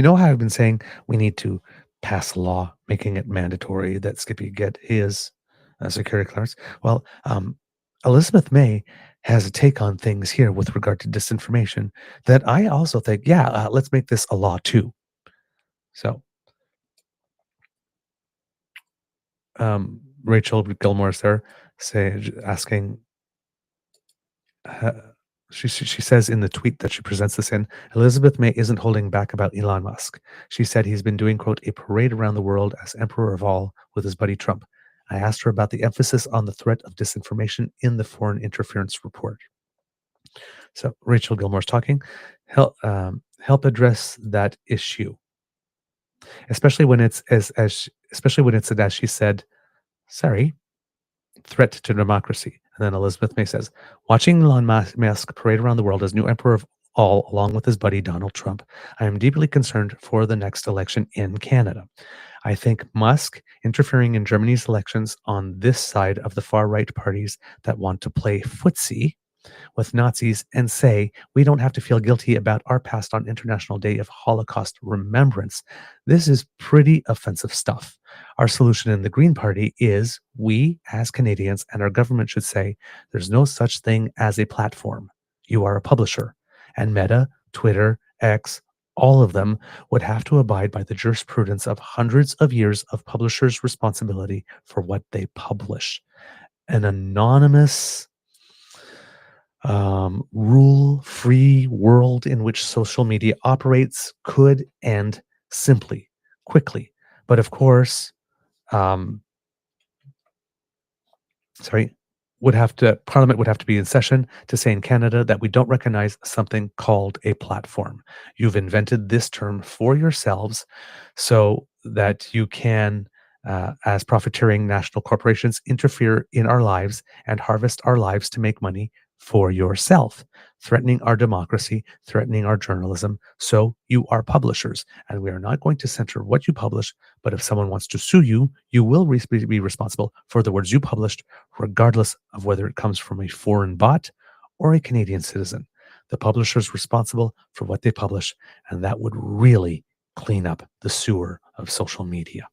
know how I've been saying we need to pass a law making it mandatory that Skippy get his security clearance? Well, Elizabeth May has a take on things here with regard to disinformation that I also think, let's make this a law too. So, Rachel Gilmore's there, asking. She says in the tweet that she presents this in, Elizabeth May isn't holding back about Elon Musk. She said he's been doing, quote, a parade around the world as emperor of all with his buddy Trump. I asked her about the emphasis on the threat of disinformation in the foreign interference report. So Rachel Gilmore's talking. Help address that issue, especially when it's as she said, sorry, threat to democracy. And then Elizabeth May says, watching Elon Musk parade around the world as new emperor of all, along with his buddy Donald Trump, I am deeply concerned for the next election in Canada. I think Musk interfering in Germany's elections on this side of the far-right parties that want to play footsie with Nazis and say, we don't have to feel guilty about our past on International Day of Holocaust Remembrance. This is pretty offensive stuff. Our solution in the Green Party is we, as Canadians, and our government should say, there's no such thing as a platform. You are a publisher. And Meta, Twitter, X, all of them would have to abide by the jurisprudence of hundreds of years of publishers' responsibility for what they publish. An anonymous rule-free world in which social media operates could end simply, quickly. But of course, Parliament would have to be in session to say in Canada that we don't recognize something called a platform. You've invented this term for yourselves so that you can, as profiteering national corporations, interfere in our lives and harvest our lives to make money for yourself, threatening our democracy, threatening our journalism. So you are publishers, and we are not going to censor what you publish, but if someone wants to sue you, you will be responsible for the words you published, regardless of whether it comes from a foreign bot or a Canadian citizen. The publisher is responsible for what they publish, and that would really clean up the sewer of social media.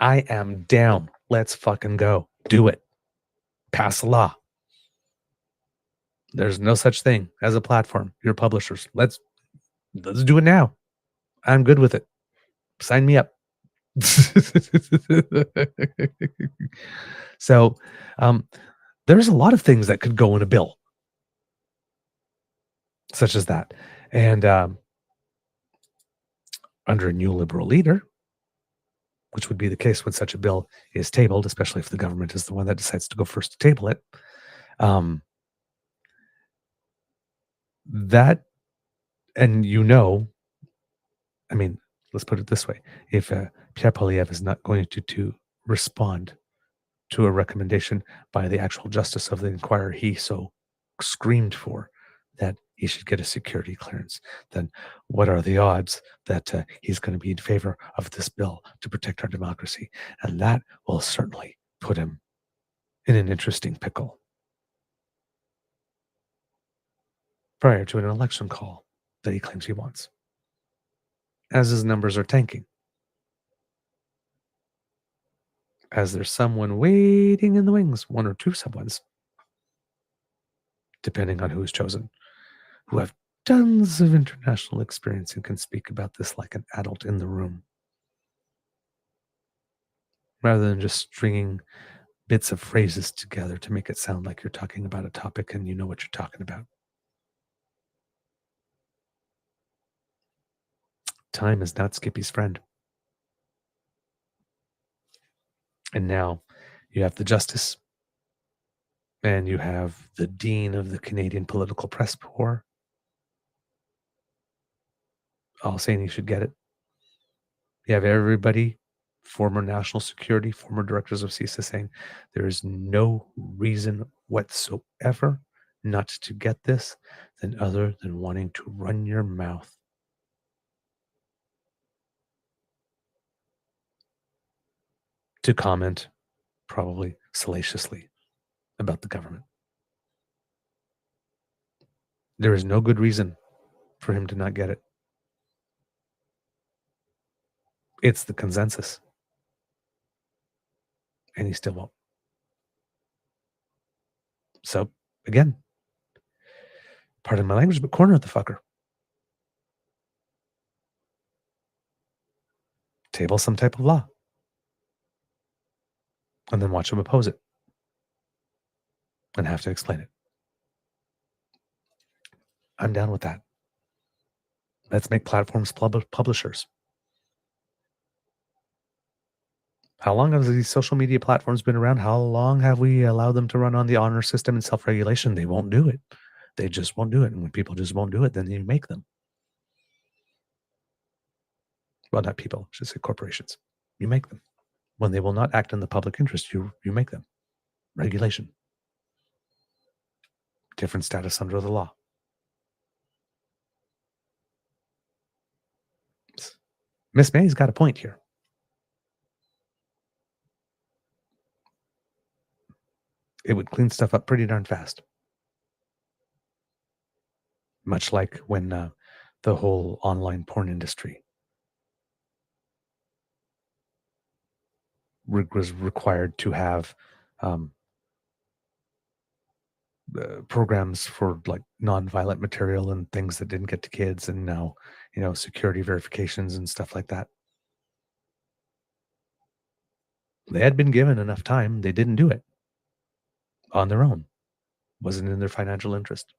I am down. Let's fucking go. Do it. Pass a law. There's no such thing as a platform. You're publishers. Let's do it now. I'm good with it. Sign me up. So there's a lot of things that could go in a bill such as that. And under a new Liberal leader, which would be the case when such a bill is tabled, especially if the government is the one that decides to go first to table it, that, and I mean, let's put it this way. If Pierre Poilievre is not going to respond to a recommendation by the actual justice of the inquirer he so screamed for, that he should get a security clearance, then what are the odds that he's going to be in favor of this bill to protect our democracy? And that will certainly put him in an interesting pickle prior to an election call that he claims he wants, as his numbers are tanking, as there's someone waiting in the wings, one or two someones, depending on who's chosen, who have tons of international experience and can speak about this like an adult in the room, rather than just stringing bits of phrases together to make it sound like you're talking about a topic and you know what you're talking about. Time is not Skippy's friend. And now you have the justice, and you have the dean of the Canadian Political Press Corps, all saying he should get it. You have everybody, former national security, former directors of CISA, saying there is no reason whatsoever not to get this other than wanting to run your mouth. To comment, probably salaciously, about the government. There is no good reason for him to not get it. It's the consensus. And he still won't. So, again, pardon my language, but corner the fucker. Table some type of law. And then watch him oppose it. And have to explain it. I'm down with that. Let's make platforms publishers. How long have these social media platforms been around? How long have we allowed them to run on the honor system and self-regulation? They won't do it. They just won't do it. And when people just won't do it, then you make them. Well, not people, I should say corporations. You make them. When they will not act in the public interest, you make them. Regulation. Different status under the law. Miss May's got a point here. It would clean stuff up pretty darn fast. Much like when the whole online porn industry was required to have programs for like non-violent material and things that didn't get to kids, and now, security verifications and stuff like that. They had been given enough time. They didn't do it. on their own. Wasn't in their financial interest.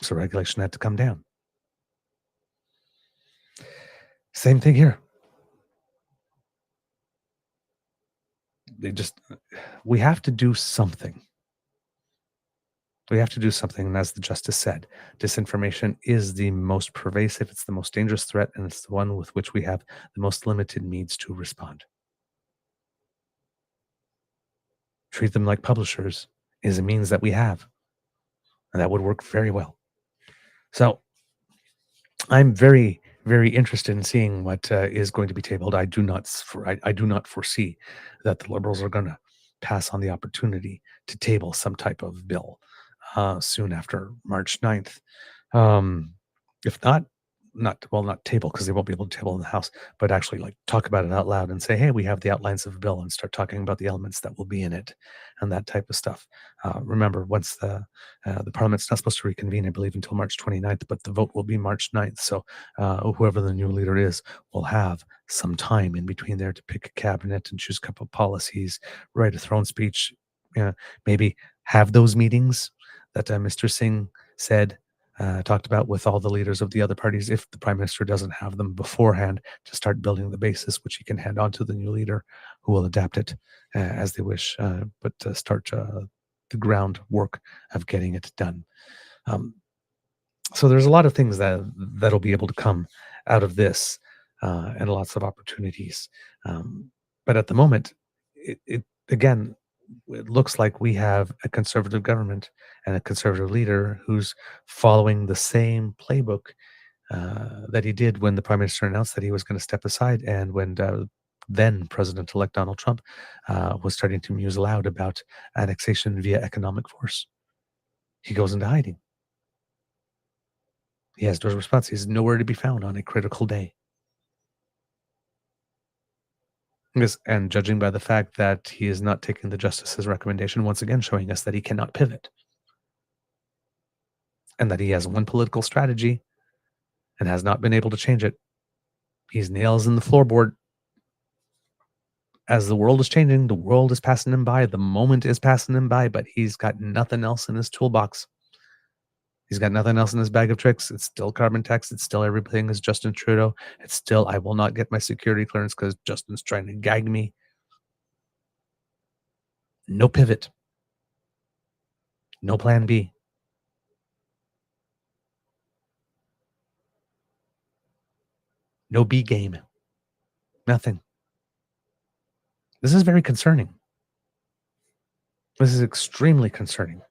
So regulation had to come down. Same thing here. We have to do something. We have to do something. And as the justice said, disinformation is the most pervasive, it's the most dangerous threat, and it's the one with which we have the most limited means to respond. Treat them like publishers is a means that we have, and that would work very well. So I'm very, very interested in seeing what is going to be tabled. I do not foresee that the Liberals are going to pass on the opportunity to table some type of bill soon after March 9th. If not table, because they won't be able to table in the House, but actually like talk about it out loud and say, hey, we have the outlines of a bill, and start talking about the elements that will be in it and that type of stuff. Remember, once the Parliament's not supposed to reconvene, I believe, until March 29th, but the vote will be March 9th. So whoever the new leader is will have some time in between there to pick a cabinet and choose a couple of policies, write a throne speech, maybe have those meetings that Mr. Singh said, talked about with all the leaders of the other parties, if the prime minister doesn't have them beforehand, to start building the basis, which he can hand on to the new leader, who will adapt it as they wish, but start the groundwork of getting it done. So there's a lot of things that'll be able to come out of this, and lots of opportunities. But at the moment, it looks like we have a conservative government and a conservative leader who's following the same playbook that he did when the prime minister announced that he was going to step aside, and when then President-elect Donald Trump was starting to muse aloud about annexation via economic force. He goes into hiding. He has no response. He's nowhere to be found on a critical day. Yes, and judging by the fact that he is not taking the justice's recommendation, once again showing us that he cannot pivot, and that he has one political strategy and has not been able to change it. He's nails in the floorboard. As the world is changing, the world is passing him by, the moment is passing him by, but he's got nothing else in his toolbox. He's got nothing else in his bag of tricks. It's still carbon tax. It's still everything is Justin Trudeau. It's still, I will not get my security clearance because Justin's trying to gag me. No pivot. No plan B. No B game. Nothing. This is very concerning. This is extremely concerning.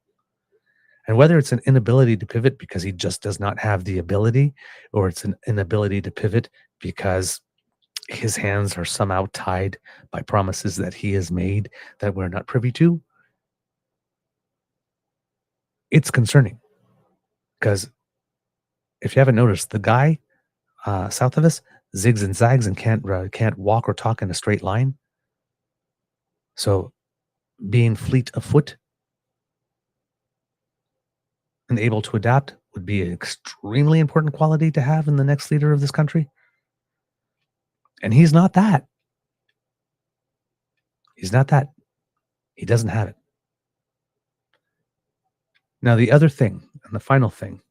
And whether it's an inability to pivot because he just does not have the ability, or it's an inability to pivot because his hands are somehow tied by promises that he has made that we're not privy to, it's concerning. Because if you haven't noticed, the guy south of us zigs and zags and can't walk or talk in a straight line. So being fleet of foot and able to adapt would be an extremely important quality to have in the next leader of this country. And he's not that. He's not that. He doesn't have it. Now, the other thing, and the final thing,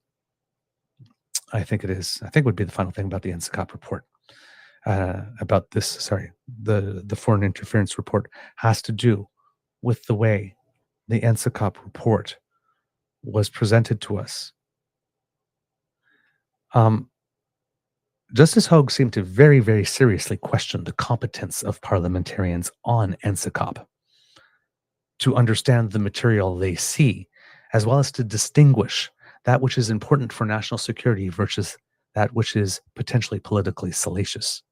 I think would be the final thing about the NSICOP report, about this, the foreign interference report, has to do with the way the NSICOP report was presented to us. Justice Hogue seemed to very, very seriously question the competence of parliamentarians on NSICOP to understand the material they see, as well as to distinguish that which is important for national security versus that which is potentially politically salacious.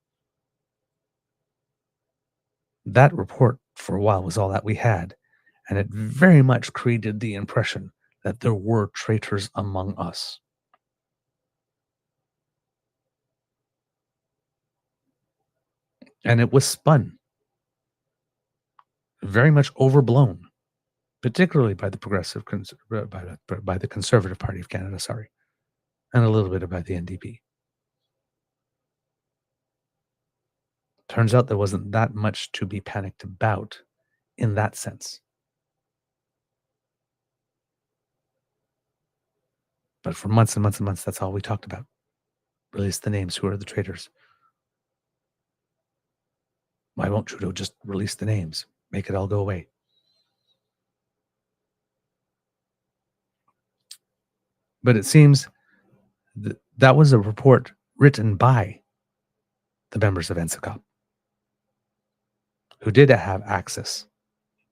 That report, for a while, was all that we had, and it very much created the impression that there were traitors among us. And it was spun, very much overblown, particularly by the by the Conservative Party of Canada, and a little bit by the NDP. Turns out there wasn't that much to be panicked about in that sense. But for months and months and months, that's all we talked about. Release the names. Who are the traitors? Why won't Trudeau just release the names? Make it all go away. But it seems that was a report written by the members of NSICOP, who did have access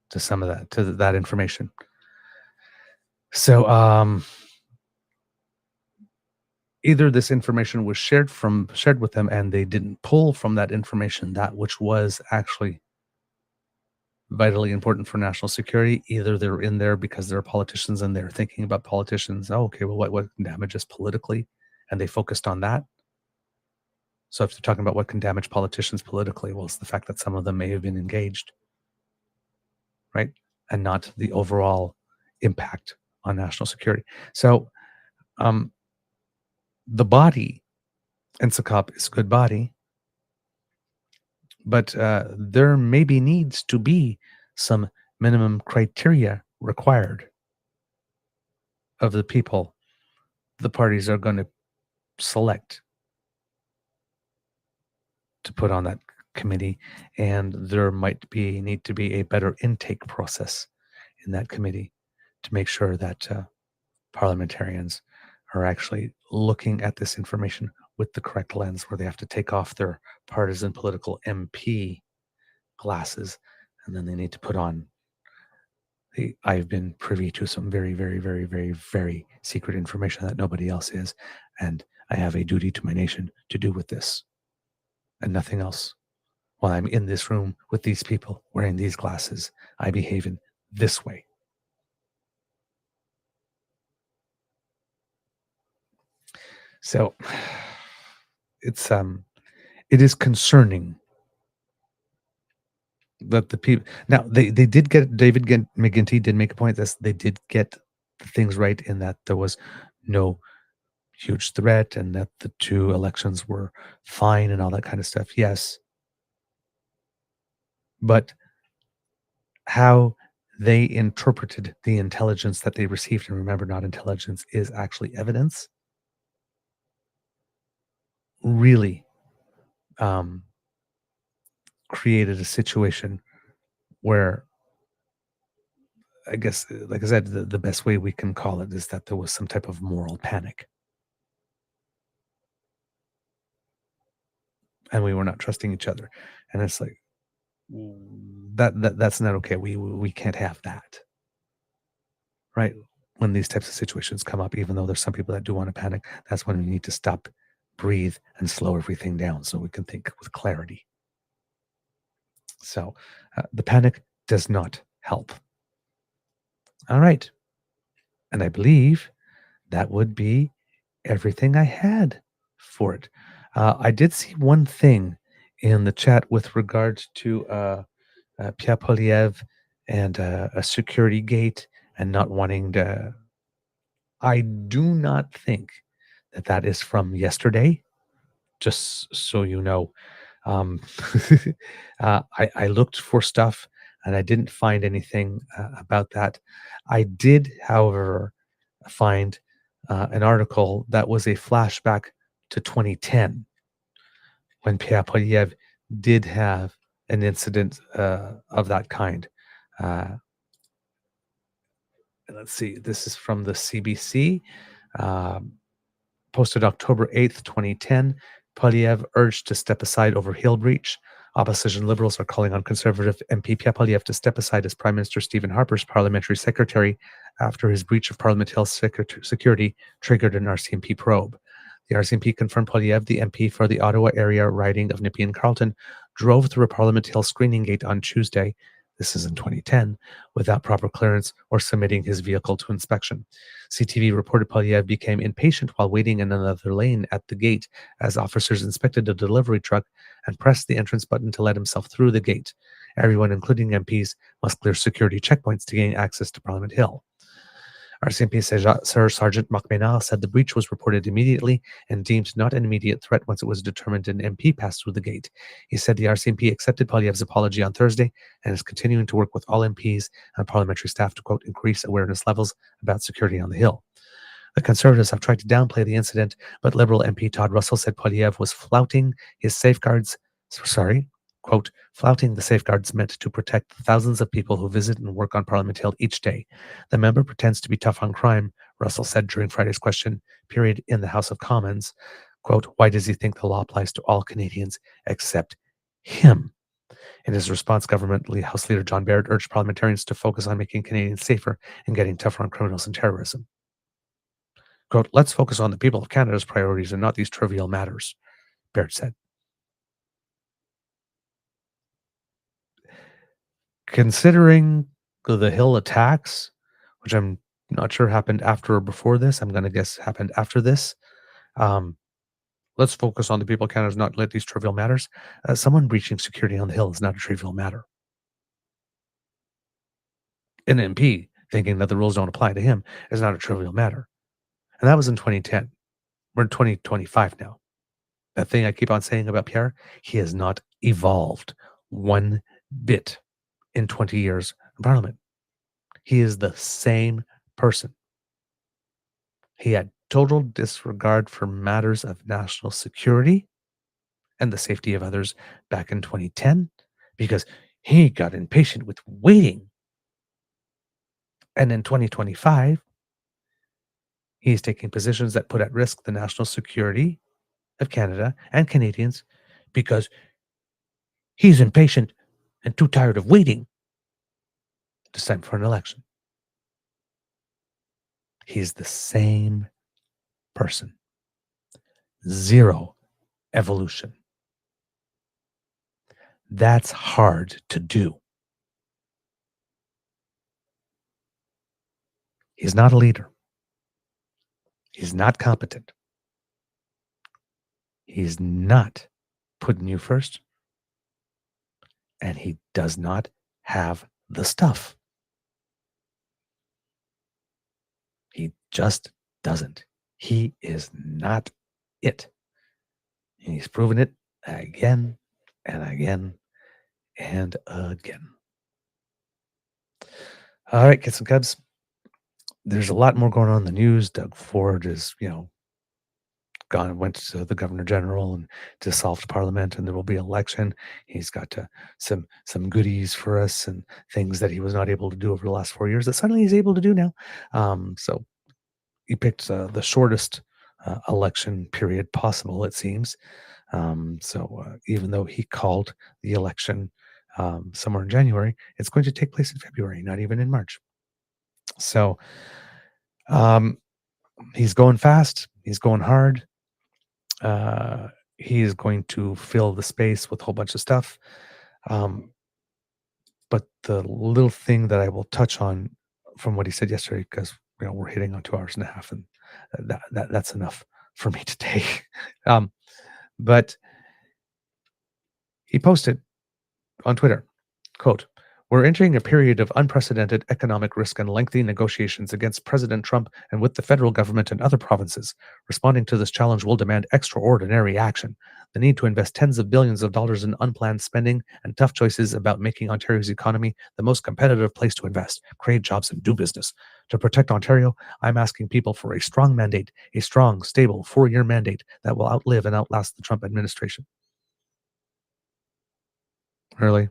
to some of that, to that information. So either this information was shared with them and they didn't pull from that information that which was actually vitally important for national security. Either they're in there because they're politicians and they're thinking about politicians. Oh, okay, well, what can damage us politically? And they focused on that. So if they're talking about what can damage politicians politically, well, it's the fact that some of them may have been engaged, right? And not the overall impact on national security. So the body, NSICOP, is a good body, but there maybe needs to be some minimum criteria required of the people the parties are going to select to put on that committee, and there might need to be a better intake process in that committee to make sure that parliamentarians are actually looking at this information with the correct lens, where they have to take off their partisan political MP glasses, and then they need to put on I've been privy to some very, very, very, very, very secret information that nobody else is, and I have a duty to my nation to do with this and nothing else. While I'm in this room with these people wearing these glasses, I behave in this way. So it is concerning that the people now they did get David McGuinty did make a point that they did get things right in that there was no huge threat and that the two elections were fine and all that kind of stuff. Yes. But how they interpreted the intelligence that they received, and remember, not intelligence is actually evidence, really created a situation where, I guess, like I said, the best way we can call it is that there was some type of moral panic. And we were not trusting each other. And it's like, that's not okay. We can't have that. Right? When these types of situations come up, even though there's some people that do want to panic, that's when we need to stop, breathe, and slow everything down so we can think with clarity. So the panic does not help. All right. And I believe that would be everything I had for it. I did see one thing in the chat with regard to Pierre Poilievre and a security gate and not wanting to. I do not think that is from yesterday, just so you know. I looked for stuff and I didn't find anything about that. I did, however, find an article that was a flashback to 2010 when Pierre Poilievre did have an incident of that kind. Let's see, this is from the CBC, posted October 8th, 2010. Poilievre urged to step aside over Hill breach. Opposition Liberals are calling on Conservative MP Pierre Poilievre to step aside as Prime Minister Stephen Harper's parliamentary secretary after his breach of Parliament Hill security triggered an RCMP probe. The RCMP confirmed Poilievre, the MP for the Ottawa area riding of Nippy and Carleton, drove through a Parliament Hill screening gate on Tuesday, this is in 2010, without proper clearance or submitting his vehicle to inspection. CTV reported Poilievre became impatient while waiting in another lane at the gate as officers inspected a delivery truck and pressed the entrance button to let himself through the gate. Everyone, including MPs, must clear security checkpoints to gain access to Parliament Hill. RCMP Sergeant Marc Ménard said the breach was reported immediately and deemed not an immediate threat once it was determined an MP passed through the gate. He said the RCMP accepted Poilievre's apology on Thursday and is continuing to work with all MPs and parliamentary staff to, quote, increase awareness levels about security on the Hill. The Conservatives have tried to downplay the incident, but Liberal MP Todd Russell said Poilièvre was flouting his safeguards. Quote, flouting the safeguards meant to protect the thousands of people who visit and work on Parliament Hill each day. The member pretends to be tough on crime, Russell said during Friday's question period in the House of Commons. Quote, why does he think the law applies to all Canadians except him? In his response, House Leader John Baird urged parliamentarians to focus on making Canadians safer and getting tougher on criminals and terrorism. Quote, let's focus on the people of Canada's priorities and not these trivial matters, Baird said. Considering the Hill attacks, which I'm not sure happened after or before this, I'm going to guess happened after this. Let's focus on the people of Canada, not let these trivial matters. Someone breaching security on the Hill is not a trivial matter. An MP thinking that the rules don't apply to him is not a trivial matter. And that was in 2010. We're in 2025 now. That thing I keep on saying about Pierre, he has not evolved one bit in 20 years in Parliament. He is the same person. He had total disregard for matters of national security and the safety of others back in 2010 because he got impatient with waiting. And in 2025, he's taking positions that put at risk the national security of Canada and Canadians because he's impatient and too tired of waiting. It's time for an election. He's the same person. Zero evolution. That's hard to do. He's not a leader. He's not competent. He's not putting you first. And he does not have the stuff. He just doesn't. He is not it. And he's proven it again and again and again. All right, kids and cubs. There's a lot more going on in the news. Doug Ford is, went to the Governor General and dissolved Parliament, and there will be an election. He's got some goodies for us and things that he was not able to do over the last 4 years that suddenly he's able to do now. So he picked the shortest election period possible, it seems. So even though he called the election somewhere in January, it's going to take place in February, not even in March. So he's going fast. He's going hard. He is going to fill the space with a whole bunch of stuff. But the little thing that I will touch on from what he said yesterday, because we're hitting on 2 hours and a half, and that's enough for me to take. But he posted on Twitter, quote, we're entering a period of unprecedented economic risk and lengthy negotiations against President Trump and with the federal government and other provinces. Responding to this challenge will demand extraordinary action. The need to invest tens of billions of dollars in unplanned spending and tough choices about making Ontario's economy the most competitive place to invest, create jobs, and do business. To protect Ontario, I'm asking people for a strong mandate, a strong, stable 4-year mandate that will outlive and outlast the Trump administration. Really?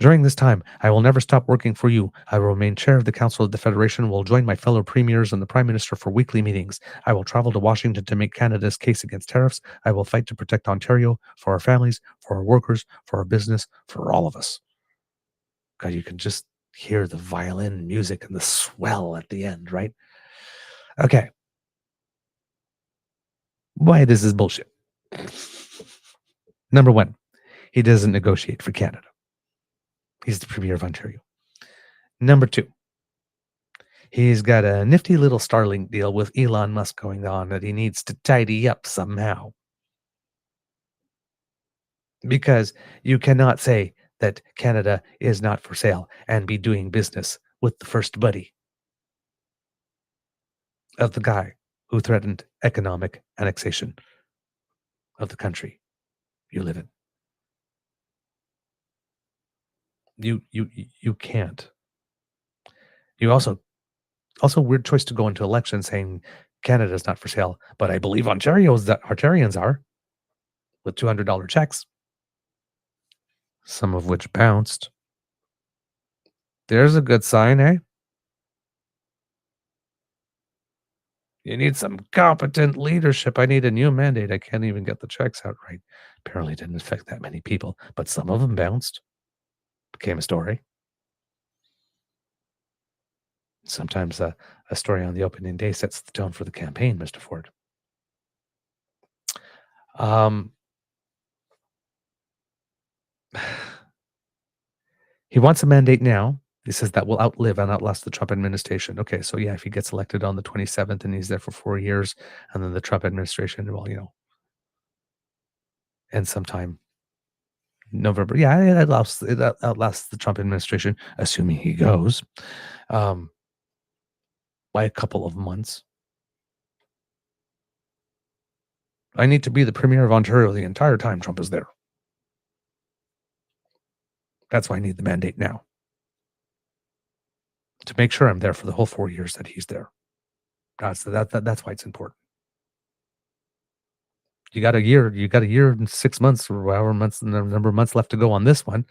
During this time, I will never stop working for you. I will remain chair of the Council of the Federation, will join my fellow premiers and the Prime Minister for weekly meetings. I will travel to Washington to make Canada's case against tariffs. I will fight to protect Ontario, for our families, for our workers, for our business, for all of us. God, you can just hear the violin music and the swell at the end, right? Okay. Why this is bullshit. Number one, he doesn't negotiate for Canada. He's the Premier of Ontario. Number two, he's got a nifty little Starlink deal with Elon Musk going on that he needs to tidy up somehow. Because you cannot say that Canada is not for sale and be doing business with the first buddy of the guy who threatened economic annexation of the country you live in. You can't. You also Also, weird choice to go into election saying Canada's not for sale, but I believe Ontarians are, with $200 checks, some of which bounced. There's a good sign, eh? You need some competent leadership. I need a new mandate. I can't even get the checks out right. Apparently didn't affect that many people, but some of them bounced. Became a story. Sometimes a story on the opening day sets the tone for the campaign, Mr. Ford. He wants a mandate now. He says that will outlive and outlast the Trump administration. Okay, so yeah, if he gets elected on the 27th and he's there for 4 years, and then the Trump administration, well, and sometime November, yeah, it outlasts the Trump administration, assuming he goes, by a couple of months. I need to be the premier of Ontario the entire time Trump is there. That's why I need the mandate now. To make sure I'm there for the whole 4 years that he's there. That's why it's important. You got a year and 6 months or however months, the number of months left to go on this one.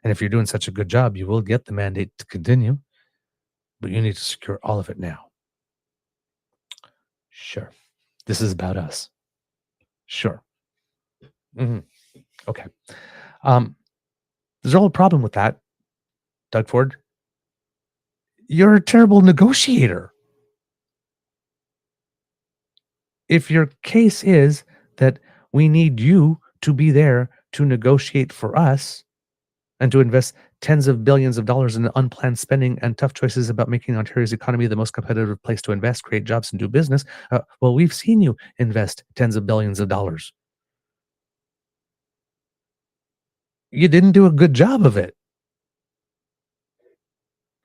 And if you're doing such a good job, you will get the mandate to continue. But you need to secure all of it now. Sure. This is about us. Sure. Okay. There's a whole problem with that, Doug Ford. You're a terrible negotiator. If your case is that we need you to be there to negotiate for us and to invest tens of billions of dollars in unplanned spending and tough choices about making Ontario's economy the most competitive place to invest, create jobs, and do business, well, we've seen you invest tens of billions of dollars. You didn't do a good job of it.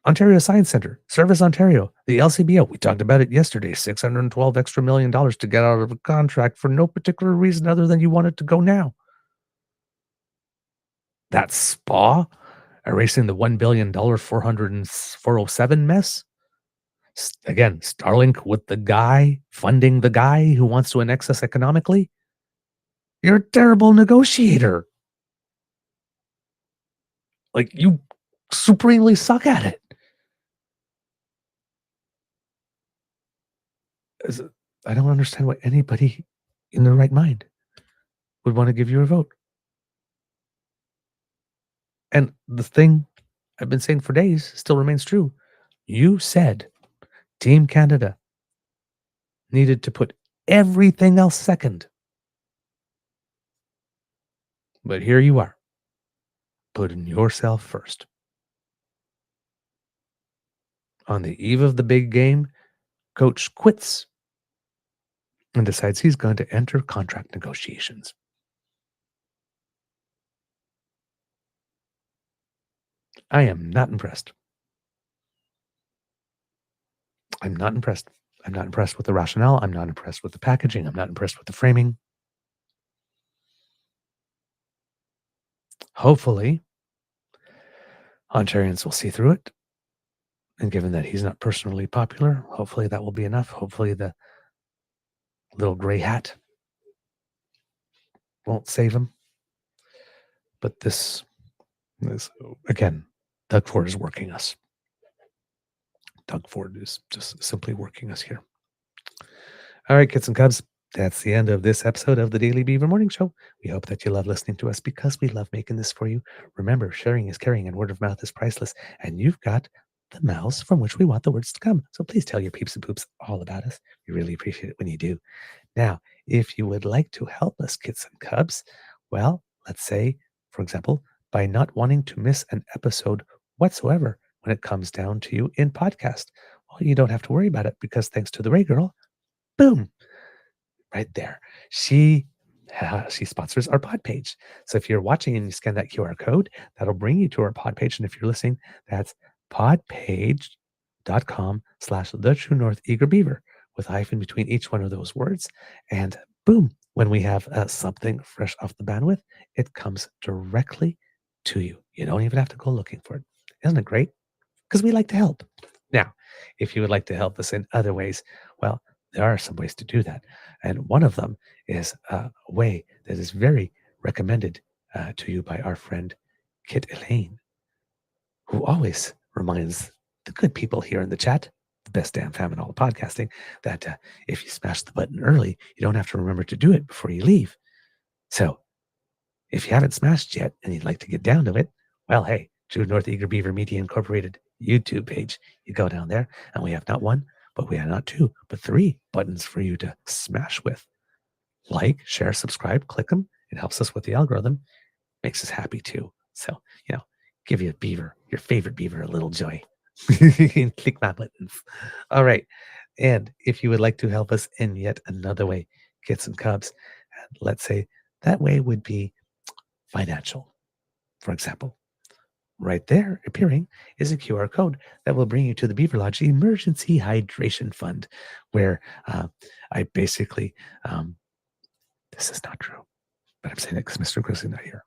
Ontario Science Centre, Service Ontario, the LCBO, we talked about it yesterday, $612 extra million to get out of a contract for no particular reason other than you want it to go now. That spa, erasing the $1 billion 407 mess. Again, Starlink with the guy, funding the guy who wants to annex us economically. You're a terrible negotiator. Like, you supremely suck at it. I don't understand why anybody in their right mind would want to give you a vote. And the thing I've been saying for days still remains true. You said Team Canada needed to put everything else second. But here you are, putting yourself first. On the eve of the big game, coach quits and decides he's going to enter contract negotiations. I am not impressed. I'm not impressed. I'm not impressed with the rationale. I'm not impressed with the packaging. I'm not impressed with the framing. Hopefully, Ontarians will see through it. And given that he's not personally popular, hopefully that will be enough. Hopefully the little gray hat won't save him. But this again, Doug Ford is working us. Doug Ford is just simply working us here. All right, kids and cubs, that's the end of this episode of the Daily Beaver Morning Show. We hope that you love listening to us because we love making this for you. Remember, sharing is caring and word of mouth is priceless. And you've got the mouths from which we want the words to come. So please tell your peeps and poops all about us. We really appreciate it when you do. Now, if you would like to help us, kids and cubs, well, let's say, for example, by not wanting to miss an episode whatsoever when it comes down to you in podcast. Well, you don't have to worry about it because thanks to the Ray Girl, boom, right there. She sponsors our pod page. So if you're watching and you scan that QR code, that'll bring you to our pod page. And if you're listening, that's podpage.com/TheTrueNorthEagerBeaver with a hyphen between each one of those words. And boom, when we have something fresh off the bandwidth, it comes directly to you. You don't even have to go looking for it. Isn't it great? Because we like to help. Now, if you would like to help us in other ways, well, there are some ways to do that. And one of them is a way that is very recommended to you by our friend Kit Elaine, who always reminds the good people here in the chat, the best damn fam in all of podcasting, that if you smash the button early, you don't have to remember to do it before you leave. So if you haven't smashed yet and you'd like to get down to it, well, hey, True North Eager Beaver Media Incorporated YouTube page. You go down there, and we have not one, but we have not two, but three buttons for you to smash with. Like, share, subscribe, click them. It helps us with the algorithm. Makes us happy too. So, give your beaver, your favorite beaver, a little joy. Click my buttons. All right. And if you would like to help us in yet another way, Kits and Cubs, and let's say that way would be financial. For example, right there appearing is a QR code that will bring you to the Beaver Lodge Emergency Hydration Fund, where I basically, this is not true, but I'm saying it because Mr. Grizzly's not here.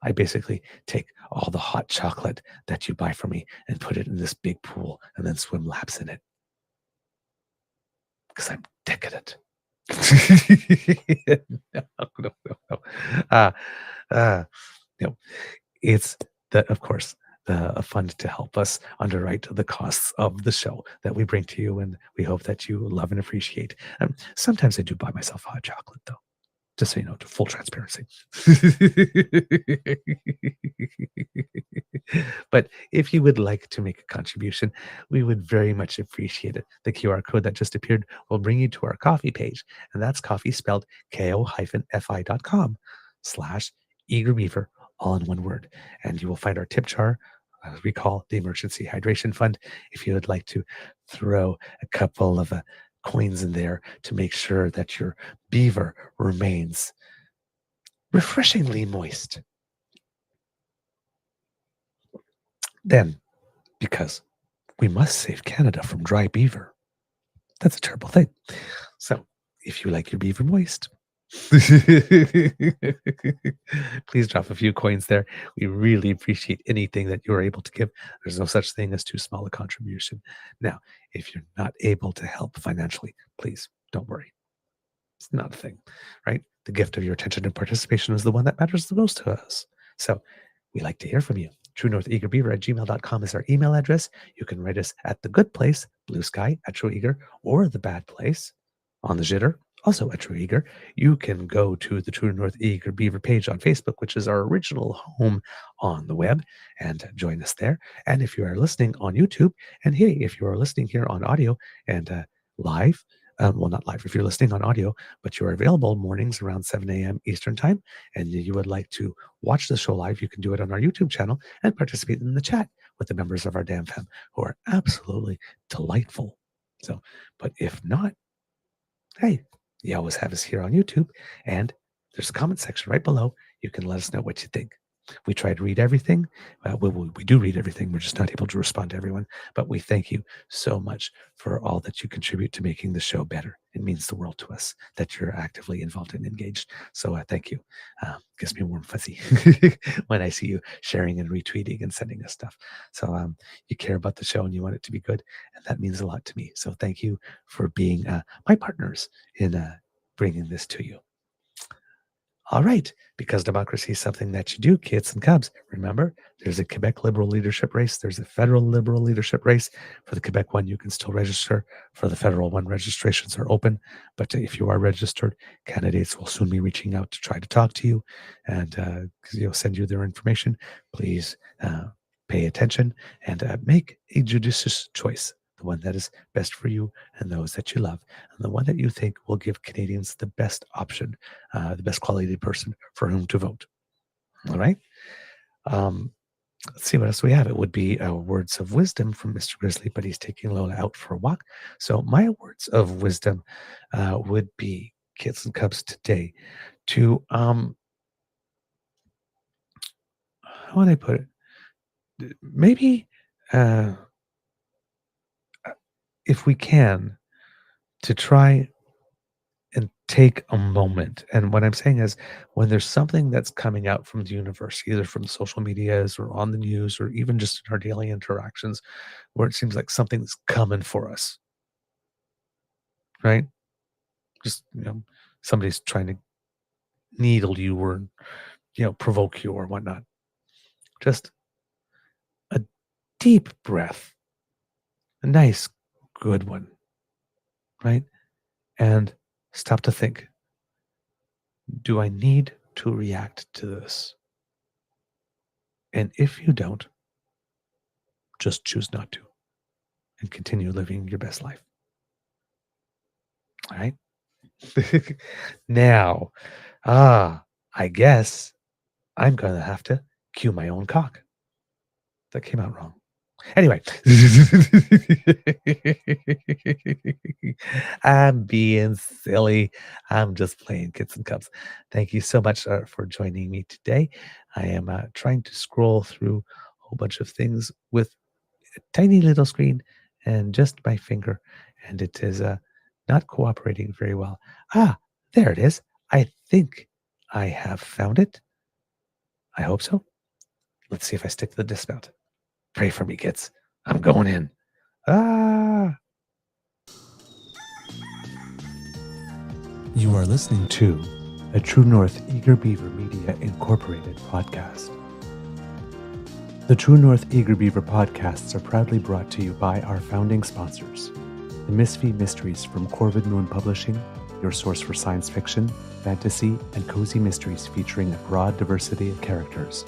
I basically take all the hot chocolate that you buy for me and put it in this big pool and then swim laps in it. Because I'm decadent. No. It's of course, a fund to help us underwrite the costs of the show that we bring to you, and we hope that you love and appreciate. Sometimes I do buy myself hot chocolate, though, just so you know, to full transparency. But if you would like to make a contribution, we would very much appreciate it. The QR code that just appeared will bring you to our coffee page, and that's coffee spelled ko-fi.com/eagerbeaver, all in one word. And you will find our tip jar, as we call the Emergency Hydration Fund, if you would like to throw a couple of coins in there to make sure that your beaver remains refreshingly moist. Then, because we must save Canada from dry beaver, that's a terrible thing. So, if you like your beaver moist, please drop a few coins there. We really appreciate anything that you're able to give. There's no such thing as too small a contribution. Now, if you're not able to help financially, please don't worry. It's not a thing, right? The gift of your attention and participation is the one that matters the most to us. So we like to hear from you. TrueNorthEagerBeaver@gmail.com is our email address. You can write us at the good place, Blue Sky at True Eager, or the bad place on the Jitter, also at True Eager. You can go to the True North Eager Beaver page on Facebook, which is our original home on the web, and join us there. And if you are listening on YouTube, and hey, if you are listening here on audio and live, well, not live, if you're listening on audio, but you're available mornings around 7 a.m. Eastern time, and you would like to watch the show live, you can do it on our YouTube channel and participate in the chat with the members of our damn fam, who are absolutely delightful. So, but if not, hey, you always have us here on YouTube, and there's a comment section right below. You can let us know what you think. We try to read everything. We do read everything. We're just not able to respond to everyone. But we thank you so much for all that you contribute to making the show better. It means the world to us that you're actively involved and engaged. So thank you. Gives me a warm fuzzy when I see you sharing and retweeting and sending us stuff. So you care about the show and you want it to be good. And that means a lot to me. So thank you for being my partners in bringing this to you. All right, because democracy is something that you do, kids and cubs. Remember, there's a Quebec Liberal leadership race. There's a federal Liberal leadership race. For the Quebec one, you can still register. For the federal one, registrations are open. But if you are registered, candidates will soon be reaching out to try to talk to you and send you their information. Please pay attention and make a judicious choice. The one that is best for you and those that you love, and the one that you think will give Canadians the best option, the best quality person for whom to vote. All right. Let's see what else we have. It would be words of wisdom from Mr. Grizzly, but he's taking Lola out for a walk. So my words of wisdom would be, kids and cubs, today to how would I put it? Maybe if we can, to try and take a moment. And what I'm saying is when there's something that's coming out from the universe, either from social medias or on the news or even just in our daily interactions, where it seems like something's coming for us, right? Just, somebody's trying to needle you or, provoke you or whatnot. Just a deep breath, a nice, good one, right? And stop to think, do I need to react to this? And if you don't, just choose not to and continue living your best life. All right. Now, I guess I'm going to have to cue my own cock. That came out wrong. Anyway, I'm being silly. I'm just playing Kits and Cups. Thank you so much for joining me today. I am trying to scroll through a whole bunch of things with a tiny little screen and just my finger, and it is not cooperating very well. There it is. I think I have found it. I hope so. Let's see if I stick to the dismount. Pray for me, kids. I'm going in. You are listening to a True North Eager Beaver Media Incorporated podcast. The True North Eager Beaver podcasts are proudly brought to you by our founding sponsors, the Misfit Mysteries from Corvid Moon Publishing, your source for science fiction, fantasy, and cozy mysteries featuring a broad diversity of characters.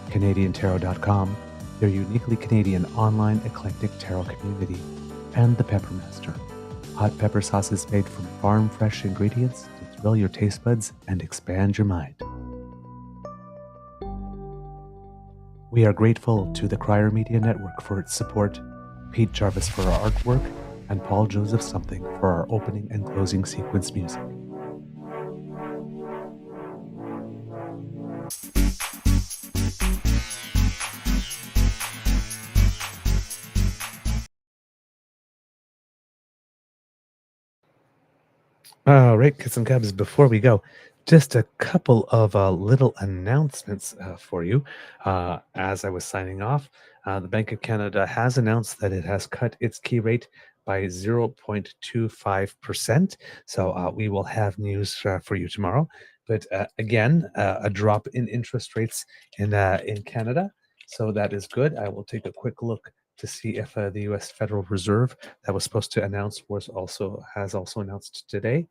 CanadianTarot.com, their uniquely Canadian online eclectic tarot community, and the Peppermaster, hot pepper sauces made from farm-fresh ingredients to thrill your taste buds and expand your mind. We are grateful to the Crier Media Network for its support, Pete Jarvis for our artwork, and Paul Joseph Something for our opening and closing sequence music. All right, Kits and Cubs, before we go, just a couple of little announcements for you. As I was signing off, the Bank of Canada has announced that it has cut its key rate by 0.25%. So we will have news for you tomorrow. But again, a drop in interest rates in Canada. So that is good. I will take a quick look to see if the U.S. Federal Reserve that was supposed to announce has also announced today.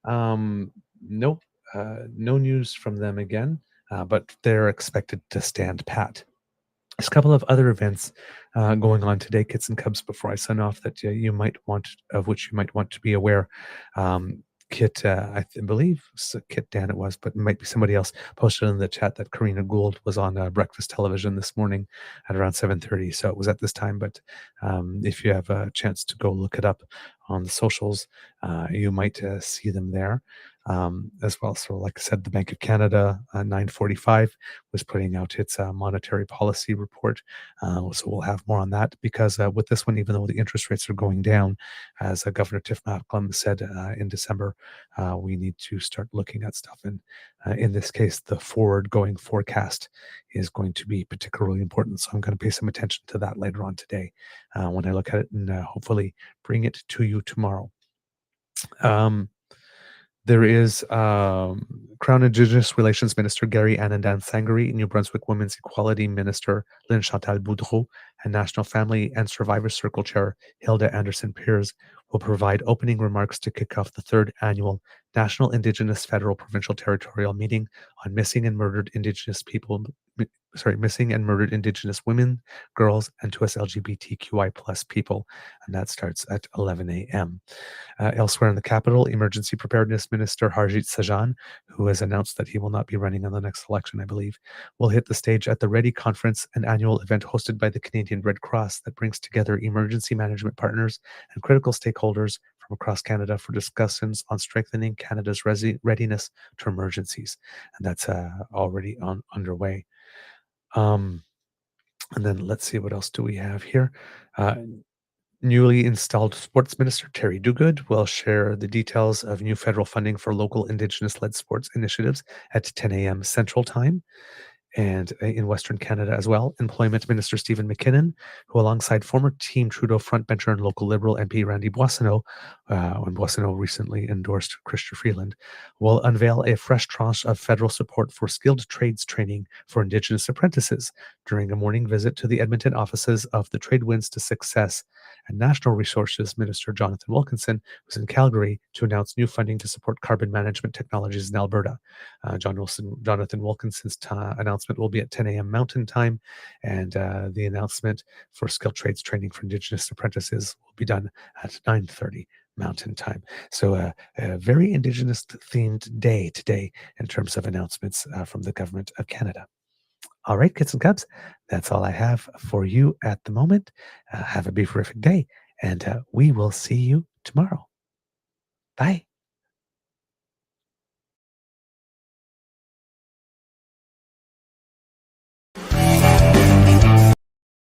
Nope, no news from them again, but they're expected to stand pat. There's a couple of other events going on today, Kits and Cubs, before I sign off that you might want to be aware. Kit, I believe Kit Dan it was, but it might be somebody else, posted in the chat that Karina Gould was on breakfast television this morning at around 7:30. So it was at this time, but if you have a chance to go look it up on the socials, you might see them there as well. So like I said, the Bank of Canada 9:45 was putting out its monetary policy report. So we'll have more on that because with this one, even though the interest rates are going down, as Governor Tiff Macklem said in December, we need to start looking at stuff. And in this case, the forward-going forecast is going to be particularly important. So I'm going to pay some attention to that later on today when I look at it and hopefully bring it to you tomorrow. There is Crown Indigenous Relations Minister Gary Anandan Sangari, New Brunswick Women's Equality Minister Lynn Chantal Boudreau, and National Family and Survivor Circle Chair Hilda Anderson-Peers will provide opening remarks to kick off the third annual National Indigenous Federal Provincial Territorial Meeting on missing and murdered Indigenous women, girls, and to us LGBTQI plus people, and that starts at 11 a.m. Elsewhere in the capital, Emergency Preparedness Minister Harjit Sajjan, who has announced that he will not be running on the next election, I believe, will hit the stage at the Ready Conference, an annual event hosted by the Canadian Red Cross that brings together emergency management partners and critical stakeholders from across Canada for discussions on strengthening Canada's readiness to emergencies. And that's already underway. And then let's see, what else do we have here? Newly installed Sports Minister Terry Duguid will share the details of new federal funding for local Indigenous-led sports initiatives at 10 a.m. Central Time. And in Western Canada as well, Employment Minister Stephen McKinnon, who alongside former Team Trudeau frontbencher and local Liberal MP Randy Boissonnault, when Boissonnault recently endorsed Chrystia Freeland, will unveil a fresh tranche of federal support for skilled trades training for Indigenous apprentices during a morning visit to the Edmonton offices of the Trade Winds to Success and National Resources Minister Jonathan Wilkinson was in Calgary to announce new funding to support carbon management technologies in Alberta. Jonathan Wilkinson's announcement will be at 10 a.m. Mountain Time, and the announcement for skilled trades training for Indigenous apprentices will be done at 9:30 Mountain Time. So a very Indigenous-themed day today in terms of announcements from the Government of Canada. All right, kids and cubs, that's all I have for you at the moment. Have a beaverific day, and we will see you tomorrow. Bye.